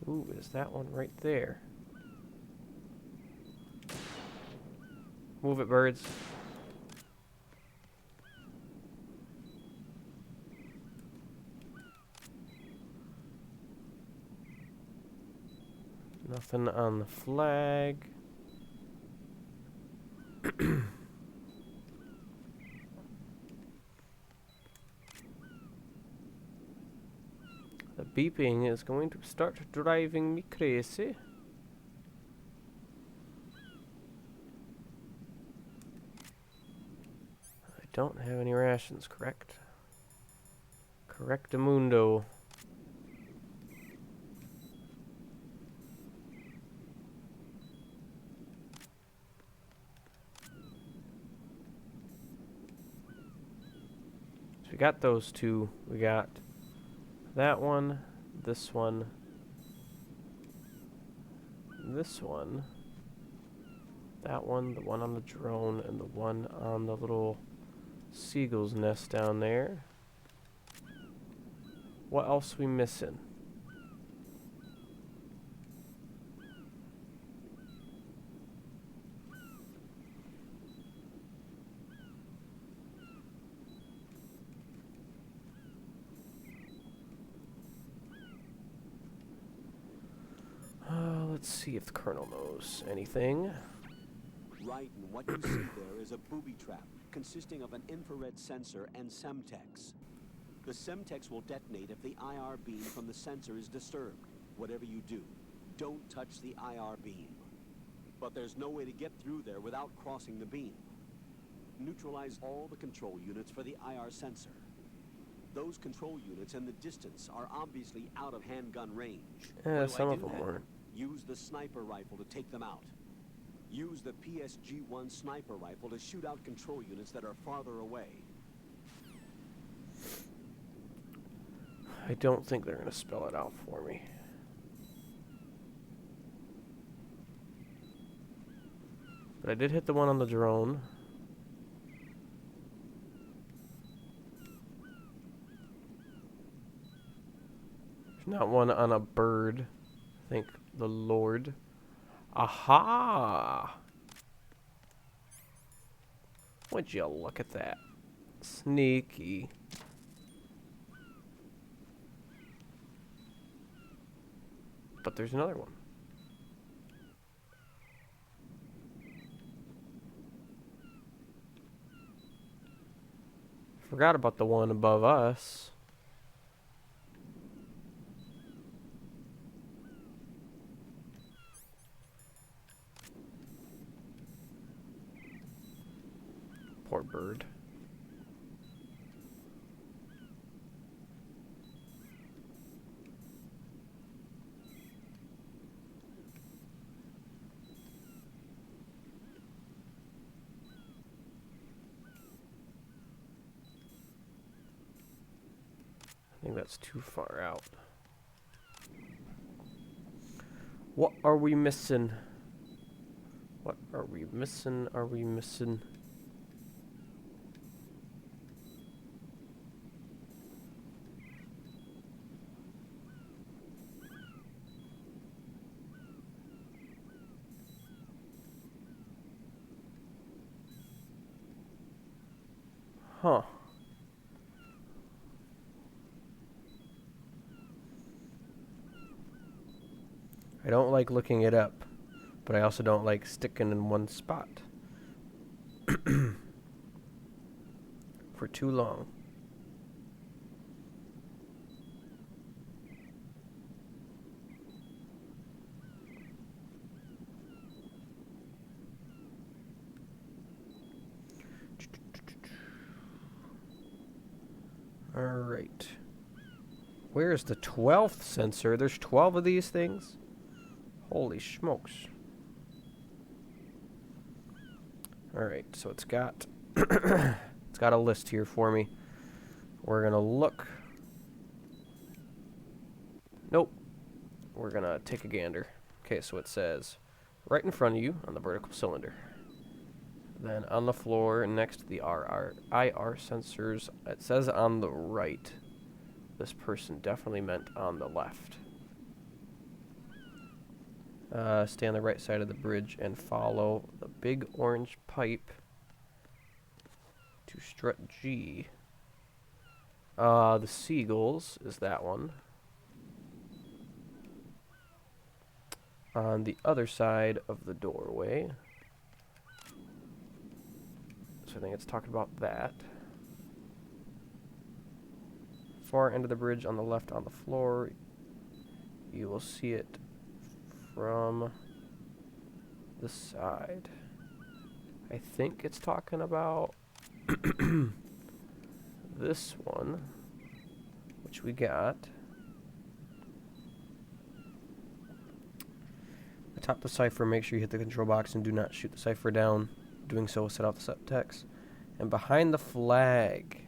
Ooh, is that one right there? Move it, birds. Nothing on the flag. The beeping is going to start driving me crazy. I don't have any rations, correct? Correctamundo. So we got those two. We got that one, this one, this one, that one, the one on the drone, and the one on the little seagull's nest down there. What else we missing? Let's see if the colonel knows anything. Right, and what you see there is a booby trap consisting of an infrared sensor and Semtex. The Semtex will detonate if the IR beam from the sensor is disturbed. Whatever you do, don't touch the IR beam. But there's no way to get through there without crossing the beam. Neutralize all the control units for the IR sensor. Those control units in the distance are obviously out of handgun range. Some of them weren't. Use the sniper rifle to take them out. Use the PSG-1 sniper rifle to shoot out control units that are farther away. I don't think they're going to spell it out for me. But I did hit the one on the drone. There's not one on a bird. Thank the Lord. Aha! Would you look at that? Sneaky. But there's another one. Forgot about the one above us. Poor bird. I think that's too far out. What are we missing? What are we missing? Are we missing? Huh. I don't like looking it up, but I also don't like sticking in one spot for too long. Alright. Where's the 12th sensor? There's 12 of these things? Holy smokes. Alright, so it's got it's got a list here for me. We're gonna look. Nope. We're gonna take a gander. Okay, so it says right in front of you on the vertical cylinder. Then on the floor next to the IR sensors, it says on the right. This person definitely meant on the left. Stay on the right side of the bridge and follow the big orange pipe to strut G. The seagulls is that one. On the other side of the doorway. So I think it's talking about that. Far end of the bridge on the left on the floor. You will see it from the side. I think it's talking about this one, which we got. Atop the cipher, make sure you hit the control box and do not shoot the cipher down. Doing so will set off the subtext. And behind the flag,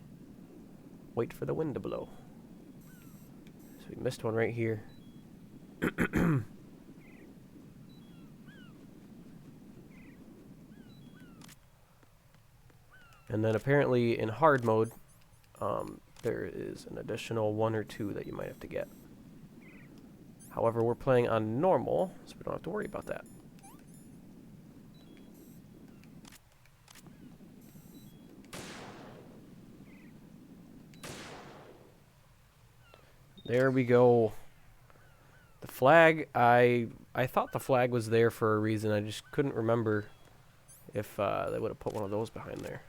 wait for the wind to blow. So we missed one right here. And then apparently in hard mode, there is an additional 1 or 2 that you might have to get. However, we're playing on normal, so we don't have to worry about that. There we go. The flag, I thought the flag was there for a reason. I just couldn't remember if they would have put one of those behind there.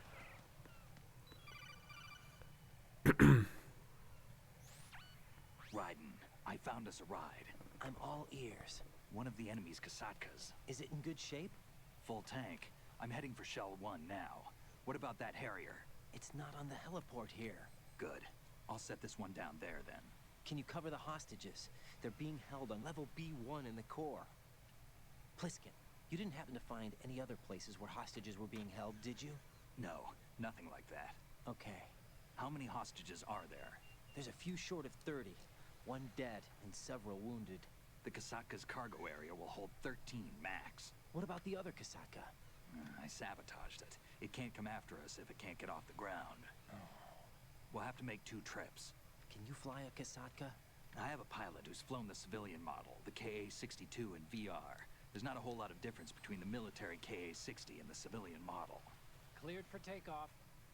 Raiden, I found us a ride. I'm all ears. One of the enemy's Kasatkas. Is it in good shape? Full tank. I'm heading for Shell 1 now. What about that Harrier? It's not on the heliport here. Good. I'll set this one down there then. Can you cover the hostages? They're being held on level B1 in the core. Pliskin, you didn't happen to find any other places where hostages were being held, did you? No, nothing like that. Okay. How many hostages are there? There's a few short of 30. 1 dead and several wounded. The Kasatka's cargo area will hold 13 max. What about the other Kasatka? I sabotaged it. It can't come after us if it can't get off the ground. Oh. We'll have to make 2 trips. Can you fly a Kasatka? I have a pilot who's flown the civilian model, the KA-62 in VR. There's not a whole lot of difference between the military KA-60 and the civilian model. Cleared for takeoff.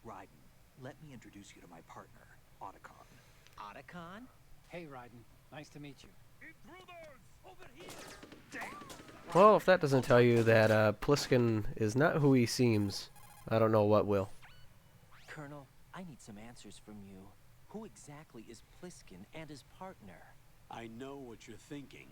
Raiden, let me introduce you to my partner, Otacon. Otacon? Hey, Raiden. Nice to meet you. Intruders! Over here! Damn! Well, if that doesn't tell you that Pliskin is not who he seems, I don't know what will. Colonel, I need some answers from you. Who exactly is Pliskin and his partner? I know what you're thinking.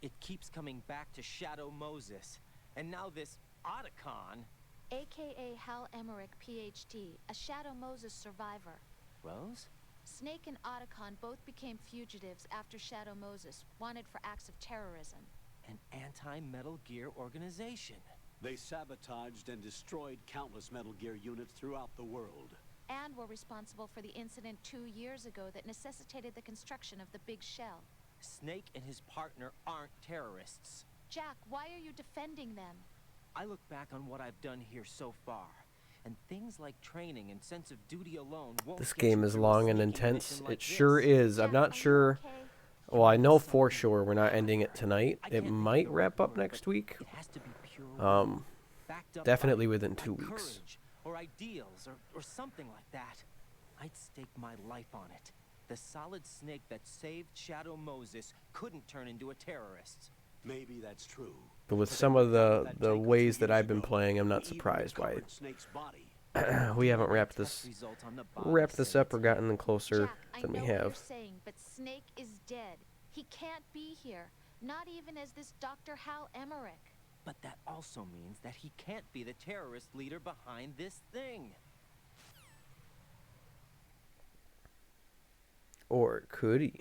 It keeps coming back to Shadow Moses. And now this Otacon. AKA Hal Emmerich, PhD, a Shadow Moses survivor. Rose? Snake and Otacon both became fugitives after Shadow Moses, wanted for acts of terrorism. An anti-Metal Gear organization. They sabotaged and destroyed countless Metal Gear units throughout the world. And were responsible for the incident 2 years ago that necessitated the construction of the Big Shell. Snake and his partner aren't terrorists. Jack, why are you defending them? I look back on what I've done here so far, and things like training and sense of duty alone won't. This get game you is through a long and sneaking intense. mission like It sure this. is. I'm Jack, not are you sure. okay? Well, I know for sure we're not ending it tonight. It might wrap up next week. It has to be pure backed up Definitely by within 2 weeks. courage or ideals or something like that. I'd stake my life on it. The solid snake that saved Shadow Moses couldn't turn into a terrorist. Maybe that's true. But with some of the ways that I've been playing, I'm not surprised why we haven't wrapped this up or gotten closer than we I know what you're have. saying, but Snake is dead. He can't be here, not even as this Dr. Hal Emmerich. But that also means that he can't be the terrorist leader behind this thing. Or could he?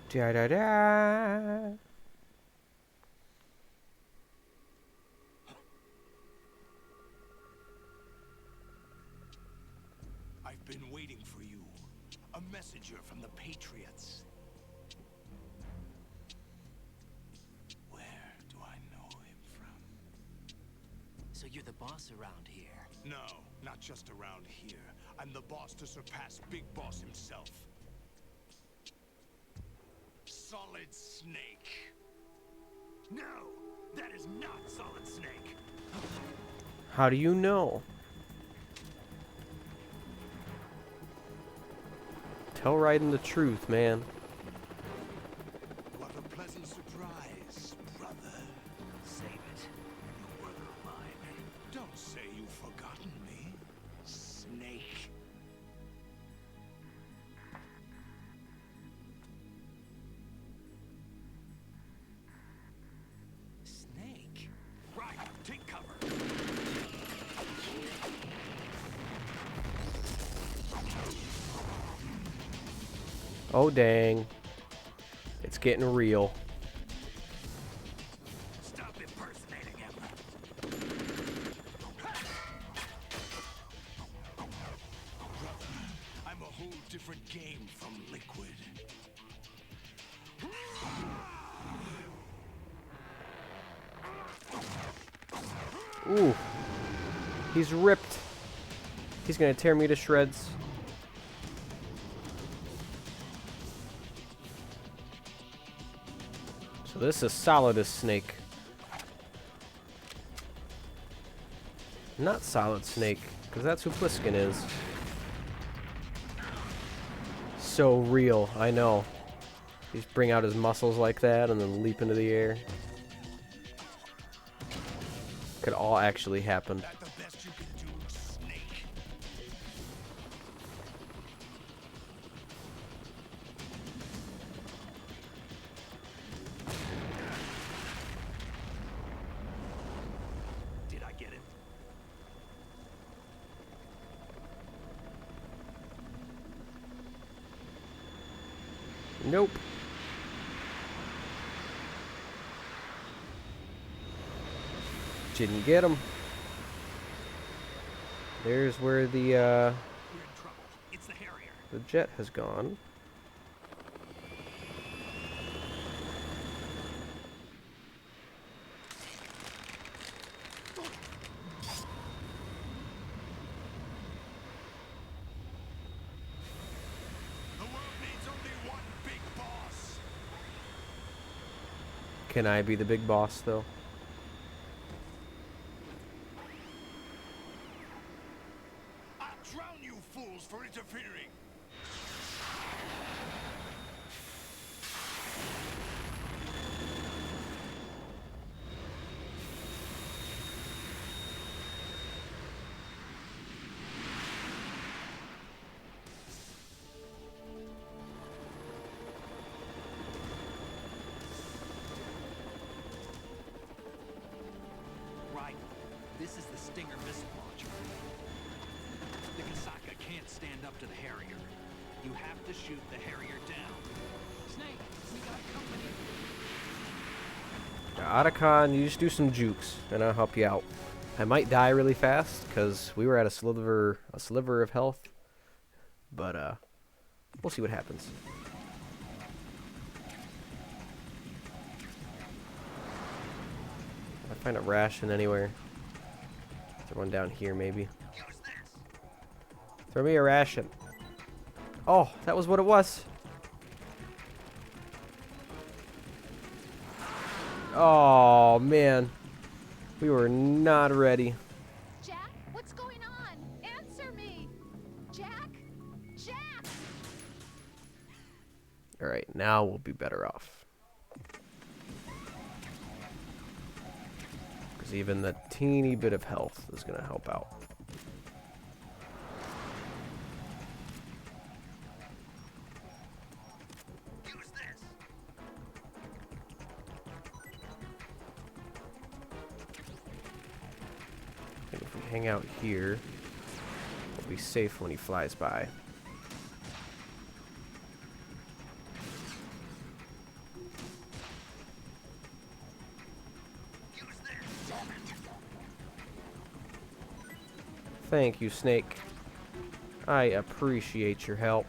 Da da da. I've been waiting for you. A messenger from the Patriots. Where do I know him from? So you're the boss around here? No, not just around here. I'm the boss to surpass Big Boss himself. Solid Snake. No, that is not Solid Snake. How do you know? Tell Raiden the truth, man. What a pleasant surprise, brother. Save it. You're brother of mine. Don't say you've forgotten me, Snake. Snake? Right, take cover. Oh dang. It's getting real. Stop impersonating him. Brother, I'm a whole different game from Liquid. Ooh. He's ripped. He's gonna tear me to shreds. So this is solid as Snake. Not Solid Snake, because that's who Pliskin is. So real, I know. He's bring out his muscles like that and then leap into the air. Could all actually happen. That the best you can do, Snake. Did I get it? Nope. Didn't get him. There's where the We're in trouble. It's the Harrier. the jet has gone. The world needs only one big boss. Can I be the big boss though? I'll drown you fools for interfering. Right. This is the Stinger missile launcher. The Kasaka can't stand up to the Harrier. You have to shoot the Harrier down. Snake, we got company. Otacon, you just do some jukes, and I'll help you out. I might die really fast because we were at a sliver of health, but we'll see what happens. If I find a ration anywhere, there's one down here maybe. Use Throw me a ration. Oh, that was what it was. Oh, man. We were not ready. Jack, what's going on? Answer me! Jack? Jack! Alright, now we'll be better off. Because even the teeny bit of health is going to help out. I think if we hang out here, we'll be safe when he flies by. Thank you, Snake. I appreciate your help.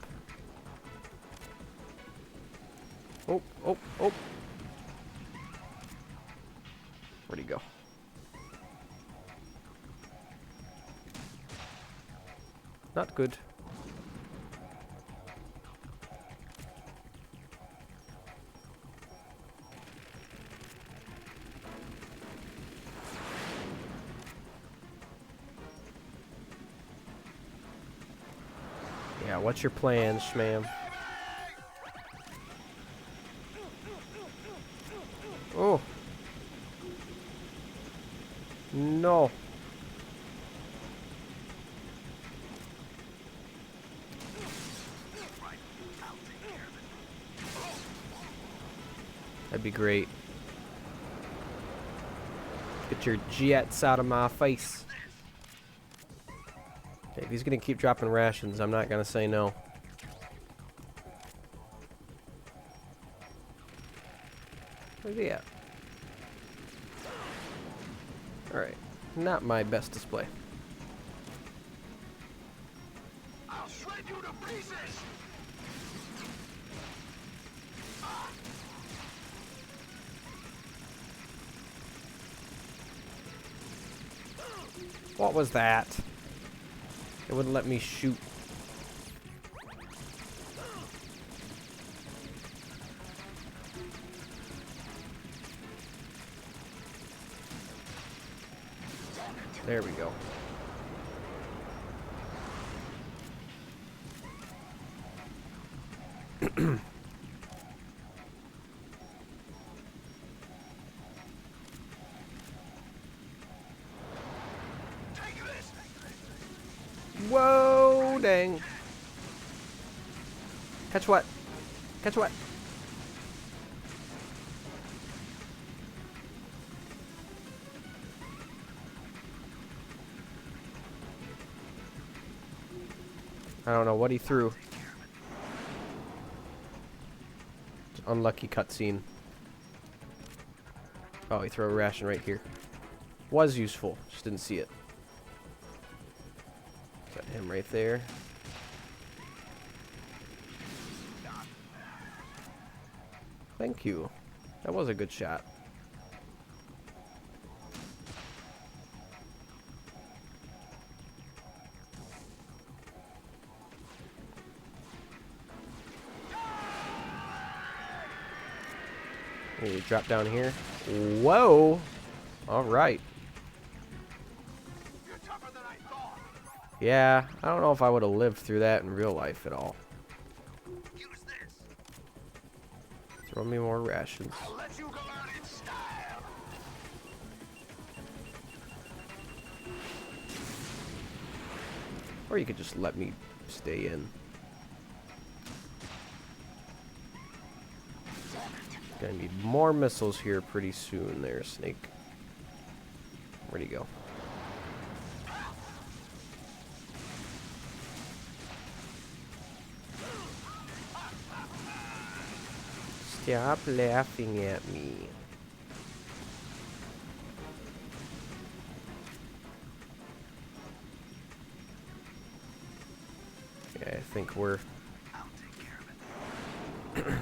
Oh, oh, oh. Where'd he go? Not good. Yeah, what's your plan, Shmam? Oh. No. That'd be great. Get your jets out of my face. Okay, if he's gonna keep dropping rations, I'm not gonna say no. Where's he at? Alright. Not my best display. I'll shred you to pieces! What was that? It wouldn't let me shoot. There we go. Whoa, dang. Catch what? Catch what? I don't know what he threw. Unlucky cutscene. Oh, he threw a ration right here. Was useful, just didn't see it. Got him right there. Thank you. That was a good shot. You drop down here. Whoa! Alright. Yeah, I don't know if I would have lived through that in real life at all. Throw me more rations. Or you could just let me stay in. Gonna need more missiles here pretty soon there, Snake. Where'd he go? Stop laughing at me. Yeah, I think we're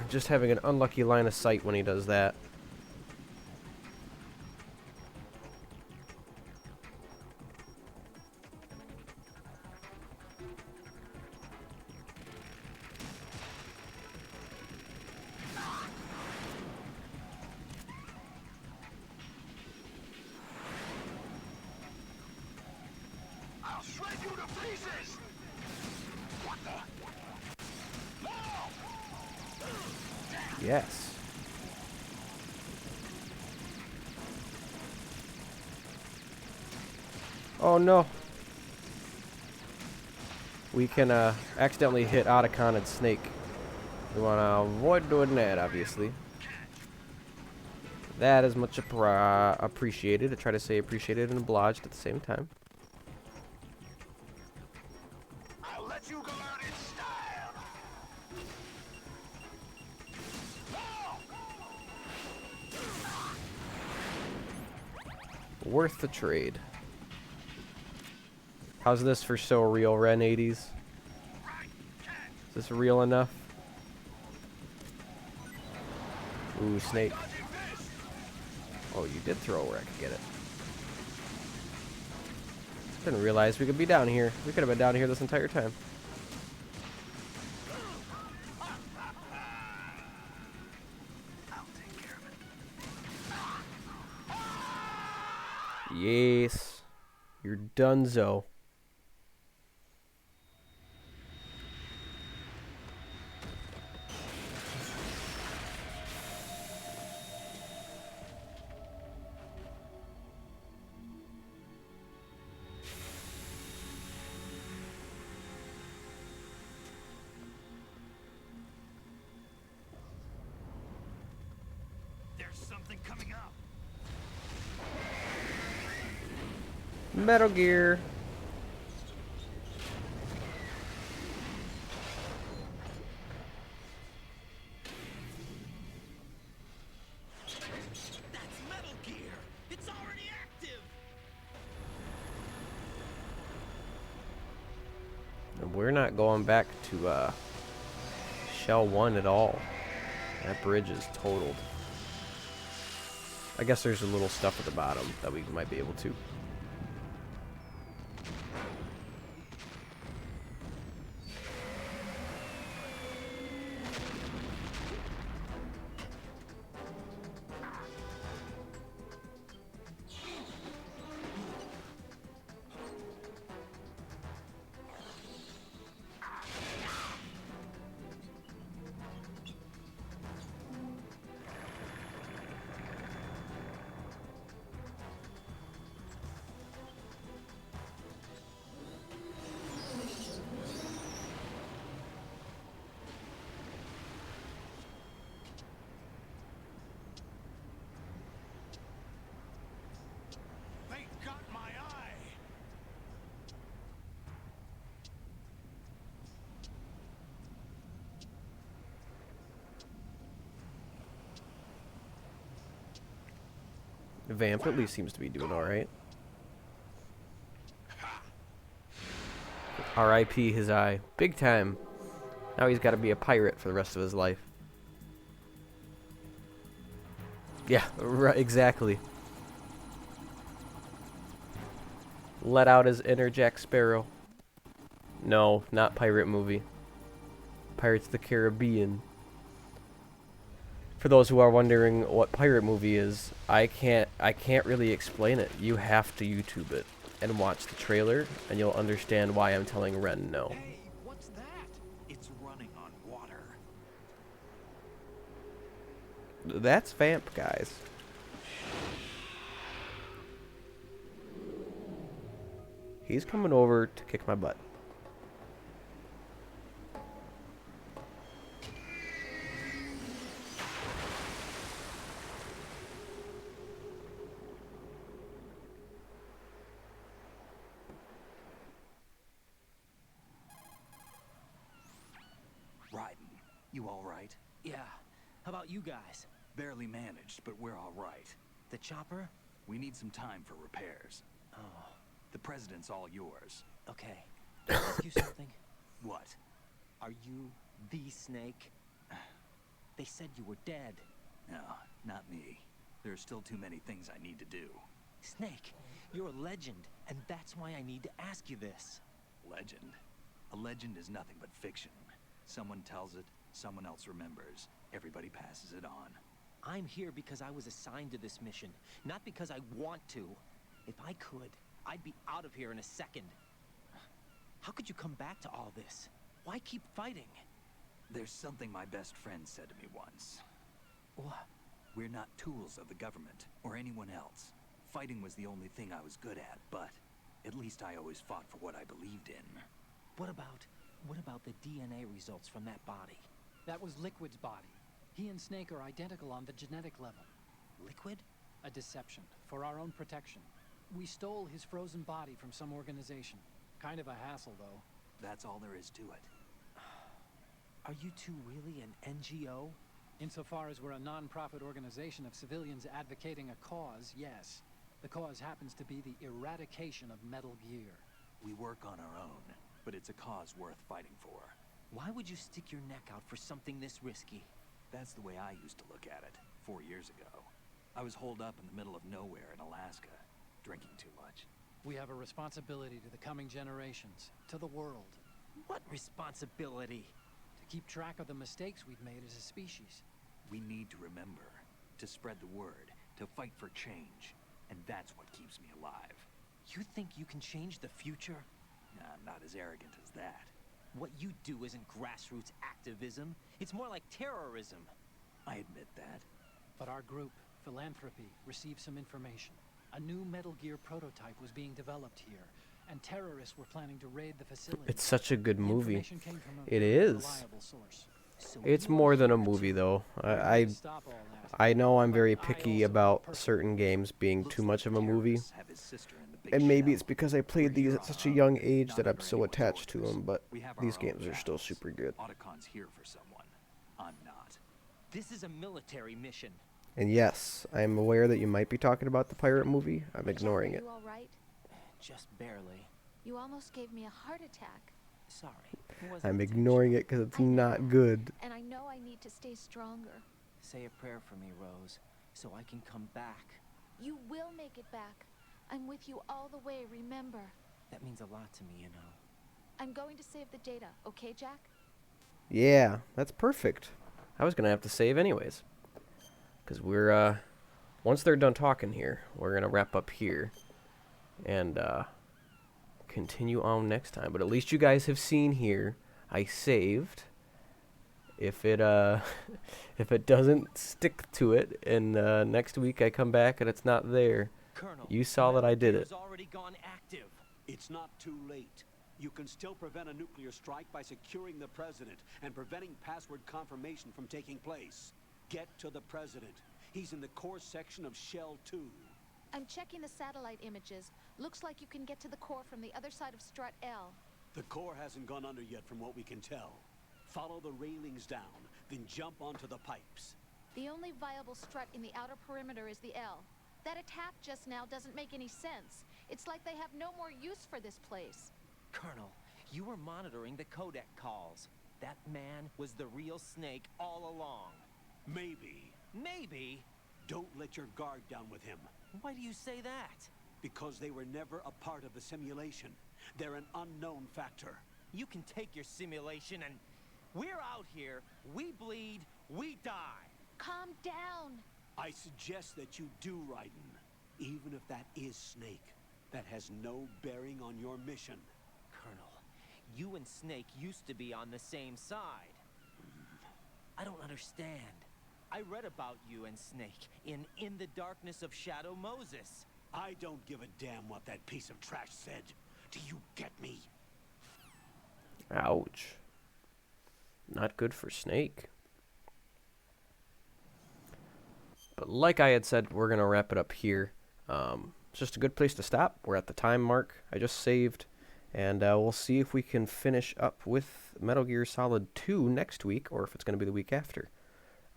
just having an unlucky line of sight when he does that. shred you to pieces! What the? Yes. Oh no. We can accidentally hit Otacon and Snake. We want to avoid doing that, obviously. That is much appreciated. I try to say appreciated and obliged at the same time. I'll let you go out in style! Worth the trade. How's this for so real, Ren 80s? Is this real enough? Ooh, Snake. Oh, you did throw where I could get it. Didn't realize we could be down here. We could have been down here this entire time. Yes. You're donezo. There's something coming up. Metal Gear. That's Metal Gear! It's already active! And we're not going back to Shell 1 at all. That bridge is totaled. I guess there's a little stuff at the bottom that we might be able to. They got my eye! Vamp at least seems to be doing alright. R.I.P. his eye. Big time. Now he's got to be a pirate for the rest of his life. Yeah, right, exactly. Let out his inner Jack Sparrow. No, not pirate movie. Pirates of the Caribbean. For those who are wondering what pirate movie is, I can't really explain it. You have to YouTube it and watch the trailer, and you'll understand why I'm telling Ren no. Hey, what's that? It's running on water. That's Vamp, guys. He's coming over to kick my butt. Raiden, you all right? Yeah. How about you guys? Barely managed, but we're all right. The chopper? We need some time for repairs. Oh, The president's all yours. okay. Can I ask you something? What? Are you the Snake? They said you were dead. No, not me. There are still too many things I need to do. Snake, you're a legend, and that's why I need to ask you this. Legend? A legend is nothing but fiction. Someone tells it, someone else remembers. Everybody passes it on. I'm here because I was assigned to this mission, not because I want to. If I could, I'd be out of here in a second. How could you come back to all this? Why keep fighting? There's something my best friend said to me once. What? We're not tools of the government or anyone else. Fighting was the only thing I was good at, but at least I always fought for what I believed in. What about the DNA results from that body? That was Liquid's body. He and Snake are identical on the genetic level. Liquid? A deception, for our own protection. We stole his frozen body from some organization. Kind of a hassle, though. That's all there is to it. Are you two really an NGO? Insofar as we're a non-profit organization of civilians advocating a cause, yes. The cause happens to be the eradication of Metal Gear. We work on our own, but it's a cause worth fighting for. Why would you stick your neck out for something this risky? That's the way I used to look at it 4 years ago. I was holed up in the middle of nowhere in Alaska, drinking too much. We have a responsibility to the coming generations, to the world. What responsibility? To keep track of the mistakes we've made as a species. We need to remember, to spread the word, to fight for change. And that's what keeps me alive. You think you can change the future? Nah, I'm not as arrogant as that. What you do isn't grassroots activism. It's more like terrorism. I admit that. But our group, Philanthropy, received some information. A new Metal Gear prototype was being developed here, and terrorists were planning to raid the facility. It's such a good movie. Information came from a It very is. reliable source. So It's more than a movie, though. I know I'm very picky about certain games being too much of a movie. And maybe it's because I played these at such a young age that I'm so attached to them, but these games are still super good. Otacon's here for someone. I'm not. This is a military mission. And yes, I am aware that you might be talking about the pirate movie. I'm ignoring it. You all right? Just barely. You almost gave me a heart attack. Sorry. I'm ignoring it because it's not good. And I know I need to stay stronger. Say a prayer for me, Rose, so I can come back. You will make it back. I'm with you all the way, remember. That means a lot to me, you know. I'm going to save the data, okay, Jack? Yeah, that's perfect. I was going to have to save anyways. Because we're, once they're done talking here, we're going to wrap up here. And, continue on next time. But at least you guys have seen here, I saved. If it, if it doesn't stick to it, and, next week I come back and it's not there, Colonel, you saw that I did it. already gone active. It's not too late. You can still prevent a nuclear strike by securing the president and preventing password confirmation from taking place. Get to the president. He's in the core section of Shell 2. I'm checking the satellite images. Looks like you can get to the core from the other side of Strut L. The core hasn't gone under yet from what we can tell. Follow the railings down, then jump onto the pipes. The only viable strut in the outer perimeter is the L. That attack just now doesn't make any sense. It's like they have no more use for this place. Colonel, you were monitoring the codec calls. That man was the real Snake all along. Maybe. Maybe? Don't let your guard down with him. Why do you say that? Because they were never a part of the simulation. They're an unknown factor. You can take your simulation and... We're out here, we bleed, we die. Calm down. I suggest that you do, Raiden. Even if that is Snake. That has no bearing on your mission. Colonel, you and Snake used to be on the same side. I don't understand. I read about you and Snake in the Darkness of Shadow Moses. I don't give a damn what that piece of trash said. Do you get me? Ouch. Not good for Snake. But like I had said, we're going to wrap it up here. It's just a good place to stop. We're at the time mark. I just saved. And we'll see if we can finish up with Metal Gear Solid 2 next week, or if it's going to be the week after.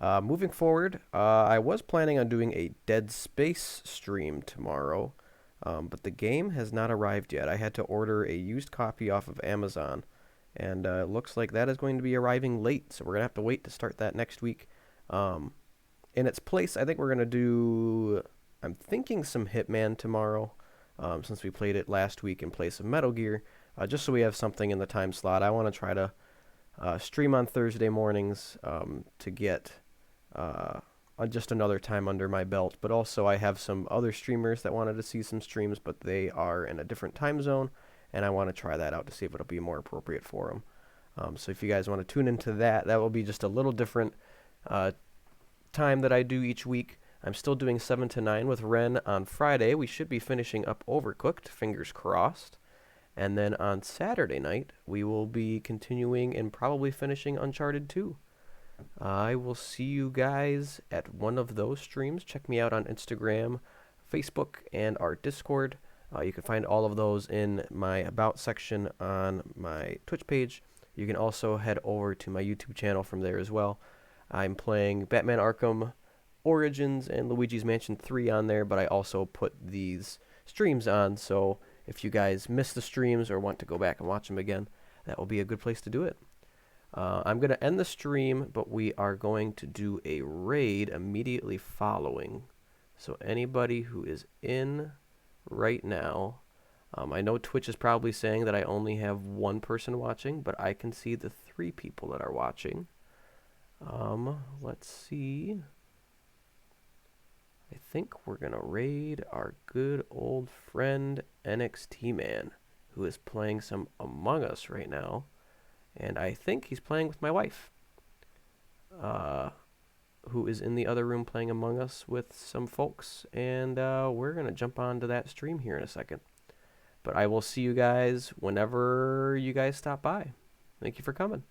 Moving forward, I was planning on doing a Dead Space stream tomorrow, but the game has not arrived yet. I had to order a used copy off of Amazon, and it looks like that is going to be arriving late, so we're going to have to wait to start that next week. In its place, I think we're going to do, I'm thinking some Hitman tomorrow, since we played it last week in place of Metal Gear, just so we have something in the time slot. I want to try to stream on Thursday mornings to get just another time under my belt, but also I have some other streamers that wanted to see some streams, but they are in a different time zone, and I want to try that out to see if it'll be more appropriate for them. So if you guys want to tune into that, that will be just a little different time that I do each week. I'm still doing 7 to 9 with Ren on Friday. We should be finishing up Overcooked, fingers crossed. And then on Saturday night, we will be continuing and probably finishing Uncharted 2. I will see you guys at one of those streams. Check me out on Instagram, Facebook, and our Discord. You can find all of those in my About section on my Twitch page. You can also head over to my YouTube channel from there as well. I'm playing Batman Arkham Origins and Luigi's Mansion 3 on there, but I also put these streams on, so if you guys miss the streams or want to go back and watch them again, that will be a good place to do it. I'm going to end the stream, but we are going to do a raid immediately following. So anybody who is in right now, I know Twitch is probably saying that I only have one person watching, but I can see the 3 people that are watching. Let's see. I think we're going to raid our good old friend NXT Man, who is playing some Among Us right now. And I think he's playing with my wife, who is in the other room playing Among Us with some folks. And we're going to jump onto that stream here in a second. But I will see you guys whenever you guys stop by. Thank you for coming.